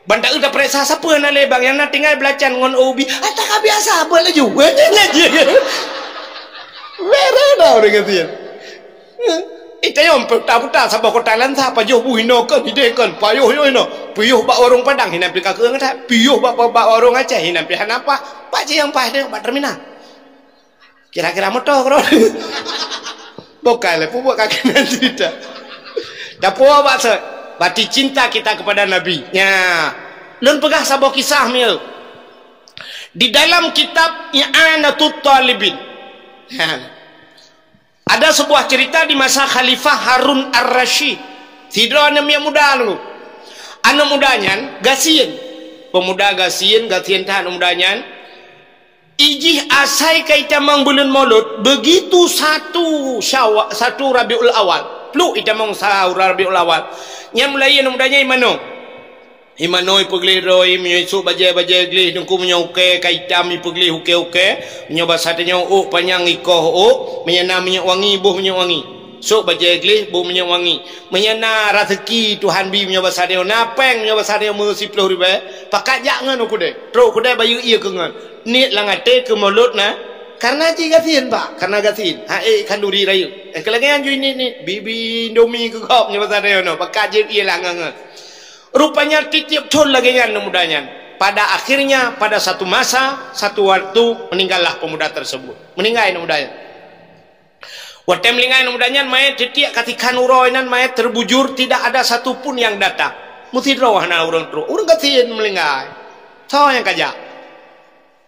banta udah periksa siapa nak lebang yang nak tinggal belacan ngon ubi tak biasa apa laju ngaji mere dah orang kasihan itu yang putar sabah kota lansa pajuh buhino kan ide kan payuh yo ino payuh bak warung padang hinan pi kakeng tak payuh bak warung Aceh hinan pi apa pak je yang pas dia bak terminal kira-kira motor kro bokal buat kakek nanti cerita dapur bak se berarti cinta kita kepada Nabi. Ya. Lun pegah sabah kisah mil. Di dalam kitab I'anatul Talibin. Ada sebuah cerita di masa Khalifah Harun Ar-Rasyid. Tidra anak muda lu. Anak mudanya gasien. Pemuda gasien tahan mudanya. Ijih asai kaitamang bulan Maulud begitu satu Rabiul Awal. Lu itamang sahur Rabiul Awal. Yang mulai mudanya imano ipagliro imyaisu baje glih dengku menyauke kaitam ipagli huke menyoba satenya panjang ikoh menyana minyak wangi buh minyak wangi so baje glih buh minyak wangi menyana rezeki Tuhan bi menyoba satenya napeng menyoba satenya mesti 10,000 pakat jak ngan kude tro kude bayu iya kengan ni langate ke mulut na karena gasin pak karena gasin kanduri rayu kelagian ju ini bibi Indomie ke kop menyoba satenya no pakat je iya langan rupanya titip tol lagi yang mudanya. Pada akhirnya pada satu masa, satu waktu meninggallah pemuda tersebut. Meninggal mudanya. Waktu meninggal mudanya, mayat titiak ketika nuroinan mayat terbujur tidak ada satupun yang datang. Mesti rawahna orang terus. Orang kasihan meninggal. Tahu yang kajak.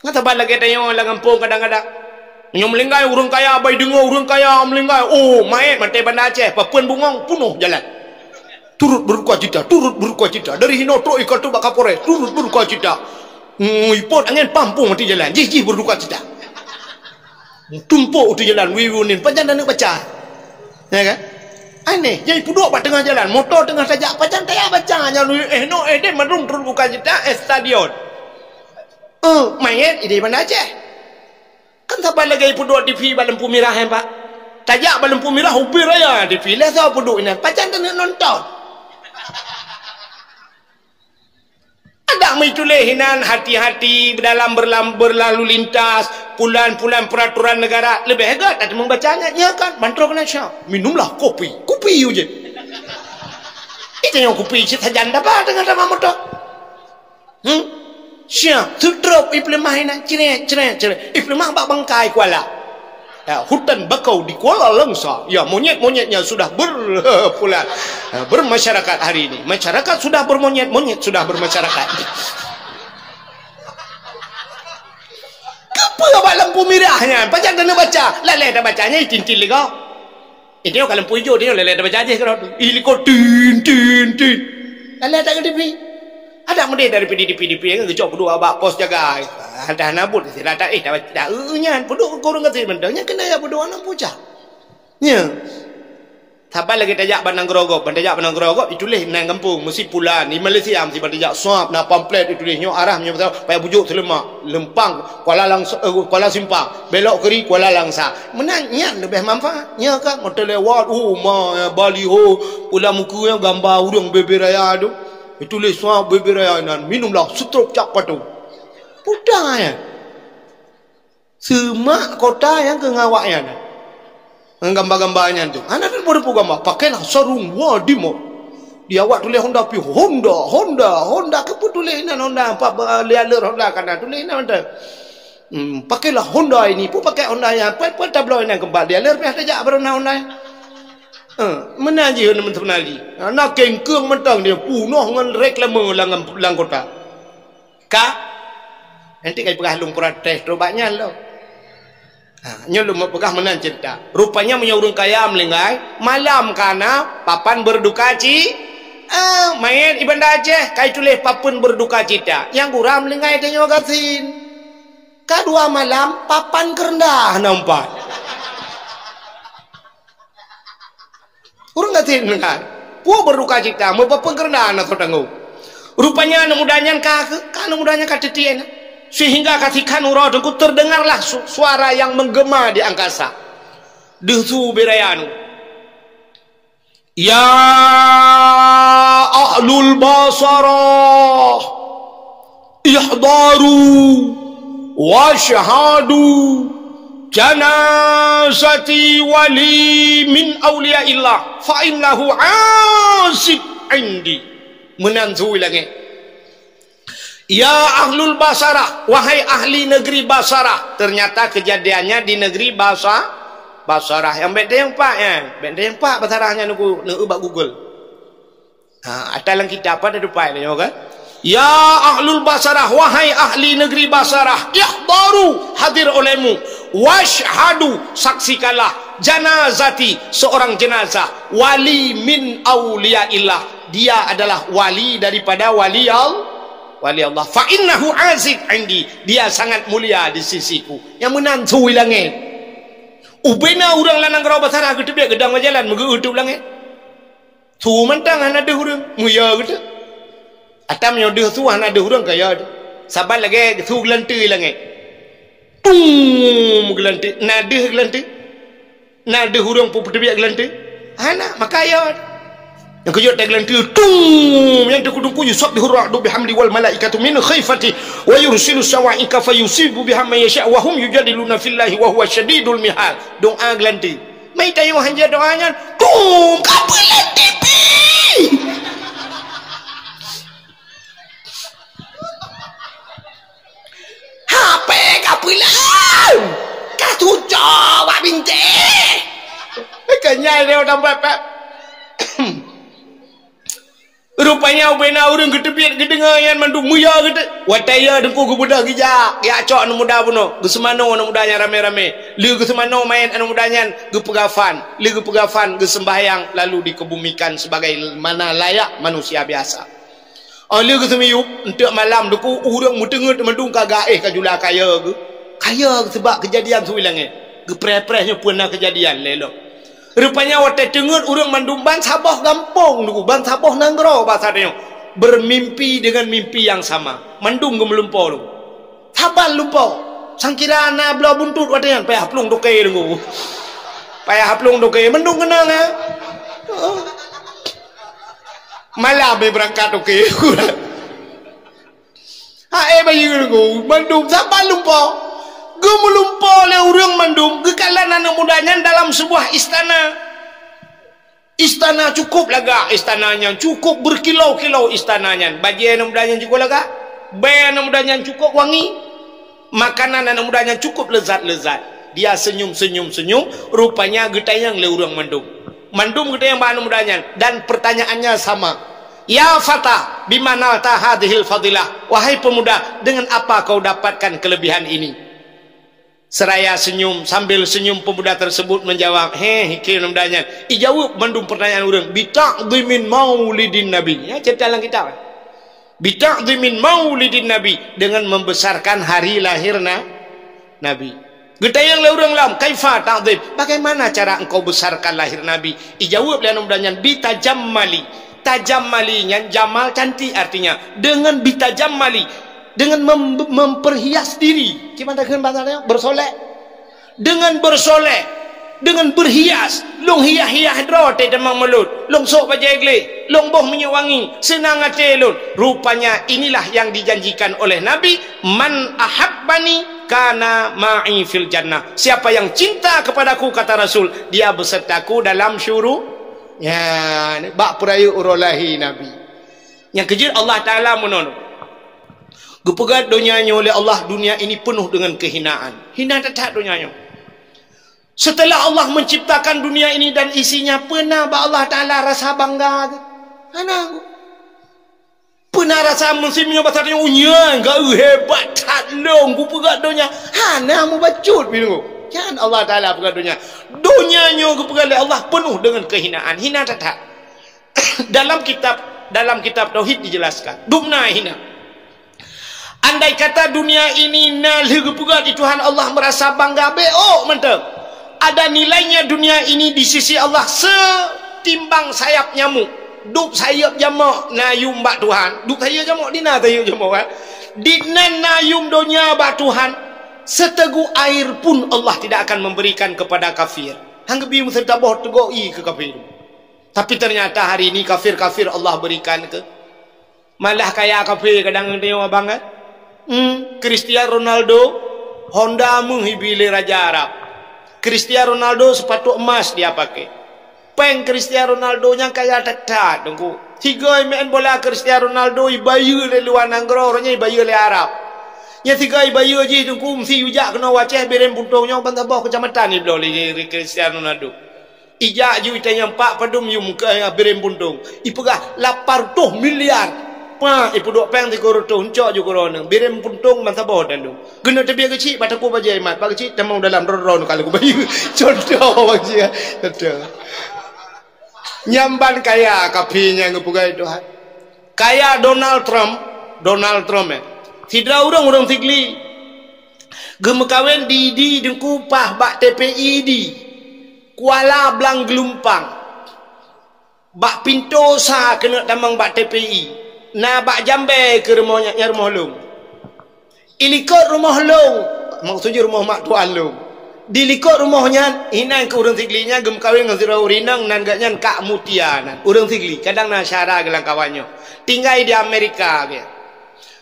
Ngata balik kita yang langampung kadang-kadang. Yang meninggal orang kaya abai dengar orang kaya meninggal. Oh mayat mati Banda Aceh. Papuan bungong penuh jalan. Turut berduka cita dari Hinoto ikat tu bakal pore turut berduka cita ipot angin pampung mati jalan jih berduka cita tumpuk tu jalan wiwunin panjang dan baca ya kan aneh jadi puduk pak tengah jalan motor tengah sajak panjang tak baca no dia merung turut berduka cita stadion mayat ide Banda Aceh kan sampai lagi puduk TV lampu merah pak tajak lampu merah ubir raya TV lah so puduk ini panjang tengah nonton ada meitulah hinan hati-hati dalam berlalu lintas pulan-pulan peraturan negara lebih hebat ada membacanya ya kan mantra kena syak minumlah kopi je itu yang kopi cerita janda apa dengan sama motor syak tutup iplemah hinan ceret iplemah bak bangkai kuala ya, hutan bakau di Kuala Langsa ya monyet-monyetnya sudah bermasyarakat hari ini masyarakat sudah bermonyet sudah bermasyarakat apa abang lampu merahnya pajak kena baca lalai dah bacanya tintin lagi itu kalau lampu hijau dia lalai dah baca aja kalau ini kau tin lalai tak kena ada mende dari PDP kan kejok berdua abak pos jaga ada nabut tidak ada dah nyan penduk korang kata mendanya kena ya berdua enam pucak nya sabar lagi tajak Bandang Gerogok itulah nang kampung mesti pulan di Malaysia mesti tajak swab na pamflet itulah nyo arahnya betul payah bujuk Telemak Lempang Kuala Simpang belok kiri Kuala Langsa menangnya lebih manfaat nya kan motor lewat baliho pula muka yang gambar urang beberaya tu itulah swab beberaya nan minumlah setrop cak patu budaya semak kota yang kengawaknya gambar-gambarnya tu anak tu boleh gambar pakailah sarung wadimo dia awak tulis Honda pi Honda kebetulan Honda apa lialer Honda kana tulis Honda pakailah Honda ini pun pakai Honda yang apa tabloid yang kembali lialer pi ada berna Honda mana je teman-teman ali nak kengkeng mentang dia punuh dengan reklame lang kota nanti kai pegah lung protes tu banyak lo nyolong pegah menang cinta rupanya menyaurung kaya melenggai malam karena papan berduka main Ibanda Aceh kai tulis papan berduka cita yang kurang melenggai tanya gasin kedua malam papan kerendah nampak kurang gasin melenggai puak berduka cita mau papan kerendah nak tangguh rupanya mudahnya mudahnya katetian sehingga ketika nuradku terdengarlah suara yang menggema di angkasa desu berayanu ya ahlul basarah ihdaru wa syahadu janazati wali min awliyaillah fa innahu asib indi menanzui lagi ya ahlul basarah wahai ahli negeri Basarah ternyata kejadiannya di negeri Basarah yang benda yang pak Basarahnya nunggu bak Google ada dalam kitab ada depan ni kan ya ahlul Basarah wahai ahli negeri Basarah ihdaru hadir olehmu washhadu saksikanlah janazati seorang jenazah wali min auliyaillah dia adalah wali daripada wali Allah fa innahu azid indi dia sangat mulia di sisiku yang menantui langit ubena urang lanang Gerau Basarah gede biak gedang jalan mege utup langit tu mentang ana de urang muya gede atam yo de tu ana de urang kaya sabar lagi tu gelantui langit tung gelantui na de urang pu biak gelantui ana makaya yang kejut taglan tu yang dukudungku yusab bihurradu bihamdi wal malaikatu min khifati wa yursilu sawaika fayusibu bihamma yasha wa hum yujadiluna fillahi wa huwa syadidul mihal doa glanti mai tayo hanja doanya kapelan TV HP kapelan katujo wa binte kanya dia tambah rupanya ubena urang ketepiat gedengayan mandu muya gede wataya dengku gebudah gijak ya cok anu muda puno gesemano anu mudanya rame-rame li gesemano main anu mudanya gepegafan gesembahyang lalu dikebumikan sebagai mana layak manusia biasa li gesemiyup untuk malam deku urang mutengut mandung kagaeh kajula kaya sebab kejadian suilangnya gepreh-prehnya pernah kejadian lelo rupanya waktu dengar orang mandumban sabah gampong dulu ban sabah nanggro bahasanya bermimpi dengan mimpi yang sama mandung gemelumpau lu sabar lumpau sangkira na belah buntut wadanya payah haplung doke dulu mendung kenang malah berangkat doke Bayu ku mandum siapa lupa gemulumpa oleh orang mandum gekalan anak mudanya dalam sebuah istana cukup laga istananya cukup berkilau-kilau istananya bagi anak mudanya cukup laga bayi anak mudanya cukup wangi makanan anak mudanya cukup lezat-lezat dia senyum rupanya getayang le orang mandum getayang anak mudanya dan pertanyaannya sama ya fata bimana tahadhil fadilah wahai pemuda dengan apa kau dapatkan kelebihan ini seraya senyum sambil senyum pemuda tersebut menjawab hikir mudanya ijawab mandum pertanyaan orang bitaqdimin maulidin nabi ya cerita dalam kitab bitaqdimin maulidin nabi dengan membesarkan hari lahir nabi getayang le orang lam kaifa ta'dhib bagaimana cara engkau besarkan lahir nabi ijawab le mudanya bitajammali tajammalinya jamal cantik artinya dengan bitajammali dengan memperhias diri gimana dengan bahasanya bersolek dengan bersolek dengan berhias long hiah drote demang melut long sok bajegle long boh menyewangi senang hati lun rupanya inilah yang dijanjikan oleh Nabi man ahabbani kana ma'i fil jannah siapa yang cinta kepadaku kata Rasul dia besertaku dalam syurga ya bak perayu urolahi Nabi yang kejir Allah Ta'ala menolong gepegat dunianya oleh Allah dunia ini penuh dengan kehinaan hina tetap dunianya setelah Allah menciptakan dunia ini dan isinya pernah Allah Ta'ala rasa bangga pernah rasa musimnya basarnya unya enggak hebat tak long gepegat dunia hana mu bacut bingung kan Allah Ta'ala pegat dunianya gepegat Allah penuh dengan kehinaan hina tetap dalam kitab tauhid dijelaskan dumna hina andai kata dunia ini nalih pugat di Tuhan Allah merasa bangga mantap ada nilainya dunia ini di sisi Allah setimbang sayap nyamuk duk sayap jamak nayum bak Tuhan duk sayap jamak dina sayap jamak kan dina nayum dunia bak Tuhan seteguk air pun Allah tidak akan memberikan kepada kafir hanggebi serta boh tegoi ke kafir tapi ternyata hari ini kafir Allah berikan ke malah kayak kafir kadang tengok banget Cristiano Ronaldo Honda menghibili Raja Arab Cristiano Ronaldo sepatu emas dia pakai peng Cristiano Ronaldo nya kayak tetat tunggu tiga main bola Cristiano Ronaldo ibayu le luar nanggro orangnya ibayu le Arab nya tiga ibayu je tunggu mesti ujak kena waceh berem puntongnya bantah bawah kecamatan ni belah le Cristiano Ronaldo ijak ju itanya 4 padum yu muka berem puntong ipegah 800 miliar ipu duk peng 300 uncok ju korona berem puntung man sabah dan tu guna tebia kecil bataku bajai mat pak kecil temang dalam ron kalau ku bayu contoh bagi betul nyamban kaya kapinya ngepugai Tuhan kaya Donald Trump tidak orang tigli gemekawen di dengkupah bak TPI di Kuala Blang Gelumpang bak pintu sah kena tamang bak TPI na bak jambe ke rumahnya rumah long ilikot rumah long maksudnya rumah mak tuan long dilikot rumahnya hinan ke urang tiglinya gem kawin dengan zirau rinang nan gaknya kak mutianan urang tigli kadang na syara gelang kawannya tinggal di Amerika dia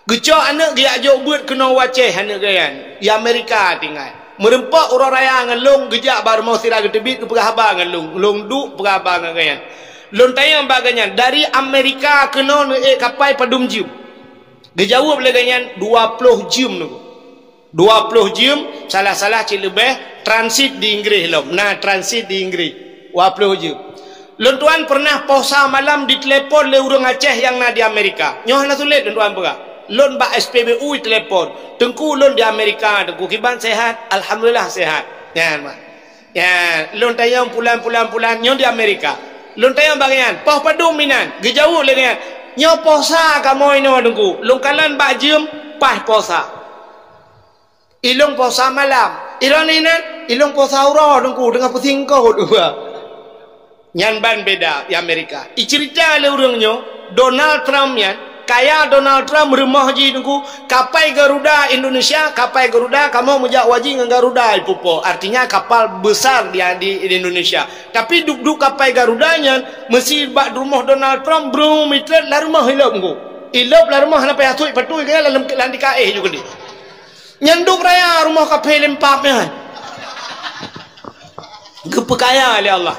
gecok anak dia ajak buat kena waceh anak gayan di Amerika tinggal merempak orang raya ngelong gejak baru mau sirah gedebit ke perhaba ngelong long duk perhaba gayan lontayang baganya dari Amerika ke non kapal padum jam dia jawab leganya 20 jam tu 20 jam salah-salah cik lebih transit di Inggris lom nah transit di Inggris 20 jam lontuan pernah puasa malam ditelepon le urang Aceh yang na di Amerika nyoh na sulit lontuan pega lon ba SPBU telepon tengku lon di Amerika tengku kiban sehat alhamdulillah sehat ya mak ya lontayang pulang nyoh di Amerika lontayang bagian poh padung minan gejauh lengan nyo posa kamu ini wadungku longkalan bak jam pas posa ilong posa malam ilong posa ura dungku dengan pusing kau dua nyanban beda di Amerika cerita le urangnya Donald Trump ya kaya Donald Trump rumah ji dungku kapal Garuda Indonesia kapal Garuda kamu mujak wajib dengan Garuda ipupo artinya kapal besar dia di Indonesia tapi duk kapal Garudanya mesti bak rumah Donald Trump bro mitra lah rumah hilang dungku Ilop lah rumah nak payah tuik patui ke dalam di kaih juga ni. Nyanduk raya rumah kafe lempapnya. Kepekaya oleh Allah.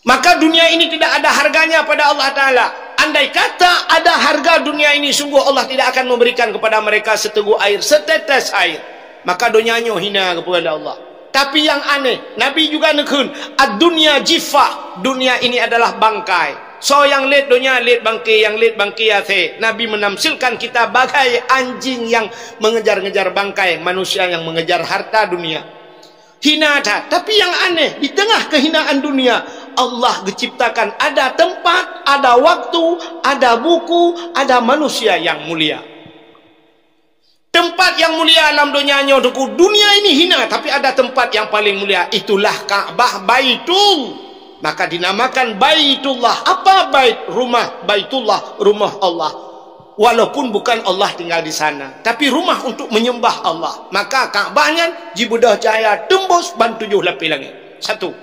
Maka dunia ini tidak ada harganya pada Allah Ta'ala. Andai kata ada harga dunia ini, sungguh Allah tidak akan memberikan kepada mereka seteguk air, setetes air. Maka dunianya hina kepada Allah. Tapi yang aneh, Nabi juga nekun, ad-dunya jifah, dunia ini adalah bangkai. So yang lihat dunia, lihat bangkai, yang lihat bangkai ate. Nabi menamsilkan kita bagai anjing yang mengejar-ngejar bangkai, manusia yang mengejar harta dunia. Hina tak. Tapi yang aneh, di tengah kehinaan dunia, Allah diciptakan ada tempat, ada waktu, ada buku, ada manusia yang mulia. Tempat yang mulia alam dunianya, dunia ini hina, tapi ada tempat yang paling mulia. Itulah Ka'bah, Baitul. Maka dinamakan Baitullah. Apa bait? Rumah. Baitullah, rumah Allah. Walaupun bukan Allah tinggal di sana, tapi rumah untuk menyembah Allah. Maka Ka'bahnya jibudah cahaya tembus ban 7 lapis langit. Satu.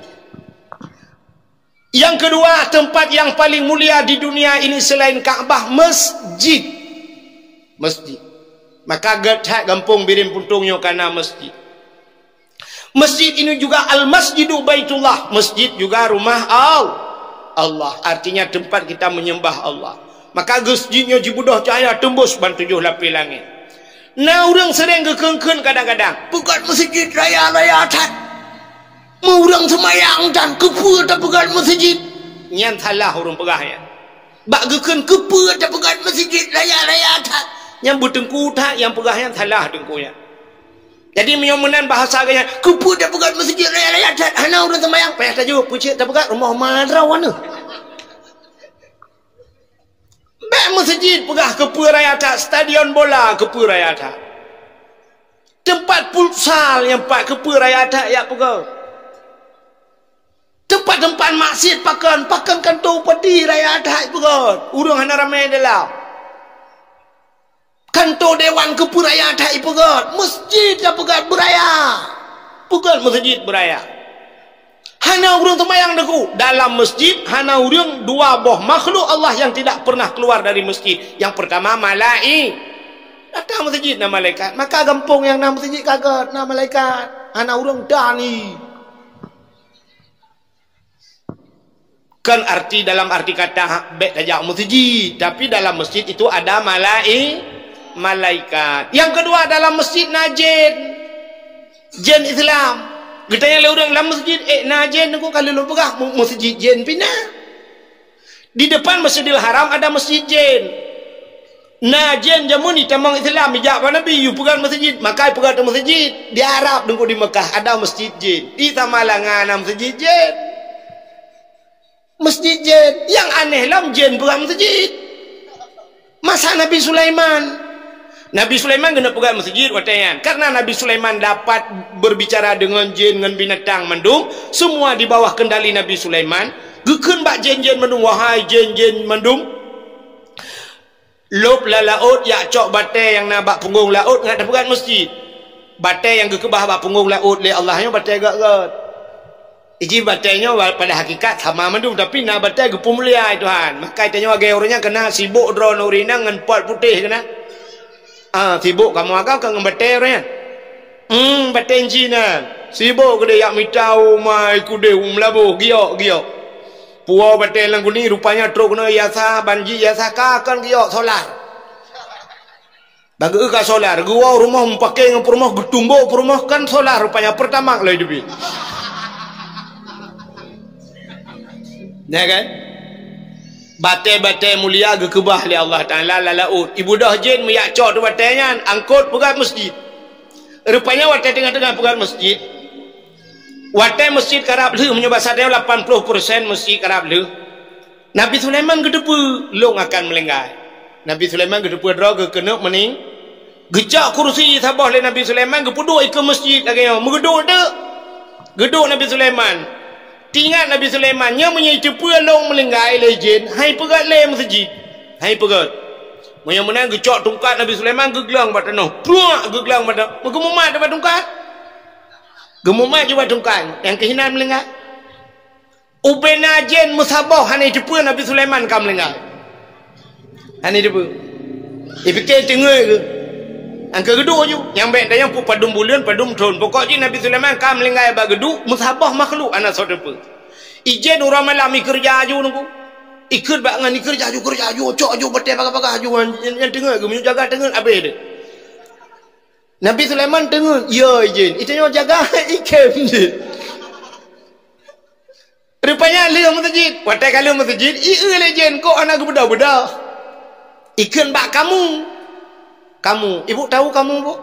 Yang kedua, tempat yang paling mulia di dunia ini selain Ka'bah, masjid. Masjid. Maka gathak gampung birim puntungnya karena masjid. Masjid ini juga al-masjidu baitullah. Masjid juga rumah Allah. Artinya tempat kita menyembah Allah. Maka masjidnya jibudah cahaya tembus ban 7 lapis langit. Nah, orang sering kekengken kadang-kadang. Bukan masjid raya-raya tak. Orang semayang dan kepa tak pegat masjid. Yang salah orang pegahnya. Bak kekeng kepa tak pegat masjid raya-raya tak. Yang bertengku tak, yang pegahnya salah tengkunya. Jadi menyomunan bahasa kaya kepa tak pegat masjid raya-raya tak. Hana orang semayang payah tak jawab pucik tak pegat rumah madrasah mana. Bak masjid pegah kepa raya tak, stadion bola kepa raya tak. Tempat futsal yang pak kepa raya tak ya pegat. Tempat-tempat maksiat pakan kantor padi raya tak pegat. Urang hana ramai dalam. Kantor dewan kepa raya tak pegat. Masjid tak pegat beraya. Pegat masjid beraya. Hana urang temayang deku dalam masjid, hana urang dua buah makhluk Allah yang tidak pernah keluar dari masjid. Yang pertama malaik. Datang masjid na malaikat. Maka gampung yang na masjid kaget na malaikat. Hana urang dani. Kan arti dalam arti kata bek tajak masjid, tapi dalam masjid itu ada malaikat. Yang kedua dalam masjid najin. Jin Islam. Getanya le orang dalam masjid najin aku kalau lu pegah masjid jin pina. Di depan Masjidil Haram ada masjid jin. Najin jamun ni tamang Islam bijak Nabi you pegang masjid, maka pegang masjid di Arab dengku di Mekah ada masjid jin. Di Tamalangan ada masjid jin. Masjid jin. Yang aneh lah jin pegang masjid. Masa Nabi Sulaiman kena pegang masjid watayan. Karena Nabi Sulaiman dapat berbicara dengan jin, dengan binatang mendung, semua di bawah kendali Nabi Sulaiman. Gekun bak jin-jin mendung, wahai jin-jin mendung. Lop la laut ya cok batai yang nak bak punggung laut ngak dah pegang masjid. Batai yang gekebah bak punggung laut le Allahnya batai gak-gak. Iji batainya pada hakikat sama mendung, tapi nak batai gepung mulia Tuhan. Maka itanya wagai orangnya kena sibuk drone urina dengan pot putih kena. Sibuk kamu agak kan batai orangnya. Batai Cina. Sibuk ke dia yak mitau mai kude umlabu giok. Puau batai lang kuni rupanya truk kena yasa banji yasa kan giok solar. Bagi ka solar, gua rumah pakai ngam rumah getumbo rumah kan solar rupanya pertama lah hidup. Ya kan? Batai-batai mulia gekebah oleh Allah Ta'ala laut. Ibu dah jin meyak cok tu batainya angkut pegat masjid. Rupanya watai tengah-tengah pegat masjid. Watai masjid karab le menyebab sadaya 80% masjid karab le. Nabi Sulaiman gedepu long akan melenggai. Nabi Sulaiman gedepu dra ke kena mening. Gejak kursi sabah le Nabi Sulaiman gepuduk ke masjid lagi. Megeduk dak. Geduk Nabi Sulaiman. Tinggal Nabi Sulaiman yang menyai long melenggai le jin, hai pegat le masjid. Hai pegat. Yang menang gecok tungkat Nabi Sulaiman geglang batanoh. Pruak geglang batanoh. Gemumat dapat tungkat. Gemumat juga tungkat. Yang kehinaan melenggai. Ubena jin musabah hanai cepu Nabi Sulaiman kam melenggai. Hani dia pun. Fikir tengah ke. Angka geduk je. Yang baik dah yang pun padum bulan, padum tahun. Pokoknya Nabi Sulaiman kam lengai bag geduk, musabah makhluk anak saudara. Ijen orang malam kerja aju nunggu. Ikut bak ngan kerja aju, cok aju betul pakai aju yang tengah ke, jaga tengah habis dia. Nabi Sulaiman tengah, ya ijen. Itu yang jaga ikem je. Rupanya dia masjid. Watai kalau masjid, ijen kok anak budak-budak. Ikan bak kamu. Kamu, ibu tahu kamu, bu?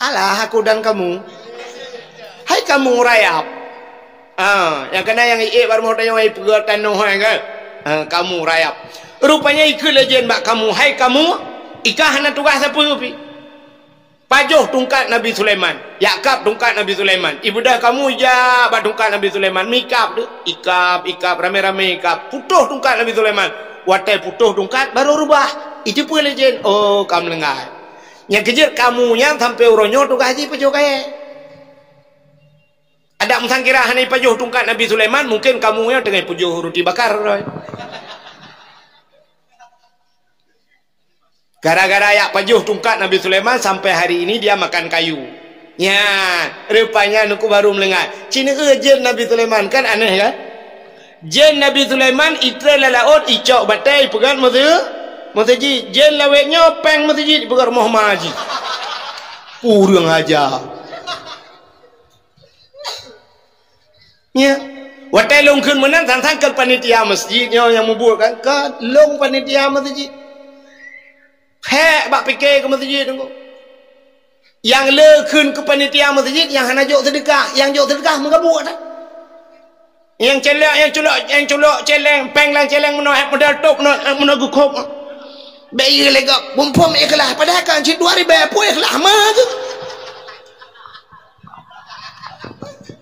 Alah, aku dan kamu. Hai kamu rayap. Yang kena yang baru mau tanya yang pegal tanah kan? Kamu rayap. Rupanya ikan legend bak kamu. Hai kamu, ikah hana tugas apa tu? Pajuh tungkat Nabi Sulaiman. Yakab tungkat Nabi Sulaiman. Ibu dah kamu ya bak tungkat Nabi Sulaiman. Mikap tu, ikap rame-rame ikap. Putuh tungkat Nabi Sulaiman. Watai putuh tungkat baru rubah. Itu pun legend. Oh, kamu lengai. Yang kejar kamu yang sampai uronyo tu gaji pajuh kaya. Ada musang kira hanai pajuh tungkat Nabi Sulaiman, mungkin kamu yang tengah pajuh roti bakar. Gara-gara ya pajuh tungkat Nabi Sulaiman sampai hari ini dia makan kayu. Ya, rupanya nuku baru melengai. Cina jen Nabi Sulaiman kan aneh kan? Jen Nabi Sulaiman itra lalaut icok batai pegang masjid jen laweknya peng masjid pegang Muhammad Haji. Kurang aja. Ya, watai longkeun menan sang-sangkel panitia masjidnya yang membuat kan long panitia masjid. Hek bak fikir ke masjid tu. Yang lekun ke panitia masjid yang hana jok sedekah, yang jok sedekah mengabuk dah. Yang celak celeng penglang celeng modal tok mena gukop. Bayi lega bumpum ikhlas padahal kan cik 2000 pun ikhlas mah tu.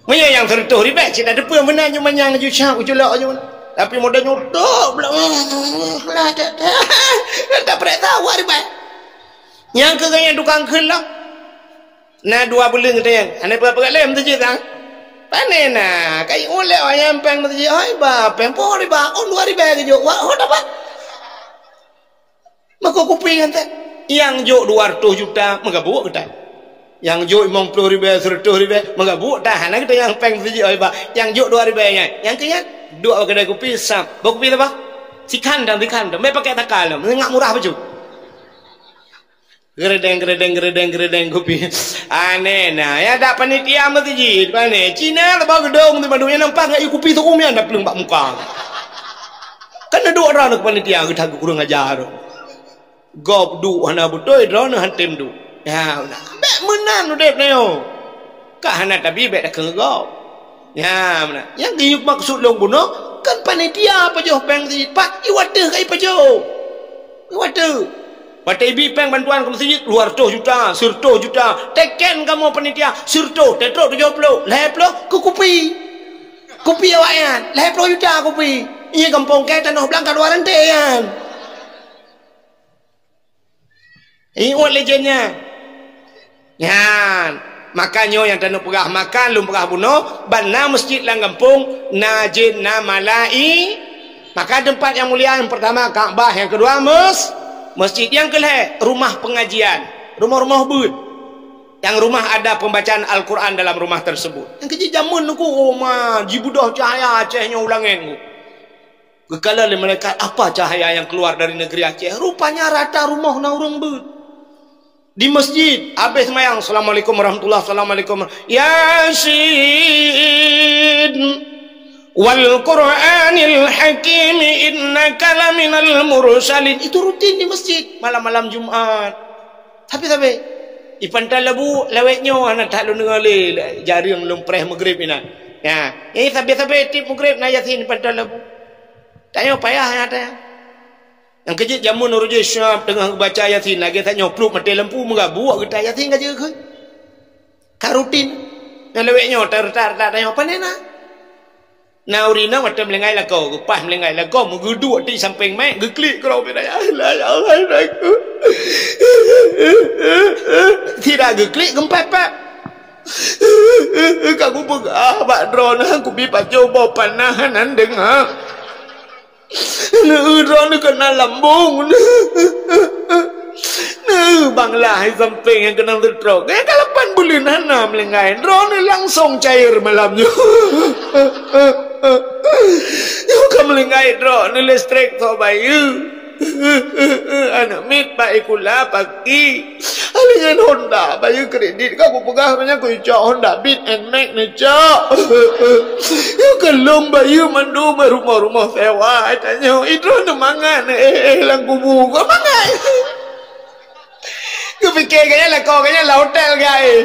Maya yang tertuh ribet cik dah depan benar cuma yang ju syak celak je. Tapi modal nyotok pula. Lah tak pernah tahu ribet. Yang keganya tukang kelah. Nah 2 bulan kata yang ane berapa lem tu cik tang. Panen nah, kai oleh ayam peng mesti ai ba, peng po riba, on 2000 ke jo. Wah, dapat. Maka kuping ente. Yang jo 200 juta mengabuk kita. Yang jo 50.000, 100.000 mengabuk dah. Nah kita yang peng mesti ai ba, yang jo 2000 nya. Yang kenya dua kedai kopi sap. Bawa kopi apa? Sikandang. Mai pakai takal. Ngak murah baju. Geredeng kopi. Aneh nah, ya ada panitia masjid. Mana? Cina lebah gedung tu badunya nampak ngai kopi tu umi anda pelung bak muka. Kan ada orang nak panitia kita kurang ajar. Gob du hana butoi drone hantem du. Ya, bek menan udep neo. Ka hana tabi bek dak gob. Ya, mana? Yang diuk maksud long buno kan panitia apa jo peng masjid. Pak, iwate kai pajo. Iwate. Patai ibi peng bantuan ke masjid 200 juta, 100 juta. Teken kamu panitia, 100, tetrok 70, 50 ke kopi. Kopi awaknya, 50 juta kopi. Ini kampung ke tanah belangkat luar rantai kan. Ini uat legendnya. Ya, makanya yang tanah perah makan, lum perah bunuh, bana masjid lang kampung, najin na malai. Maka tempat yang mulia yang pertama Kaabah, yang kedua masjid, yang kelih rumah pengajian, rumah-rumah bud yang rumah ada pembacaan Al-Quran dalam rumah tersebut. Yang kecil zaman aku rumah jibudah cahaya Acehnya ulangin kekala le mereka apa cahaya yang keluar dari negeri Aceh, rupanya rata rumah na orang bud di masjid. Habis semayang Assalamualaikum warahmatullahi wabarakatuh, Yasin wal Qur'anil Hakim innaka laminal mursalin. Itu rutin di masjid malam-malam Jumat. Tapi ipantal labu laweknya anak tak lu ngale jari yang lumpreh maghrib ina. Ya, ini sabe tip maghrib na Yasin ipantal labu. Tanya payah ada. Yang kecil jamun uruje syab tengah baca Yasin lagi tak nyopluk mati lampu mengabu kita Yasin aja ke. Ka rutin. Yang laweknya tar tanya apa nena? Naurina macam melengai lah kau, pas melengai lah kau, menguduk di samping mek, geklik kau berdaya, aku. Tidak geklik, gempap. Kamu pegah, Pak Drone, aku bipa coba panahan dengar. Ron kena lambung. Banglah samping yang kena tertrok. Kalapan bulan hana melengain. Ron langsung cair malamnya. Kamu melengain Ron listrik tu bayu. Anak mit baik kula pagi. Alingan Honda bayu kredit. Kamu pegang banyak aku cak Honda Beat and Mac ni cak. Kelum bayu mandu rumah-rumah sewa. Tanya itu tu mangan. Lang kubu kau mangan. Kau fikir kayaknya lah kau kayaknya lah hotel guys.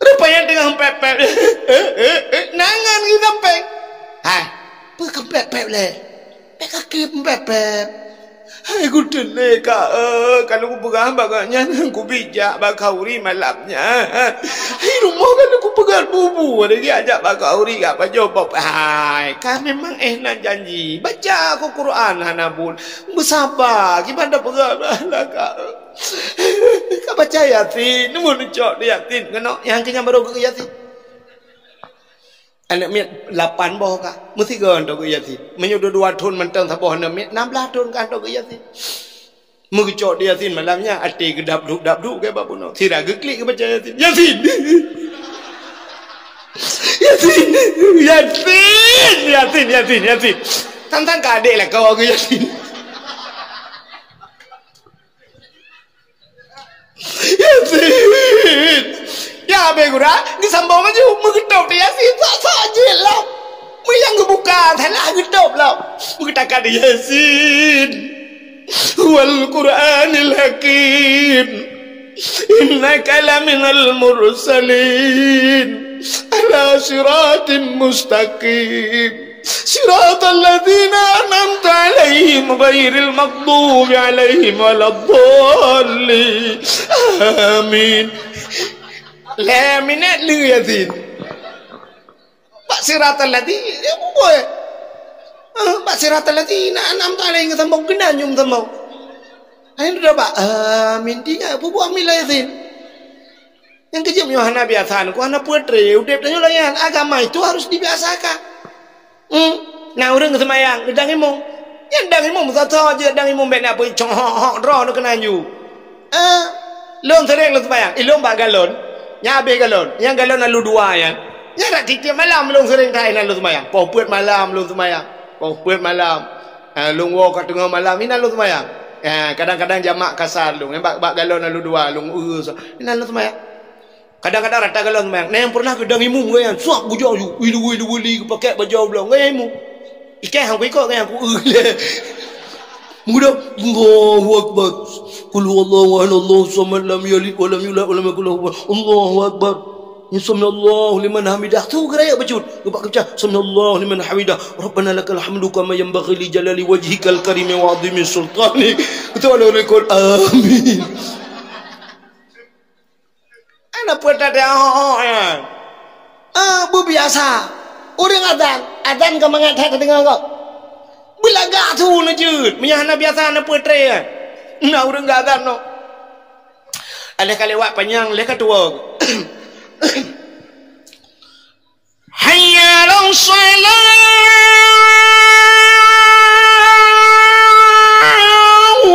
Rupanya tengah pep-pep. Nangan kita pep. Hai, pegang pep-pep le. Pek kaki pep-pep. Hai ku tenai ka. Kalau ku pegang baganya ku bijak bakauri malamnya. Hai rumah kan aku pegang bubu. Ada dia ajak bakauri kat baju. Hai, kan memang nak janji. Baca aku Quran hanabul. Bersabar. Gimana pegang lah kak. Kau baca Yasin. Nemu cok dia Yasin. Kena yang kenyang baru ke Yasin. Anak mit 8 boh kah? Mesti gan tok Yasin. Menyudah 2 tahun mentang saboh anak mit 16 tahun kan tok Yasin. Mengcok dia Yasin malamnya ati gedap duk ke babuno. Sira geklik ke baca Yasin. Yasin. Yasin. Yasin. Yasin. Yasin. Yasin. Tantang ke adik lah kau ke Yasin. Yasin. Ya begura, ni sambung maju mengetop dia Yasin saja lah. Yang kebuka tanah getop lah. Mengatakan Yasin. Wal Quranil Hakim. Innaka laminal mursalin. Ala siratim mustaqim. Siratal ladzina an'amta alaihim ghairil maghdubi alaihim waladdallin. Amin. Minit lu Yasin. Pak siratal ladzi ya boy. Pak siratal ladzi anam ta lain sambung kena nyum sambung. Ain dah pak amin tiga bubu amil Yasin. Yang kejam Yohana biasa ku ana putre udep tanya layan agama itu harus dibiasakan. Nah orang semayang gedang imong. Yang dang imong satu aja dang imong ben apa cong hok ro no kena nyu. Lon sering lu semayang. Ilong bak galon. Nyabe galon, yang galon lalu 2 ya. Nyarak tiap malam long sering thai lalu semayang. Pau puat malam long semayang. Pau puat malam. Long wo kat tengah malam ini lalu semayang. Kadang-kadang jamak kasar long. Bak galon lalu 2 long ini lalu semayang. Kadang-kadang rata galon semayang. Nah yang pernah kedang imum ke yang suap bujau ju. Wilu pakai baju belum ke imum. Ikai hang ikut ke yang ku mudah Allahu Akbar. Qul huwallahu ahad Allahu samad lam yalid wa lam yulad wa lam yakul lahu kufuwan ahad. Allahu Akbar. Samiallahu liman hamidah. Tu geraya bacun. Gebak kecah. Samiallahu liman hamidah. Rabbana lakal hamdu kama yanbaghi li jalali wajhikal karim wa 'azimi sultani. Betul alaikum. Amin. Ana puat ada ya. Bu biasa. Orang adan ke mengatai terdengar kau. Belagak tu na jut. Menyahana biasa na putre kan. Na urang gagan no. Ada kalewat panjang leka tua. Hayya 'alas Allahu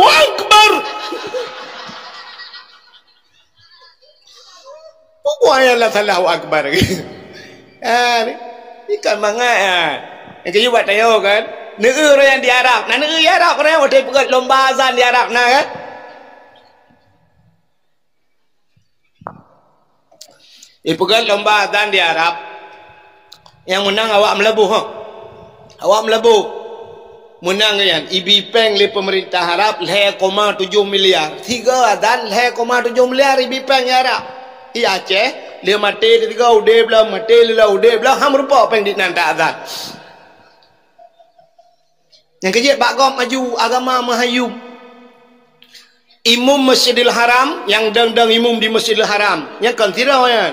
Akbar. Pokoknya lah Allahu Akbar. Ikan mangat. Yang kayu buat tayo kan. Negeri yang di Arab. Nah negeri Arab orang yang ada pegat lomba azan di Arab nah kan. Pegat lomba azan di Arab. Yang menang awak melebuh. Awak melebuh. Menang kan. IB Peng le pemerintah Arab 2,7 miliar. 3 azan 2,7 miliar IB Peng Arab. Iya Aceh. Dia mati 3 udah belah mati 5 udah belah ham rupa Peng di nanda azan. Yang kejap bakgom maju agama Melayu. Imam Masjidil Haram yang dang imam di Masjidil Haram. Yang kan tirau ya.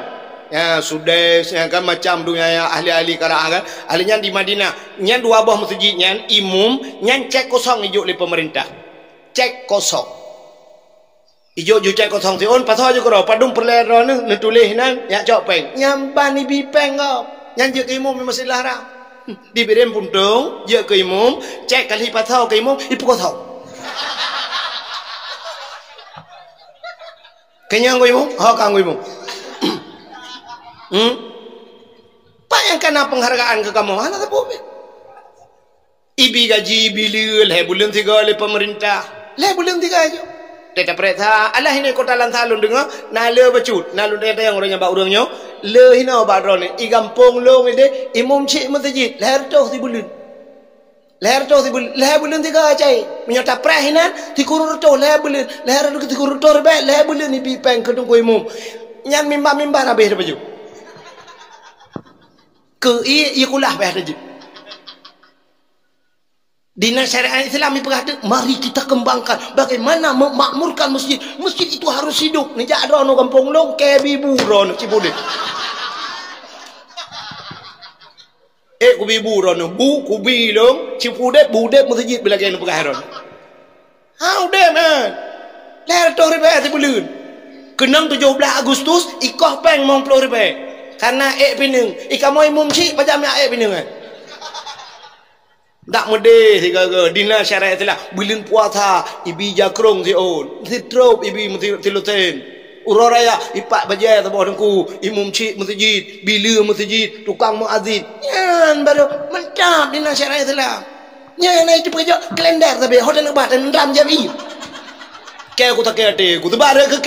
Ya sudah yang kan macam dunia ya ahli-ahli karangan. Ahlinya di Madinah. Yang 2 buah masjid yang imam yang cek kosong ijuk oleh pemerintah. Cek kosong. Ijuk cek kosong si on pasal aja kau padung perlera ni tulis nan ya cok peng. Yang bani bipeng kau. Yang juk imam di Masjidil Haram. Dibirim puntung, dia ke imam, cek kali patau ke imam, ipu kau tahu. Kenyang ke imam, kang ke imam. Bayangkan penghargaan ke kamu, mana tak boleh. Ibi gaji bilil, bulan 3 oleh pemerintah, bulan 3 aja. Teta pereta, Allah ini kota lantalun dengar, nala bacut, nalun teta yang orangnya bak orangnya, le hina badron, igampong long ide, imam cik masjid, leher toh di bulan, leher bulan 3 aja, menyata prehina, tikurur toh leher bulan, leher itu tikurur toh rebek, leher bulan ni pipeng kedung ko imam, nyan mimba nabe baju, ke kulah bah aja. Dina syariat Islam berkata, mari kita kembangkan bagaimana memakmurkan masjid. Masjid itu harus hidup. Ni jak ada orang kampung long kebi buron cibude. Kubi buron kubi long cibude bude masjid bila kena perkara. How dem man. Leher tu ribu sebelum. Kenang 17 Agustus ikoh peng mong 10 ribu. Karena pineng. Ikamoy mumci pajam ya pineng kan. Tak mede sigaga dina syariat Islam bilin puasa ibi jakrong si on sitrop ibi tiluten uroraya ipak bajai taboh dengku imam cik masjid bila masjid tukang muazin yan baru mentap dina syariat Islam nya naik tu pekerja kalender tapi hotel nak bat dan ram jami ke aku tak kete aku tu bare ke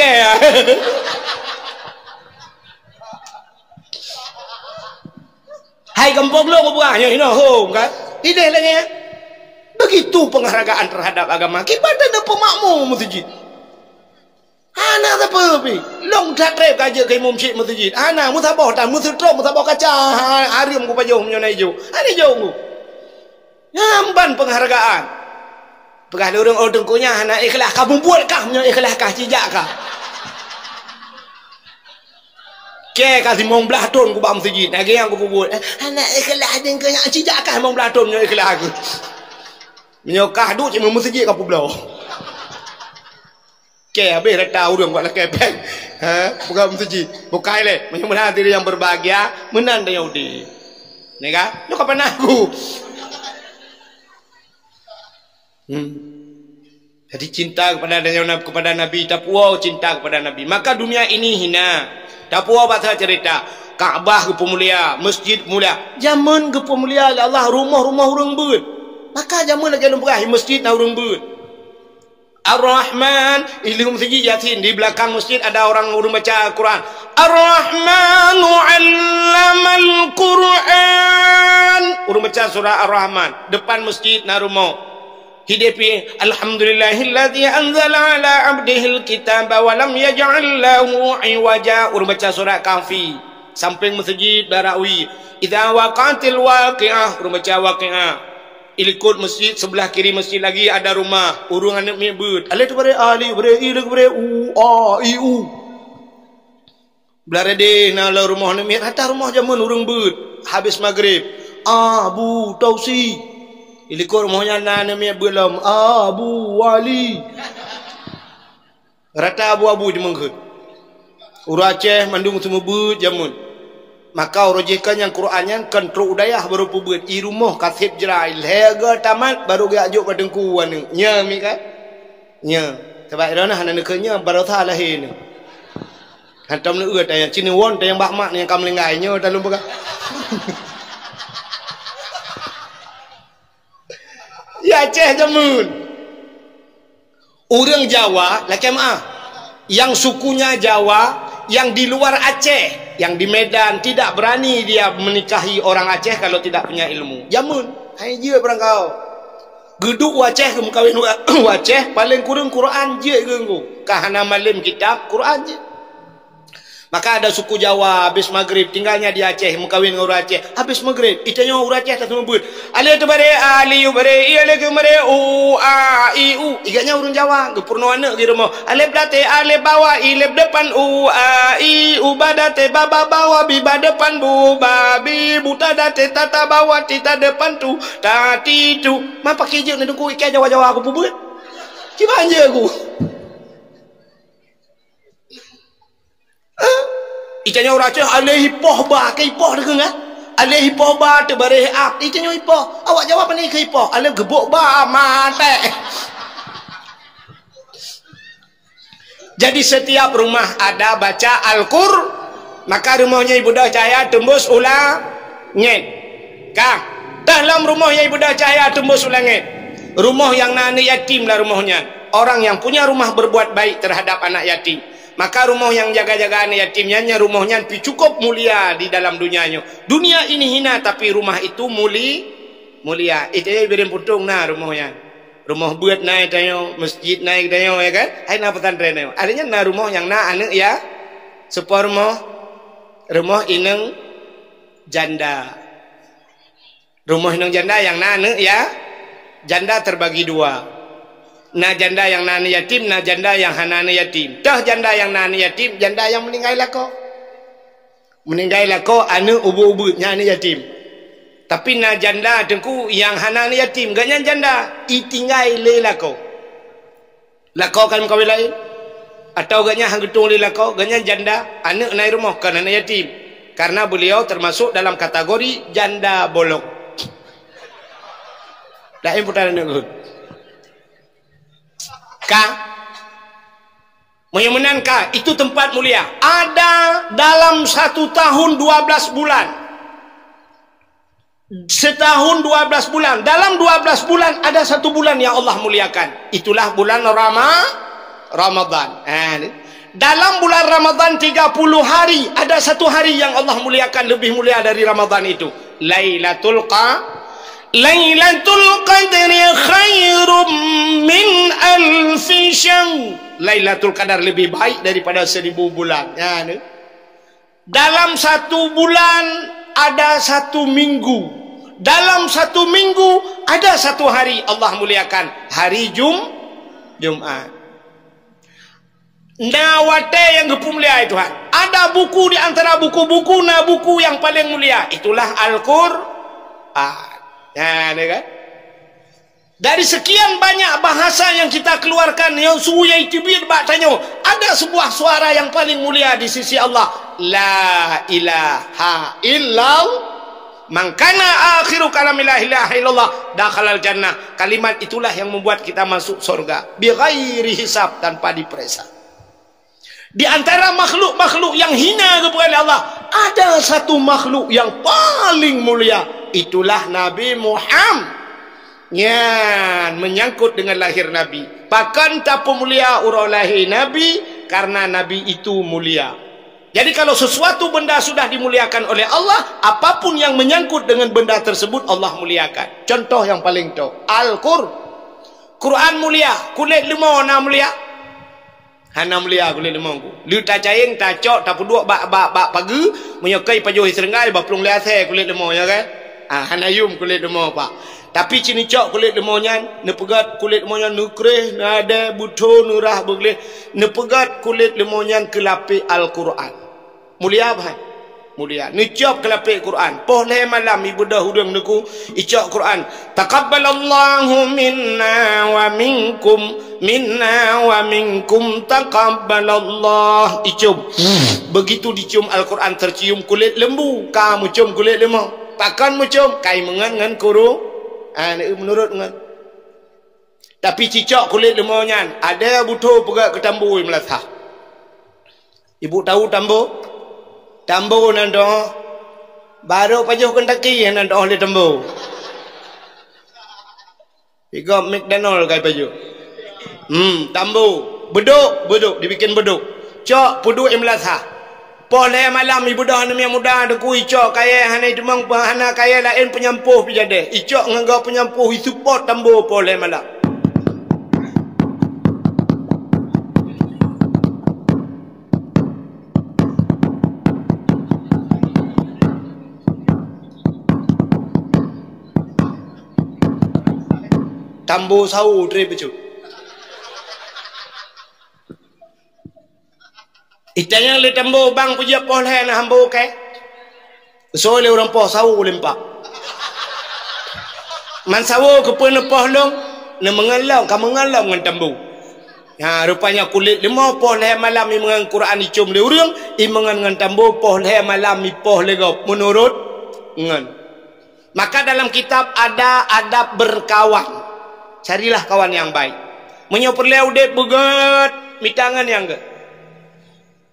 hai kampung lo ko buahnya hino home kan. Tidak lagi. Begitu penghargaan terhadap agama. Kita ada pemakmur masjid. Anak apa? Long tatrep kaje ke imam cik masjid. Anak musabah dan musitro musabah kaca harim ku pajau menyonai jo. Ani jo ku. Nyamban penghargaan. Pegah orang dengkunya anak ikhlas kamu buat kah menyo ikhlas kah cijak kah. Ke kasih mong belah ton ku bang masjid. Lagi yang ku buat. Anak ikhlas dengkunya cijak kah mong belah ton menyo ikhlas aku. Menyokah duk cik masjid kapu belah. Ke habis rata orang buat laki peng. Bukan masjid. Bukai le. Mudah-mudahan diri yang berbahagia menang dan Yahudi. Ni kan? Lu kapan aku? Jadi cinta kepada Nabi, takwa cinta kepada Nabi. Maka dunia ini hina. Takwa bahasa cerita. Kaabah ke pemulia, masjid mulia. Zaman ke pemulia Allah rumah-rumah orang ber. Maka zaman lagi orang masjid na orang ber. Ar-Rahman, ilmu masjid Yasin di belakang masjid ada orang baca Quran. Ar-Rahmanu 'allamal Quran. Orang baca surah Ar-Rahman depan masjid na rumah. Hidupi alhamdulillahilladzi anzala ala 'abdihil kitaba wa lam yaj'al lahu 'iwaja. Urang baca surah Kahfi samping masjid Barawi. Idza waqatil waqi'ah, urang baca waqi'ah. Ilikut masjid sebelah kiri masjid lagi ada rumah urang anak mebut. Ale tu bare ali bare ile bare u a i u. Blarade na la rumah ni rata rumah zaman urang beut habis maghrib. Abu Tausi ilikor rumahnya namanya belum Abu Wali. Rata abu-abu je mengkut. Ura Aceh mandung semua beut jamun. Maka rojekan yang Qurannya kontrol udayah baru pubut. I rumah kasih jerai. Lega tamat baru dia ajuk pada dengku wana. Nya mi kan? Nya. Sebab irana hana nekenya baru tha lahir ni. Hantam ni uat ayah. Cini won yang bakmak ni yang kamlingainya dalam bukan. Ya Aceh jamun. Orang Jawa, laki maaf, yang sukunya Jawa, yang di luar Aceh, yang di Medan tidak berani dia menikahi orang Aceh kalau tidak punya ilmu. Jamun, hai je perangkau. Geduk Aceh ke mengkawin Aceh paling kurang Quran je ke engkau. Kahana malim kitab Quran je. Maka ada suku Jawa habis maghrib tinggalnya di Aceh mengkawin dengan orang Aceh habis maghrib itanya orang Aceh tak semua but ali tu bare ali bare ia lagi bare u a i u iganya orang Jawa ke purnoana di rumah ali belate ali bawa i leb depan u a i u badate baba bawa bi depan bu babi buta date tata bawa tita depan tu tati tu ma pakai je nak ku ikan Jawa-Jawa aku pubut gimana je aku. Ikannya orang Aceh alih poh bah ke poh dengan alih hipo ba tu bareh ak ikanyo hipo awak jawab ni ke hipo alih gebuk ba mate. Jadi setiap rumah ada baca Al-Qur'an, maka rumahnya Ibu Dah Cahaya tembus ulangit. Kang, dalam rumahnya Ibu Dah Cahaya tembus ulangit. Rumah yang anak yatim lah rumahnya. Orang yang punya rumah berbuat baik terhadap anak yatim. Maka rumah yang jaga-jaga anak yatimnya, rumahnya cukup mulia di dalam dunianya. Dunia ini hina tapi rumah itu mulia. Itu yang beri putung nah rumahnya. Rumah buat naik tayo, masjid naik tayo, ya kan? Hai na pesantren tayo. Adanya na rumah yang na anak ya, sepor rumah ineng janda. Rumah ineng janda yang na anak ya, janda terbagi dua. Na janda yang na anak yatim, na janda yang hana anak yatim. Dah janda yang na anak yatim, janda yang meninggal lako. Meninggal lako anak ubu-ubunya anak yatim. Tapi na janda dengku yang hana yatim ganyan janda itinggai le lako. Lako kan kawin lain. Atau ganyan hanggetung le lako ganyan janda anak naik rumah kan anak yatim. Karena beliau termasuk dalam kategori janda bolong. Dah imputan anak ka Menyamanan ka itu tempat mulia. Ada dalam 1 tahun 12 bulan. Setahun 12 bulan. Dalam 12 bulan ada 1 bulan yang Allah muliakan. Itulah bulan Ramadan. Dalam bulan Ramadan 30 hari ada 1 hari yang Allah muliakan lebih mulia dari Ramadan itu. Lailatul Qadri khairum min alfi syahr. Lailatul Qadar lebih baik daripada 1000 bulan. Dalam 1 bulan ada 1 minggu. Dalam 1 minggu ada 1 hari Allah muliakan. Hari Jumat. Nawate yang mulia Tuhan. Ada buku di antara buku-buku buku yang paling mulia. Itulah Al-Qur'an. Kan? Dari sekian banyak bahasa yang kita keluarkan yang suya itu tanya, ada sebuah suara yang paling mulia di sisi Allah. La ilaha illallah. Man kana akhiru kalami la ilaha illallah dakhalal jannah. Kalimat itulah yang membuat kita masuk surga bi ghairi hisab, tanpa diperiksa. Di antara makhluk-makhluk yang hina kepada Allah, ada 1 makhluk yang paling mulia. Itulah Nabi Muhammad. Menyangkut dengan lahir Nabi. Bahkan tak mulia urau lahir Nabi karena Nabi itu mulia. Jadi kalau sesuatu benda sudah dimuliakan oleh Allah, apapun yang menyangkut dengan benda tersebut Allah muliakan. Contoh yang paling Al-Qur'an mulia, kulit lemau na mulia. Hana mulia kulit lemau ku. Liu ta caing ta cok ta puduk bak pagi menyokai pajuh serenggai ba plung lease kulit lemau ya kan. Hana yum kulit lemau pak. Tapi cini cok kulit lemaunya, ne pegat kulit lemaunya nukreh, nada buto nurah begleh, ne pegat kulit lemaunya ke lapik Al-Qur'an. Mulia apa? Mulia. Ni cop ke lapik Quran. Poh leh malam ibu dah hudung neku icok Quran. Taqabbalallahu minna wa minkum taqabbalallah. Icum. Begitu dicium Al-Quran tercium kulit lembu, kamu cium kulit lemau. Takkan mucium kai mengan kuru. Menurut ngan. Tapi cicok kulit lemau nyan, ada butuh pegat ke tambu melasah. Ibu tahu tambu? Tambu nanti baru pajuh Kentucky nanti oleh tambu. Tiga McDonald kai pajuh. Tambu beduk dibikin beduk. Cok puduk imlasah. Poleh malam ibu dah ni muda deku icok kaya hanai demang hana kaya lain penyampuh pijade. Icok nganggo penyampuh support tambu poleh malam. Tambu sau dre becu. Itanya le tambu bang puja poleh na hambu ke. So le orang poh sau lempak. Man sau ke pun poh long ne mengalau ka mengalau ngan tambu. Rupanya kulit lemau poleh malam ni mengan Quran icum le urang, i mengan ngan tambu poleh malam mi poh le gop menurut ngan. Maka dalam kitab ada adab berkawan. Carilah kawan yang baik. Menyoperleu dek beget mitangan yang enggak.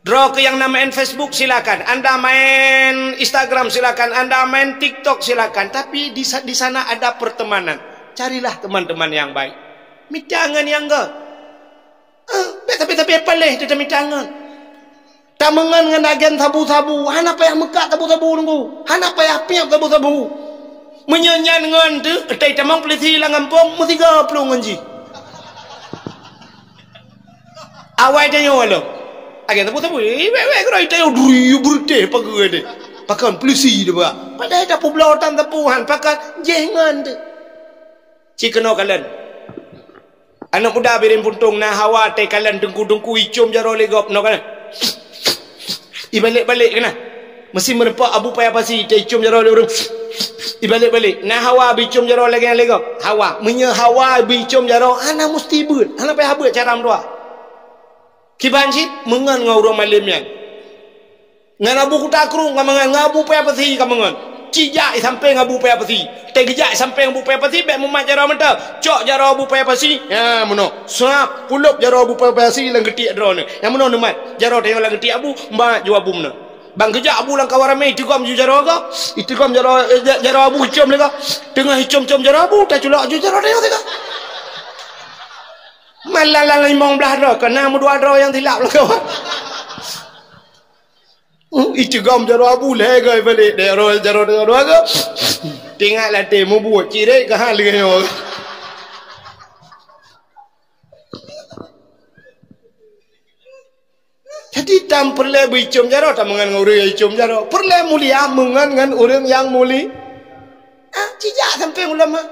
Draw ke yang namain Facebook silakan. Anda main Instagram silakan. Anda main TikTok silakan. Tapi di sana ada pertemanan. Carilah teman-teman yang baik. Mitangan yang enggak. Tapi apa leh dia mitangan. Tamengan dengan agen tabu-tabu. Hana payah mekak tabu-tabu nunggu. Hana payah piap tabu-tabu. Menyanyian dengan tu. Etai tamang peliti lah ngampung. Mesti 30 nganji. Awai tanya walau. Agen tabu-tabu. Wek kau itu yang duri berde pakai deh. Pakai pelisi dia bah. Padahal tapu belautan tapuhan. Pakai jengan tu. Cikeno kalian. Anak muda birin puntung na hawa te kalian dengku-dengku icum jaro legop no kalian. Ibalik-balik kena. Mesti menempak abu payah pasi te icum jaro legop. Ibalik-balik. Na hawa bicum jaro lagi legop. Hawa. Menye hawa bicum jaro ana mesti beut. Ana payah beut cara mdua. Kibancit mengan ngau malim yang. Ngan abu kutakru ngamangan ngabu payah pasi kamangan. Cijak sampai ngabu payah pasi. Tegejak sampai ngabu payah pasi bek mumat jaro mentah. Cok jaro abu payah pasi. Ya meno. Suap pulup jaro abu payah pasi lang getik jaro ne. Yang meno nemat. Jaro tengok lang getik abu mbak jua abu meno. Bang kejak abu lang kawarame itigam ju jaro ga. Itigam jaro abu hicam lega. Tengah hicam-hicam jaro abu tak culak ju jaro tengok tengok. Malalang 15 dro kena mu 2 dro yang tilap lah kawan. Itigam jaro abu lega balik jaro ga. Tengok lah temu buat cirek ke hal gaya. Jadi tam perle bicum jaro tam mengan orang yang icum jaro. Perle mulia mengan dengan orang yang muli. Cijak sampai ulama.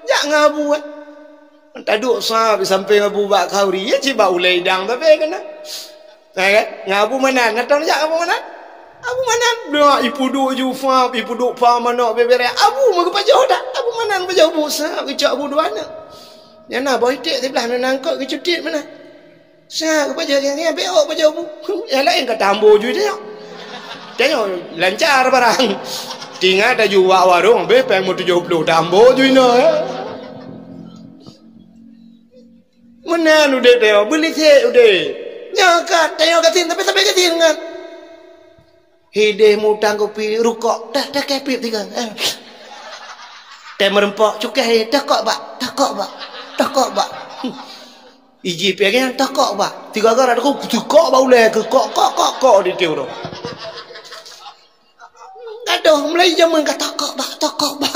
Jak ngabu taduk sah sampai ngabu bak kauri ya ciba ulai dang tapi kena. Ngabu mana? Natang jak ngabu mana? Abu mana? Dia ipu duk jufa, ipu duk pa mana bebere. Abu mau ke jauh dah. Abu mana ke jauh bosa, ke cak abu dua nak. Yang nak boy tek sebelah nangkok ke cutit mana? Sa ke jauh yang ni beok ke jauh bu. Yang lain ke tambo ju dia. Tengok lancar barang. Tinggal dah jual warung be peng mu 70 tambo ju ina. Mana lu dek tengok beli cek udah. Jangan tengok katin tapi katin kan. Hideh mu tanggupi rukok dah kepip tiga. Teh merempok cukai takok bak. Iji pengen takok bak. Tiga gara aku tukok bau le ke kok di teu. Aduh mulai zaman kata takok bak.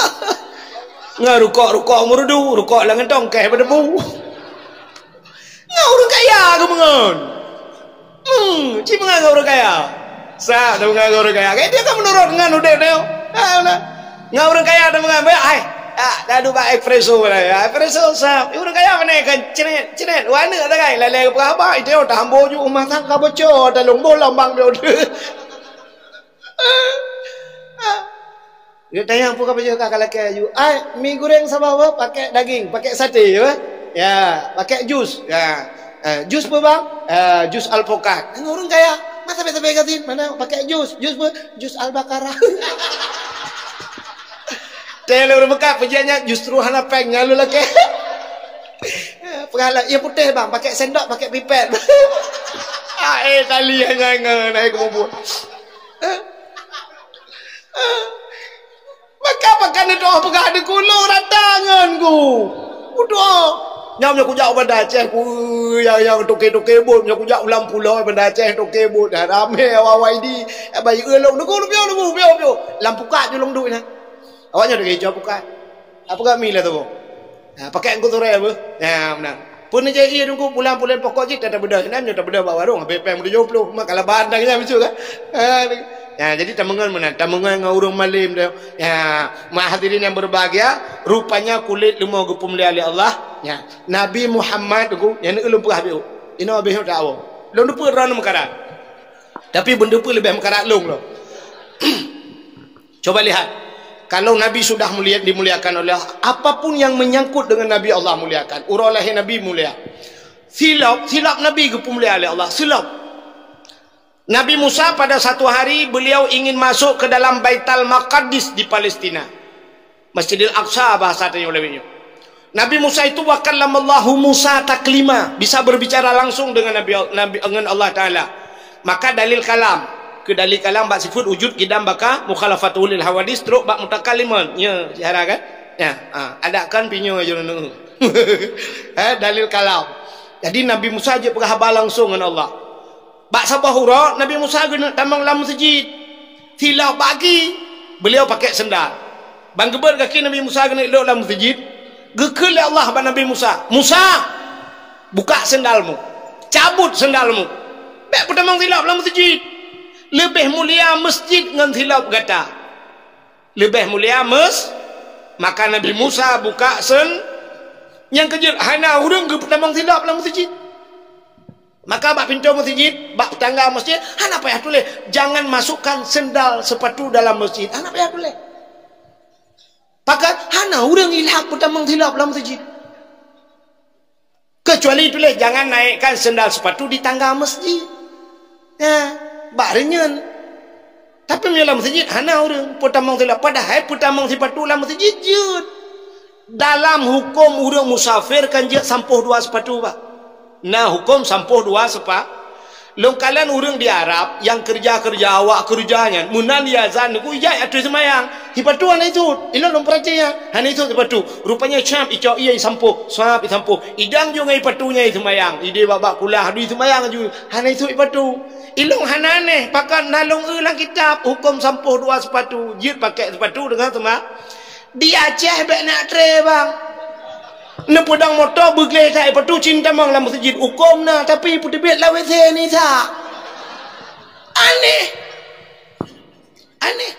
Ngah rukok murudu, rukok lah ngentong keh pada bu. Ngau orang kaya ke mengon. Cik mengan orang kaya. Sa dah mengan orang kaya. Kayak dia kan menurut dengan udah dia. Ngau orang kaya dah mengan. Ai, dah dua espresso lah. Espresso sa. Orang kaya mana kan cenet. Wana tak kan? Lele ke apa? Itu dah ambo ju rumah tangga bocor. Dah lombang dia udah. Dia tanya apa kau cakap kalau kaya ju. Ai, mi goreng sama apa? Pakai daging, pakai sate, ya, pakai jus, ya. Jus apa bang? Jus alpukat. Orang kaya. Masa beta katin mana pakai jus apa? Jus al-Baqarah. Tele orang Mekah pejannya justru hana peng ngalu lagi. Pengala ia putih bang, pakai sendok, pakai pipet. Tali hanya naik ke bubur. Maka pakai itu apakah ada kulo ratanganku. Udah. Nyamnya ku jauh benda Aceh ku yang toke-toke bot nya ku jauh ulang pulau benda Aceh toke bot dah rame awak ini bayi elok nuku bio lampu kat julung duit nah awaknya dah hijau bukan apa kami lah tu pakai engkau sore apa ya benar pun aja iya nunggu pulang-pulang pokok je tak ada benda namanya tak benda bawa warung BP 70 mak kalau bandangnya betul kan ya jadi tamungan dengan orang malim dia ya hadirin yang berbahagia rupanya kulit lemah gupum oleh Allah ya Nabi Muhammad tu yang ulun pun habis ini habis tak awak lon depa ran mekarat tapi benda pun lebih mekarat long loh coba lihat kalau Nabi sudah dimuliakan oleh Allah apapun yang menyangkut dengan Nabi Allah muliakan urah Nabi mulia silap Nabi gupum oleh Allah silap Nabi Musa pada satu hari beliau ingin masuk ke dalam Baitul Maqdis di Palestina, Masjidil Aqsa bahasa ulama. Nabi Musa itu wa kallamallahu Musa taklima, bisa berbicara langsung dengan dengan Allah Taala. Maka dalil kalam, ke dalil kalam bak sifat wujud kidam baka mukhalafatul lil hawadis teruk bak mutakaliman nya cara kan ya ada kan pinyo aja nu dalil kalam. Jadi Nabi Musa aja berkhabar langsung dengan Allah. Bak sabahura Nabi Musa guna tamang dalam masjid tilau bagi beliau pakai sendal bang geber kaki Nabi Musa guna elok dalam masjid gekul Allah bang Nabi Musa, Musa buka sendalmu, cabut sendalmu, bak tamang tilau dalam masjid. Lebih mulia masjid dengan tilap kata lebih mulia maka Nabi Musa buka yang kejut hana urang ke tamang tilap dalam masjid. Maka bak pintu masjid, bak tangga masjid, hana payah tulis jangan masukkan sendal sepatu dalam masjid. Hana payah tulis. Pakat hana urang ilhak pertamang hilap dalam masjid. Kecuali tulis jangan naikkan sendal sepatu di tangga masjid. Ya, bak renyan. Tapi dalam masjid hana urang pertamang hilap. Padahal pertamang sepatu dalam masjid jut. Dalam hukum urang musafir kan dia sampuh dua sepatu pak. Nah hukum sampuh dua sepa. Longkalan urang di Arab yang kerja awak kerjanya munan liazan ku ijai atu semayang hipatu ana itu ilo lom percaya hana itu hipatu rupanya champ ico iya sampuh swap sampuh idang jo ngai patunya itu semayang ide babak kulah du semayang ju hana itu hipatu ilong hanane pakan nalong ulang kitab hukum sampuh dua sepatu jit pakai sepatu dengan sama di Aceh bek nak tre bang. Na pedang motor bergeleh tak patu cinta mang dalam masjid hukum na tapi putih lah WC ni tak aneh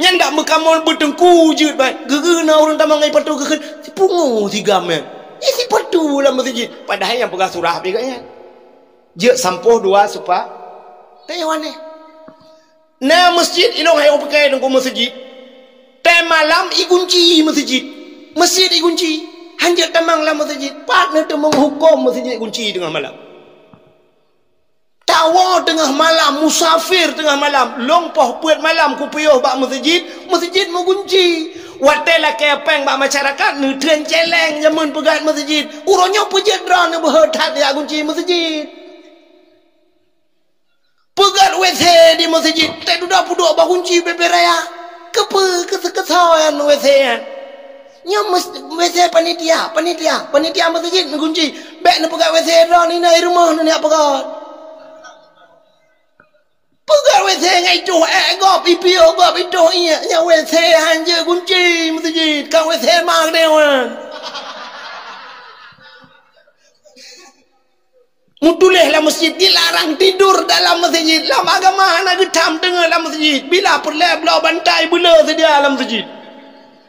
yang tak berkamul bertengku je geger na orang tamang ai patu geger pungu tiga men isi patu dalam masjid padahal yang pegang surah peganya je sampuh dua sepa tayang aneh na masjid ilong hai pakai dengan masjid teh malam igunci masjid dikunci hanya tamang lah masjid partner tu menghukum masjid kunci tengah malam tawa tengah malam musafir tengah malam lompoh puat malam ku puyuh bak masjid mengunci watela kepeng bak masyarakat ni tren celeng zaman pegat masjid uronyo pejedran berhetat ya kunci masjid pegat WC di masjid tak duduk bak kunci beberaya kepe kesekesawan WC nyamus WC panitia masjid mengunci bek nak pegat WC dah ni nak rumah ni nak pegat WC ngai tu gop ipio gop itu iya nya WC hanje kunci masjid kan WC mak dewan mutuleh lah masjid dilarang tidur dalam masjid lama agama nak getam tengah dalam masjid bila perle belau bantai bela sedia dalam masjid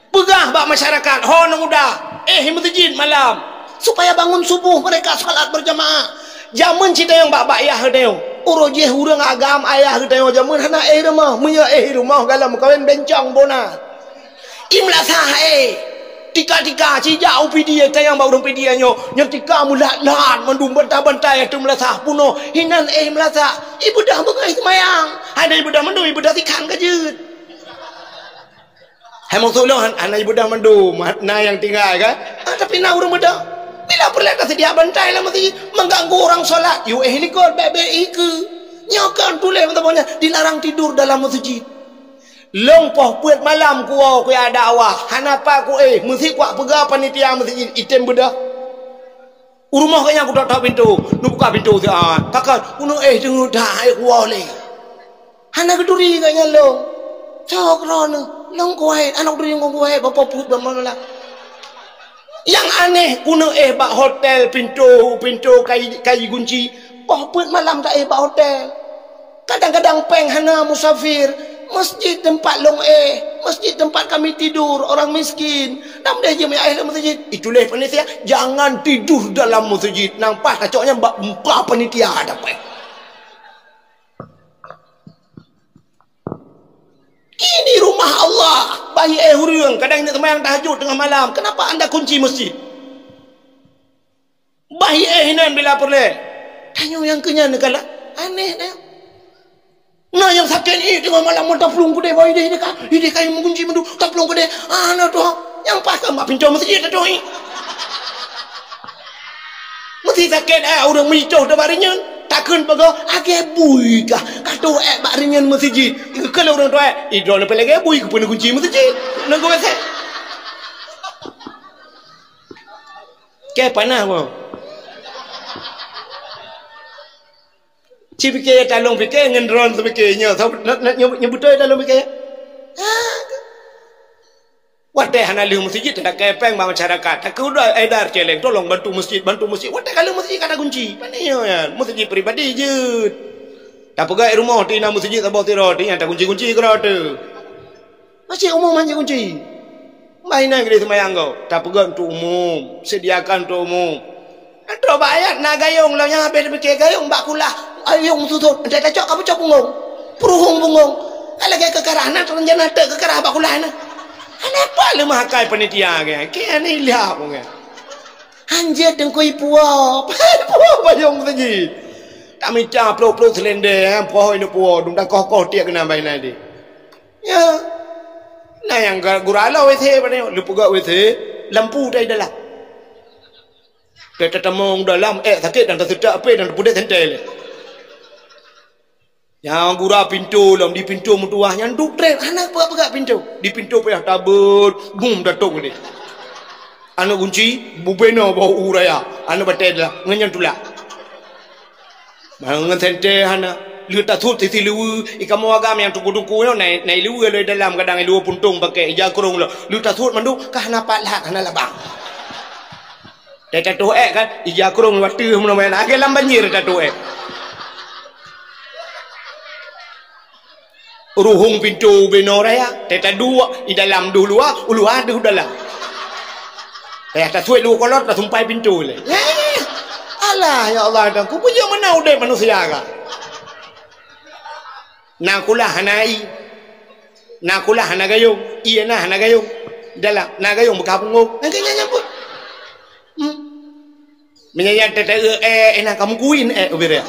pegah bak masyarakat honong udah masjid malam supaya bangun subuh mereka salat berjamaah jaman cita yang bak ayah hedeo urojeh urang agam ayah hedeo jaman hana rumah munya rumah galam kawin bencang bona imlasah tika cija upidi tayang bak urang pidi nyo tika mulat mandum bantai itu melasah puno hinan melasah ibu dah mengai semayang ada ibu dah mandu ibu dah tikan kejut hai maksud lo anak ibu dah mandu na yang tinggal kan tapi na urang muda bila perlu kasih dia bantai lah masjid mengganggu orang solat you ni kau bebe ke nyokan tulis temannya dilarang tidur dalam masjid lompoh puat malam ku ada awah hanapa ku mesti ku pegah panitia masjid item budak rumah kanya aku tak tahu pintu nu buka pintu sian takkan uno dengu dah ku le hana keduri kanya lo cok rono long kuai anak duri ngong kuai bapa put bamala yang aneh kuno bak hotel pintu kai kunci put malam tak bak hotel kadang-kadang peng hana musafir masjid tempat long masjid tempat kami tidur orang miskin nam dia je mai masjid itulah panitia jangan tidur dalam masjid nampak kacoknya bak muka panitia dapat ini rumah Allah bayi hurung kadang nak sembahyang tahajud tengah malam kenapa anda kunci masjid bayi hinan bila perle tanya yang kenyang negala Aneh dah. Nah yang sakit ni tengah malam mau taplung ku deh boy deh ide kayu mengunci mendu taplung ku deh. Nah tu yang pas mak pintu masjid tu ni. Mesti sakit orang micau dah barinya. Takkan baga age bui kah kata barinya masjid. Kalau orang tu idol lepas lagi bui ku pun kunci masjid. Nak kau rasa? Ke panah kau. Cik fikir talong fikir ngendron tu fikirnya. Nak nyebut tu talong fikir. Wadah hana lu masjid tak kepeng masyarakat. Tak udah edar celeng tolong bantu masjid. Wadah kalau masjid kata kunci. Pananya ya. Masjid pribadi je. Tak pegang rumah tina masjid tak bawa tidur. Dia tak kunci-kunci kau tu. Masjid umum masjid kunci. Mainan ke dia semayang kau. Tak pegang tu umum. Sediakan tu umum. Terus bayar nak gayung lah yang habis fikir gayung bak kulah. Ayung susut. Tak cocok kamu cok bungong. Peruhung bungong. Kalau lagi kekerah nak terenjana tak kekerah bak kulah nak. Kenapa lu mahakai panitia ke? Ke ni lihat pun ke? Anjir dengkui puap. Puap bayung saja. Tak minta peluk-peluk selender. Puap ini puap. Dung dah koh-koh tiap kena bayi nanti. Ya. Nah yang gurala WC pada ni. Lu pegak WC. Lampu dari dalam. Dia tetemung dalam. Sakit dan tersedak apa dan terpudik sentel. Yang gura pintu lam di pintu mutuah yang duk trek anak pegak pintu di pintu payah tabut bum datuk ni anak kunci bubena bau uraya anak batai dah nganyan tulak bangun sente hana lu tak thut ti lu ikamu agam yang tuku-tuku no nai lu le dalam kadang lu puntung pakai ija kurung lu tak thut mandu kah napak lah hana labang tak tu kan ija kurung watu mana agak lam banjir tak tu ruhung pintu beno raya teta dua di dalam dulu ulu ada dalam tak suai lu kolot tak sumpai pintu le alah ya Allah dah ku punya mana udah manusia ka nakulah hanai nakulah hanagayung iya nah hanagayung dalam nagayung berkabung nagayung nyambut menyayat teta enak kamu kuin ubir ya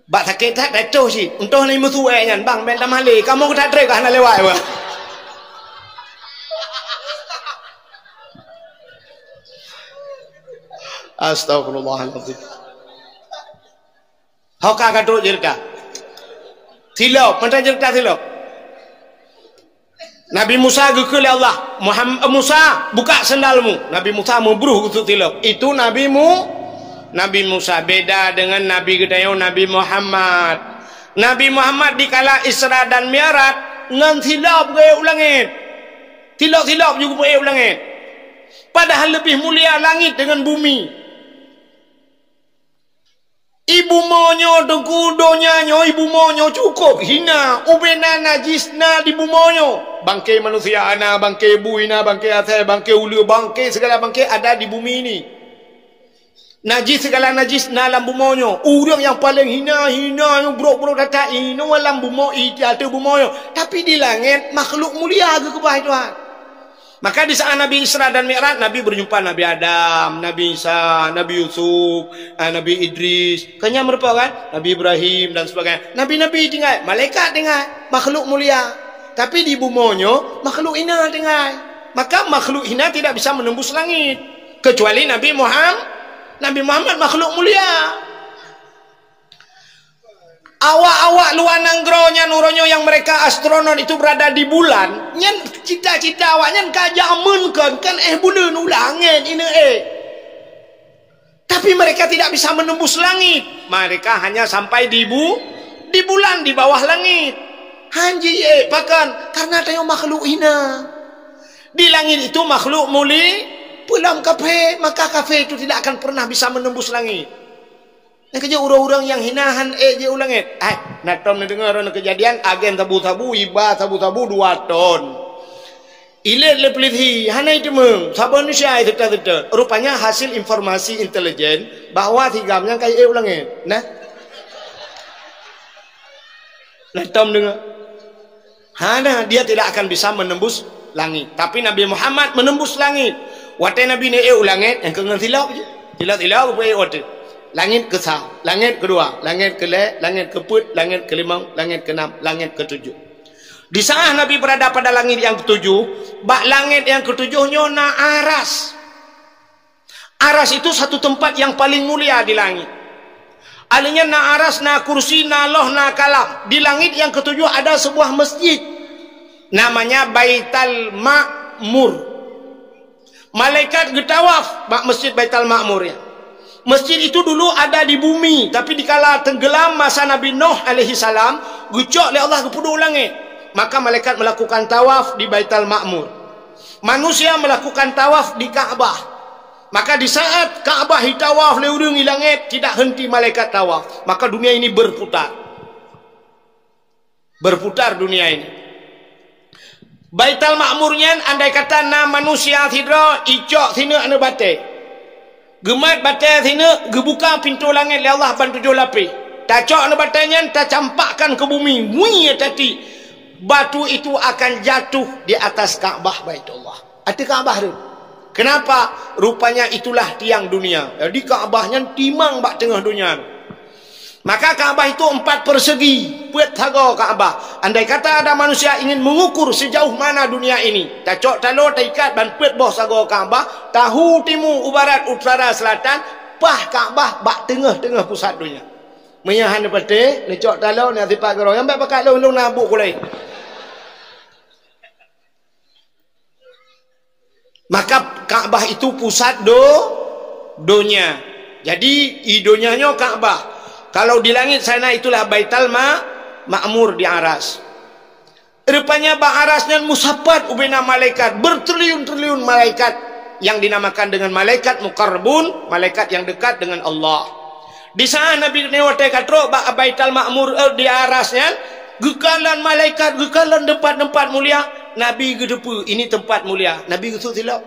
Bak sakit tak betul sih. Untuk ni musuh kan bang ben tamale kamu tak trek kan lewat apa. Astagfirullahaladzim. Hokah kadro jerka. Tilap, macam jerka tilap. Nabi Musa gekul Allah. Muhammad Musa buka sendalmu. Nabi Musa membruh untuk tilap. Itu Nabi Musa beda dengan Nabi kita Nabi Muhammad. Nabi Muhammad dikala Isra dan Mi'raj ngan tilap ke ulangit. Tilap-tilap juga ke ulangit. Padahal lebih mulia langit dengan bumi. Ibu monyo dengkudonya ibu monyo cukup hina ubena najisna di bumonyo. Bangkai manusia ana, bangkai buina, bangkai ate, bangkai ulu, bangkai segala bangkai ada di bumi ini. Najis segala najis na lambu monyo. Orang yang paling hina yang buruk-buruk kata ini lambu mo ada bumoyo. Tapi di langit makhluk mulia ke kepada Tuhan. Maka di saat Nabi Isra dan Mi'raj Nabi berjumpa Nabi Adam, Nabi Isa, Nabi Yusuf, Nabi Idris. Kanya merupakan Nabi Ibrahim dan sebagainya. Nabi-nabi tinggal, malaikat tinggal, makhluk mulia. Tapi di bumonyo makhluk hina tinggal. Maka makhluk hina tidak bisa menembus langit kecuali Nabi Muhammad makhluk mulia. Awak-awak luar nanggronya nuronyo yang mereka astronot itu berada di bulan. Nyen cita-cita awaknya kajak amunkan kan bulan ulangin ini Tapi mereka tidak bisa menembus langit. Mereka hanya sampai di bulan di bawah langit. Hanji bahkan karena tayo makhluk hina. Di langit itu makhluk mulia. Pulang kafe, maka kafe itu tidak akan pernah bisa menembus langit. Yang kerja orang-orang yang hinahan je ulangit. Nak tom ni dengar orang kejadian agen tabu-tabu iba tabu-tabu 2 ton. Ilet le peliti hana itu meng sabar ni syai tetap. Rupanya hasil informasi intelijen bahawa tigamnya kayak ulangit. Nah. Nak tom dengar. Hana dia tidak akan bisa menembus langit. Tapi Nabi Muhammad menembus langit. Watai Nabi ni ulangit yang kenal silap je. Tilau-tilau boleh order. Langit ke-1, langit ke-2, langit ke-3, langit ke-4, langit ke-5, langit ke-6, langit ke-7. Di saat Nabi berada pada langit yang ke-7, bak langit yang ke-7-nya na aras. Aras itu satu tempat yang paling mulia di langit. Alinya na aras, na kursi, na loh, na kalam. Di langit yang ke-7 ada sebuah masjid. Namanya Baitul Ma'mur. Malaikat getawaf bak masjid Baitul Ma'mur ya. Masjid itu dulu ada di bumi, tapi dikala tenggelam masa Nabi Nuh alaihi salam, gucok oleh Allah ke puduk langit. Maka malaikat melakukan tawaf di Baitul Ma'mur. Manusia melakukan tawaf di Ka'bah. Maka di saat Ka'bah ditawaf oleh urang di langit, tidak henti malaikat tawaf. Maka dunia ini berputar. Berputar dunia ini. Baitul Ma'murnya andai kata na manusia tidra icok sini anu batik. Gemat batai sini, gebuka pintu langit oleh Allah ban 7 lapis. Tak cok anu batainya, tak campakkan ke bumi. Mui tadi. Batu itu akan jatuh di atas Ka'bah Baitullah. Ada Ka'bah tu. Kenapa? Rupanya itulah tiang dunia. Jadi Ka'bahnya timang bak tengah dunia. Maka Ka'bah itu 4 persegi. Puat thaga Ka'bah. Andai kata ada manusia ingin mengukur sejauh mana dunia ini. Tak cok talo, tak ikat, ban puat boh saga Ka'bah. Tahu timur, barat, utara, selatan. Pah Ka'bah bak tengah-tengah pusat dunia. Menyahan dapati, ni cok talo, ni hati pak gerong. Yang baik pakat long nabuk kulai. Maka Ka'bah itu pusat dunia. Jadi idonyanya Ka'bah. Kalau di langit sana itulah Baitul Ma'mur di aras. Rupanya arasnya musabat ubena malaikat, bertriliun-triliun malaikat yang dinamakan dengan malaikat muqarrabun, malaikat yang dekat dengan Allah. Di sana Nabi newate katro Baitul Ma'mur di arasnya, gekalan malaikat, gekalan tempat-tempat mulia. Nabi gedepu, ini tempat mulia. Nabi gesuk silap.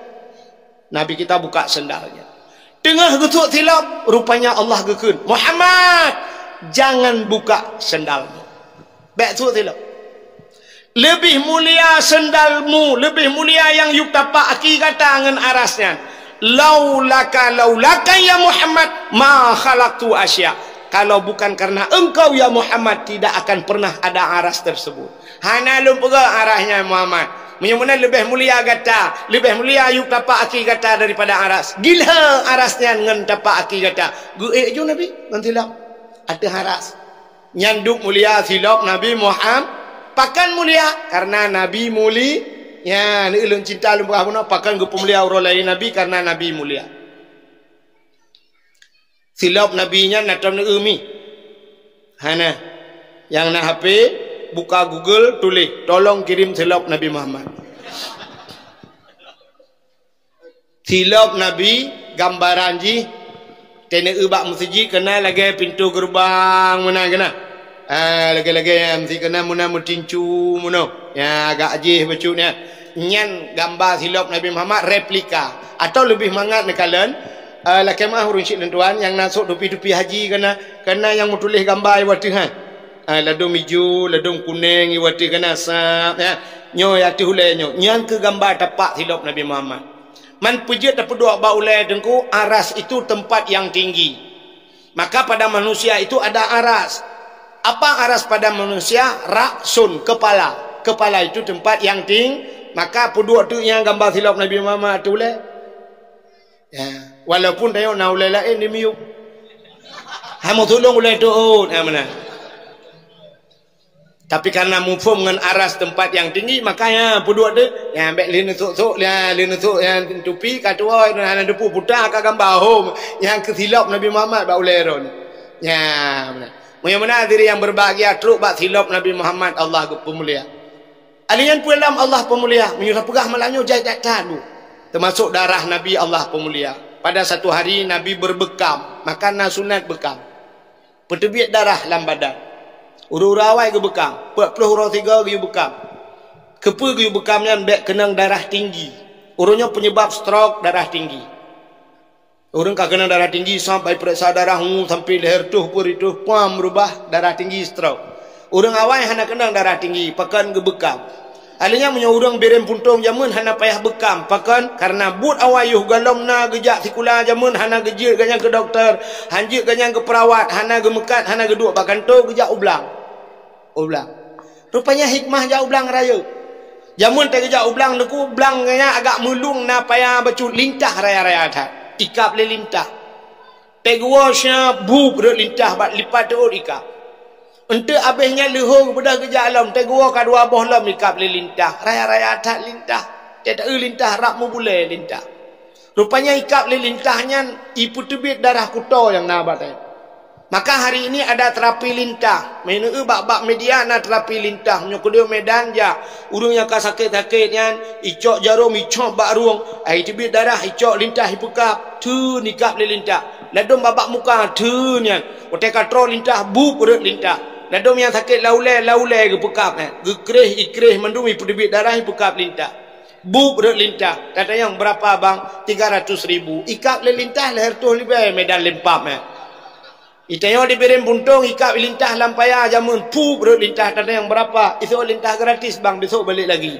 Nabi kita buka sendalnya. Tengah gesuk silap, rupanya Allah gekun. Muhammad, jangan buka sendalmu. Baik gesuk silap. Lebih mulia sendalmu, lebih mulia yang yuk tapak aki kata dengan arasnya. Laulaka ya Muhammad ma khalaqtu asya. Kalau bukan karena engkau ya Muhammad, tidak akan pernah ada aras tersebut. Hana lumpur arahnya Muhammad. Menyemuna lebih mulia kata, lebih mulia yuk tapak aki kata daripada aras. Gila arasnya dengan tapak aki kata. Gue je Nabi nanti lah ada aras. Nyanduk mulia silap Nabi Muhammad. Pakan mulia karena Nabi muli. Ya, ni ulun cinta lumpur abuna pakan gue pemulia orang lain Nabi karena Nabi mulia. Silap nabinya natam ni umi. Hana yang nak HP buka Google tulis tolong kirim silap Nabi Muhammad. Silap Nabi gambaran ji tena ubak masjid kena lagi pintu gerbang mana kena. Lagi-lagi yang mesti kena muna mutincu muna. Ya agak ajih bacuknya. Nyan gambar silap Nabi Muhammad replika atau lebih mangat ni kalian. Laki mah urun cik dan tuan yang nasuk dupi-dupi haji kena yang mutulis gambar iwati ha. Ladung hijau, ladung kuning iwati kena sap ya. Nyo ya ti hulai nyo. Nyang ke gambar tapak silap Nabi Muhammad. Man pujit dapat dua ba ulai dengku aras itu tempat yang tinggi. Maka pada manusia itu ada aras. Apa aras pada manusia? Raksun, kepala. Kepala itu tempat yang tinggi. Maka puduk tu yang gambar silap Nabi Muhammad tu ulai. Ya, walaupun tayo na ulai lain ni miuk. Hamu tolong ulai tu mana. Tapi karena mufum dengan aras tempat yang tinggi, makanya puduk tu yang ambek lin sok-sok lin sok yang tupi katua ana depu putar ka gambar home yang kesilap Nabi Muhammad ba ulai ron. Ya, mana. Mulia-mulia diri yang berbahagia truk bak silap Nabi Muhammad Allah pemulia. Alian pulam Allah pemulia menyuruh pegah malamnya jajak tadu. Termasuk darah Nabi Allah pemulia. Pada satu hari Nabi berbekam, makan sunat bekam. Pertebiat darah dalam badan. Uru-uru awal ke bekam, 40 orang 3 ke bekam. Kepa ke bekamnya mbek kenang darah tinggi. Urunya penyebab stroke darah tinggi. Orang kena darah tinggi sampai periksa darah sampai leher tuh pur itu pam berubah darah tinggi stroke. Orang awal hanya kena darah tinggi, pakan ke bekam. Alanya menyorang berem puntung jamun hana payah bekam. Pakan karena but awayuh galom na gejak sikula jamun hana gejir ganyang ke dokter, hanjir ganyang ke perawat, hana gemekat, hana geduk pakan tu gejak ublang. Ublang. Rupanya hikmah ja ublang raya. Jamun te gejak ublang deku ublang ganya agak mulung na payah becut lintah raya-raya atat. Ikap le lintah. Te gua sya buk re lintah bat lipat tu ikap. Ente habisnya lehung bedah ke jalan tegua kadua boh lam ikap le lintah raya-raya atat lintah tidak lintah rak mu boleh lintah rupanya ikap le lintahnya ipu tebit darah kuto yang nabat maka hari ini ada terapi lintah menu bak-bak media na terapi lintah nyokudio medan ja urung yang ka sakit-sakitnya icok jarum icok bak ruang ai tebit darah icok lintah ipekap tu nikap le lintah ladom babak muka tu nya ote katro lintah bu perut lintah ladom yang sakit laulai ke pekap gekreh ikreh mendumi pudebit darah pekap lintah bu perut lintah kata yang berapa bang 300.000 ikap le lintah leher tu lebih medan lempap itayo diberem buntung ikap lintah lampaya jamun pu perut lintah kata yang berapa itu lintah gratis bang besok balik lagi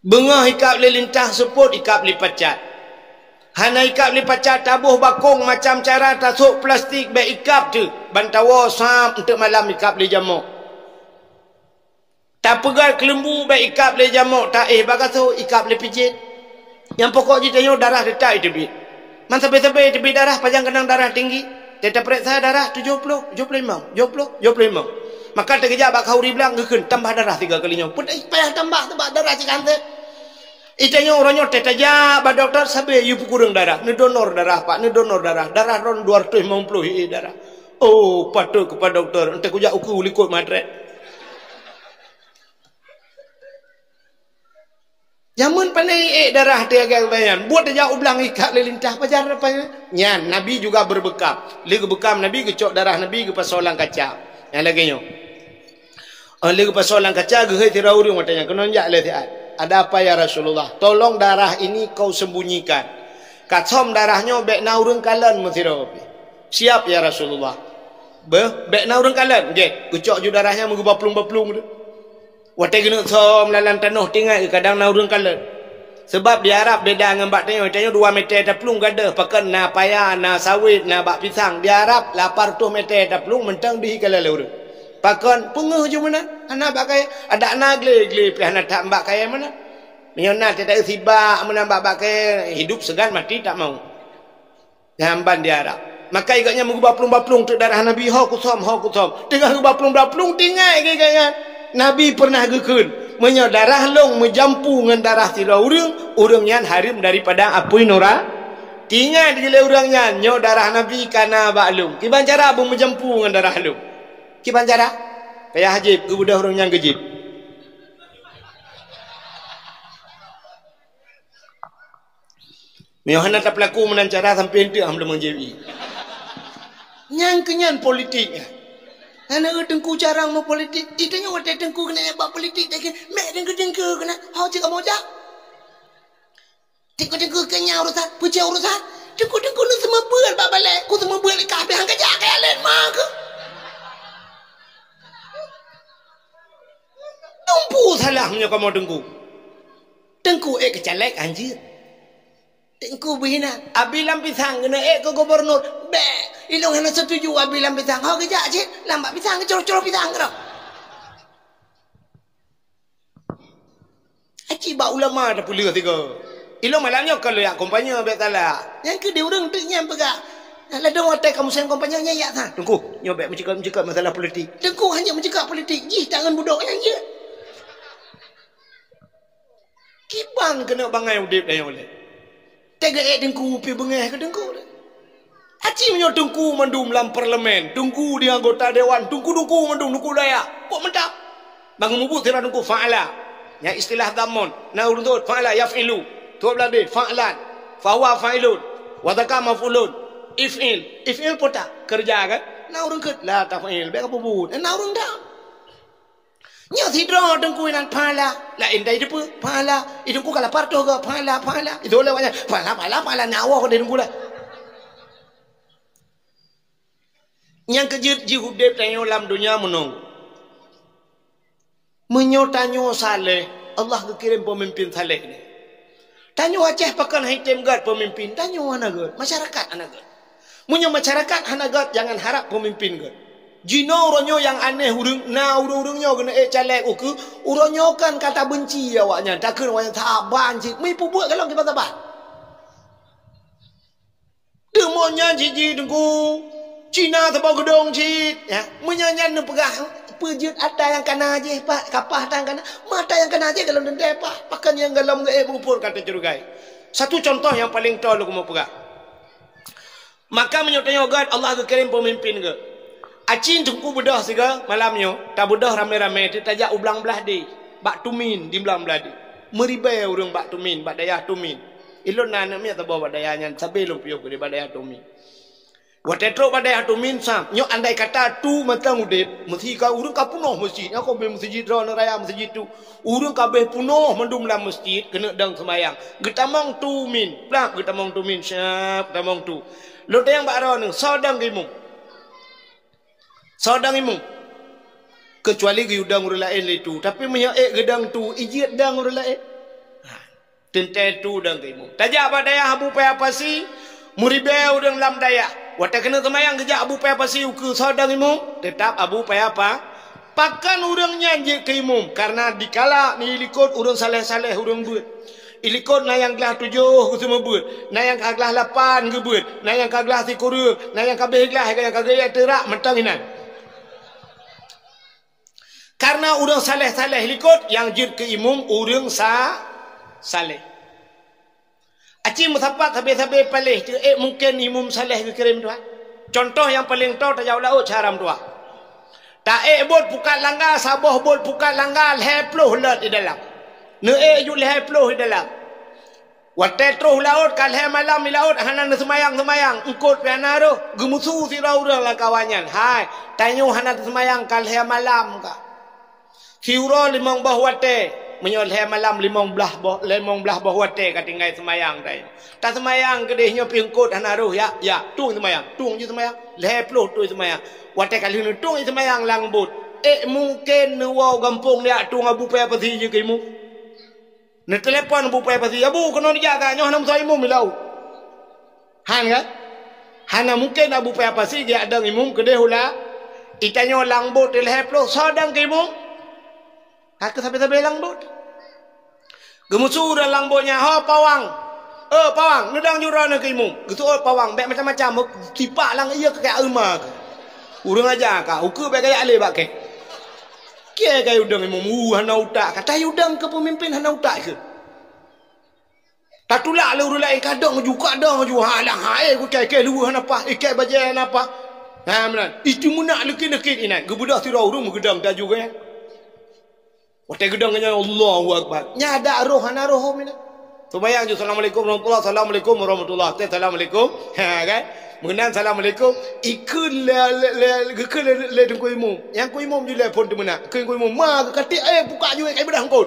bengah ikap le lintah seput ikap le pacat hana ikap li pacat tabuh bakong macam cara tasuk plastik be ikap tu bantawa sam untuk malam ikap li jamuk tak pegal kelembu be ikap li jamuk tak bagaso ikap li pijit yang pokok jitanya darah detak itu bit man sampai itu bit darah panjang kenang darah tinggi teta periksa darah 70 75 maka terkejap bak kauri belang gekeun tambah darah 3 kalinya pun payah tambah darah cikante itanya orangnya tetaja ba dokter sabe yu kurang darah ni donor darah pak ni donor darah ron 250 darah oh patut kepada dokter ente kujak uku likut madret jamun pandai darah dia agak bayan buat dia ublang ikat lelintah pajar apa nyan nabi juga berbekam lagi bekam nabi kecok darah nabi ke pasolang kaca yang lagi nyo lagi pasolang kaca ge tirauri matanya kena jak le tiat ada apa ya Rasulullah? Tolong darah ini kau sembunyikan. Katsom darahnya bek naurung kalan muthiropi. Siap ya Rasulullah. Bek naurung kalan. Nggih, kucok ju darahnya menggu baplung-baplung tu. Wate kena som lalan tanuh tinggal kadang naurung kalan. Sebab di Arab beda dengan bak tanya 2 meter taplung gadah pakan na paya na sawit na bak pisang. Di Arab 800 meter taplung mentang di kalan lurus. Pakon penguh je mana anak bakai ada anak gle pih anak tak mbak kaya mana menyona tidak sibak menambah bakai hidup segan mati tak mau jamban di Arab maka igaknya mengubah plung-plung tu darah Nabi ho kusom tengah ubah plung-plung tinggal igaknya Nabi pernah gekeun menyo darah long menjampu dengan darah sira urang nyan harim daripada apui nora tinggal di urangnya nyo darah Nabi kana baklum kiban cara bu menjampu dengan darah long kiban cara payah hajib ke budak orang yang gejib Yohana tak pelaku menancara sampai ente am lemang jewi nyang kenyan politik ana tengku carang mau politik itanya wate tengku kena bab politik tak mek tengku kena hau cik moja tengku kenya urusan puja urusan tengku lu semua beul bab balik ku semua beul ka habis hang kerja kaya len mak tumpu salahnya kamu tengku kecalek anjir tengku bina abi lampisang kena ke gubernur be ilong hana setuju abi lampisang hau kerja je lambat pisang coro-coro pisang kena aci ba ulama dah pulih tiga ilong malamnya kalau ya kompanya betala yang ke dia orang teknya pegak ala dong hotel kamu sen kompanya ya ta tengku nyobek mencakap masalah politik tengku hanya mencakap politik ih tangan budak yang je kiban kena bangai udip dah oleh tega dengku pi bengeh ke dengku aci menyo dengku mandum dalam parlemen dengku di anggota dewan dengku mandum dengku daya kok mentap bang mubut tira dengku fa'ala ya istilah damon na urut fa'ala yaf'ilu tu belade fa'lan fawa fa'ilun wa dzaka maf'ulun if'il pota kerja kan na urung ket la taf'il be ka bubut na urung dah nyo sidro dengku nan pala la indai depu pala idengku kala parto ke pala itu lewatnya pala nyawa ko dengku lah Yang kejut jihudib tanya dalam dunia menunggu. Menyotanyo saleh, Allah kekirim pemimpin saleh ni. Tanyo Aceh pakan hitam gad pemimpin, tanyo hanagat, masyarakat hanagat. Munyo masyarakat hanagat jangan harap pemimpin gad. Jino uronyo yang aneh urang na urang-urangnya kena calek uku, uronyo kan kata benci awaknya, takkan awaknya taban cik, mai pubuat kalau kita taban. Demonya jiji dengku Cina tebau gedong cik, ya, menyanyian pegah pejut ada yang kena aja pak, kapah tang kena, mata yang kena aja kalau dendai pak, pakan yang galam ke berupur kata cerugai. Satu contoh yang paling tahu lu mau pegang. Maka menyotanya God Allah kekirim pemimpin ke. Acin tungku bedah siga malamnya, tak bedah rame-rame dia tajak ublang belah di, bak tumin di belah belah di. Meribai urang bak tumin, bak dayah tumin. Ilon nanamnya tak bawa dayahnya, sampai lu piuk di dayah tumin. Watetro pada hatumin sam, nyok andai kata tu matang udip, mesti kau urang kau punoh masjid, aku be masjid rana raya masjid tu, urang kau be punoh mendum dalam masjid, kena dang semayang, getamong tu min, plak getamong tu min, syap getamong tu, lo yang bakro neng, sodang imum, kecuali gedang urang lain itu, tapi menyak gedang tu, ijit dang urang lain, tentai tu dang imum, tajak badaya habu payah pasi, muribeu dang lam daya. Watak kena semayang kejap abu payah pasi uke sodang imum, tetap abu payah apa? Pakan urang nyanyi ke imum, karena dikala ni ilikot urang saleh-saleh urang buat. Ilikot na yang kelah 7 ke semua buat, na yang kelah 8 ke buat, na yang kelah 3, na yang kabeh kelah yang kagaya terak mentang inan. Karena urang saleh-saleh ilikot yang jid ke imum urang saleh. Acing musapat habis-habis palih mungkin imum saleh ke kirim tuan. Contoh yang paling tahu tak jauh laut caram tuan. Tak bot pukat langgar saboh bot pukat langgar heploh lat di dalam. Ne ju heploh di dalam. Watai troh laut kal malam di laut hanan semayang engkot piana ro gemusu si raurang lah kawanyan. Hai tanyo hanan semayang kal malam ka. Siuro limang bah watai menyol malam limong belah bah wate katinggai semayang dai. Tak semayang kedehnya pingkut hanaruh ya tung semayang, tung je semayang, leploh tu semayang. Wate kali ni tung semayang langbut. Mungkin nuau gampung dia tung abu payah pasi je ke imu. Ne telepon abu payah pasi, abu kena dijaga nyoh nam sai imu milau. Han kan? Hana mungkin abu payah pasi dia ada imu kedeh hula. Itanyo langbut leploh sadang ke imu. Aku sampai-sampai langbut. Gemusu dan langbutnya, pawang. Pawang, nedang jurana ke imum. Gitu pawang, baik macam-macam. Tipak lang iya ke kayak emak. Urang aja kak, uku baik kayak alih bakai. Kia kayak udang imum, hana utak. Kata udang ke pemimpin hana utak ke. Tak tulak lah urang lain kadang juga kadang juga. Halang hae ku kayak lu hana apa, ikai bajian apa. Ha benar. Itu munak lekit-lekit ini. Gebudak tirau urang gedang dah juga ya. Watai gedangnya Allahu Akbar. Nyada roh hana roh mina. Sembayang je assalamualaikum warahmatullahi assalamualaikum warahmatullahi. Assalamualaikum. Ha kan? Mengenang assalamualaikum. Ikut le dengku imum. Yang ku imum je le pun tu mana. Ku imum ma katik buka je kai bedah kau.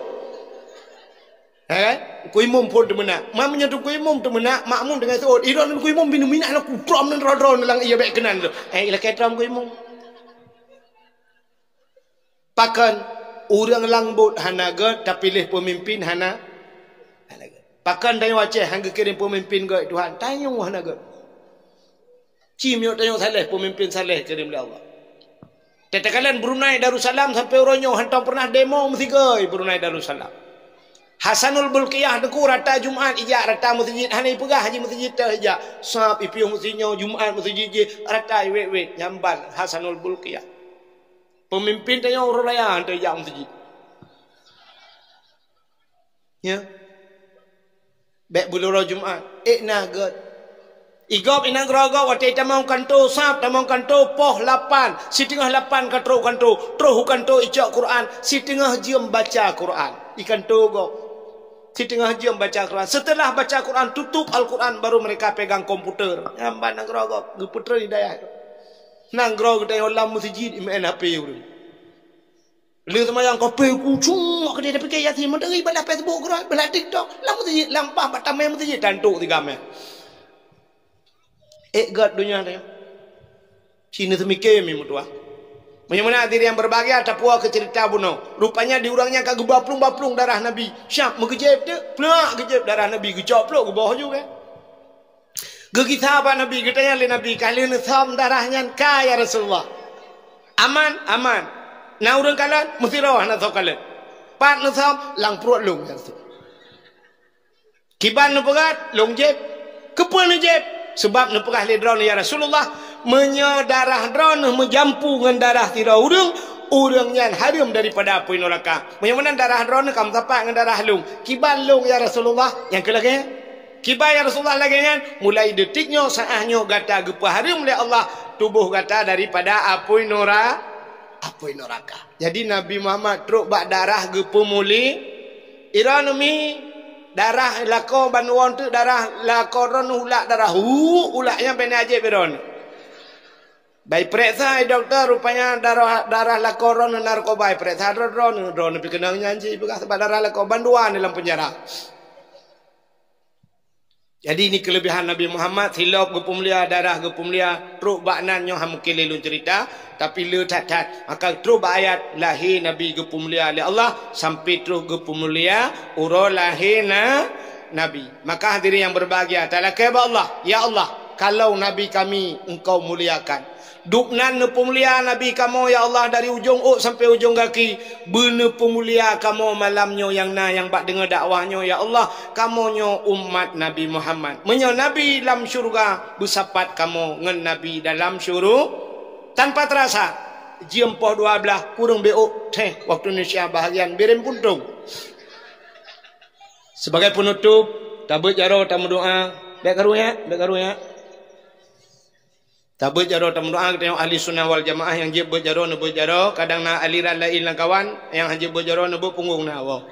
Ha kan? Ku imum pun tu mana. Mamanya tu ku imum tu mana makmum dengan seorang. Iron ku imum binu minat nak kutram dan rodron lang ia baik kenan tu. Ila ketram ku imum. Pakan urang langbut hanaga tapi pilih pemimpin hanaga. Pakan tanya Aceh hangga kirim pemimpin ke Tuhan. Tanya hanaga. Cimyo tanya saleh pemimpin saleh kirim oleh Allah. Tetekalan Brunei Darussalam sampai oronyo hantar pernah demo mesti ke Brunei Darussalam. Hasanul Bulqiyah deku rata Jumaat ijak rata masjid hanai pegah haji masjid ijak. Sab ipiu mestinya Jumaat masjid rata wek nyambal Hasanul Bulqiyah. Pemimpin tanya orang raya hantar ijak masjid. Ya. Baik bulura Jumaat. Nagat. Igop inang rogo wate tamang kanto sap tamang kanto poh 8 setengah 8 katro kanto troh kanto icak Quran setengah jam baca Quran ikan to go setengah jam baca Quran setelah baca Quran tutup Al-Quran baru mereka pegang komputer nyamban nang rogo komputer hidayah nang rogo tayo lam masjid imen HP urang lu semayang kopi kucung ke dia pergi yatim menteri bala Facebook bala TikTok lam masjid lampah batamai masjid tantuk 3 meh. God dunia dia. Cina semikir mi mutua. Bagaimana diri yang berbahagia tapua ke cerita buno. Rupanya diurangnya kagak baplung-baplung darah Nabi. Syap mengejep dia, pelak kejep darah Nabi, gecok pelak ke bawah juga. Gegita apa Nabi, getanya le Nabi, kalian tham darahnya kaya Rasulullah. Aman, aman. Nah urang kalian mesti rawah nak tahu kalian. Pat nak tham lang perut long. Kiban nak pegat long jeb, kepul nak jeb. Sebab nak pegat le drone ya Rasulullah. Menyadarah drone menjampu dengan darah tira urang yang haram daripada api neraka. Bagaimana darah drone kamu tapak dengan darah lung. Kiban lung ya Rasulullah yang kelagi. Kiban ya Rasulullah lagi kan mulai detiknya saahnya gata gepa haram oleh Allah tubuh gata daripada api neraka. Jadi Nabi Muhammad truk bak darah gepa muli iranumi darah lako banuan tu darah lako ron ulak darah ulaknya bena aje beron. Baik periksa doktor rupanya darah lakoron narkoba periksa drone tapi kena nyanyi bekas sebab darah lakoban dua dalam penjara. Jadi ini kelebihan Nabi Muhammad silap gepemulia darah gepemulia truk baknan nyo hamukil lelun cerita tapi le tat maka truk ayat lahir Nabi gepemulia oleh Allah sampai truk gepemulia uro lahir Nabi. Maka hadirin yang berbahagia talakai Allah ya Allah kalau Nabi kami engkau muliakan duknan pemulia Nabi kamu ya Allah dari ujung sampai ujung kaki bener pemulia kamu malamnya yang bak dengar dakwahnya ya Allah kamunyo umat Nabi Muhammad menyo Nabi dalam syurga bersapat kamu ngen Nabi dalam syurga tanpa terasa jempoh 12 kurang beuk teh waktu Indonesia bahagian berem puntung. Sebagai penutup tabut jaro tamu doa baik karunya tabut jaro tamu doa kita yang ahli sunnah wal jamaah yang jeb jaro nebo jaro kadang na aliran lain lang kawan yang hanje jaro nebo punggung na Allah.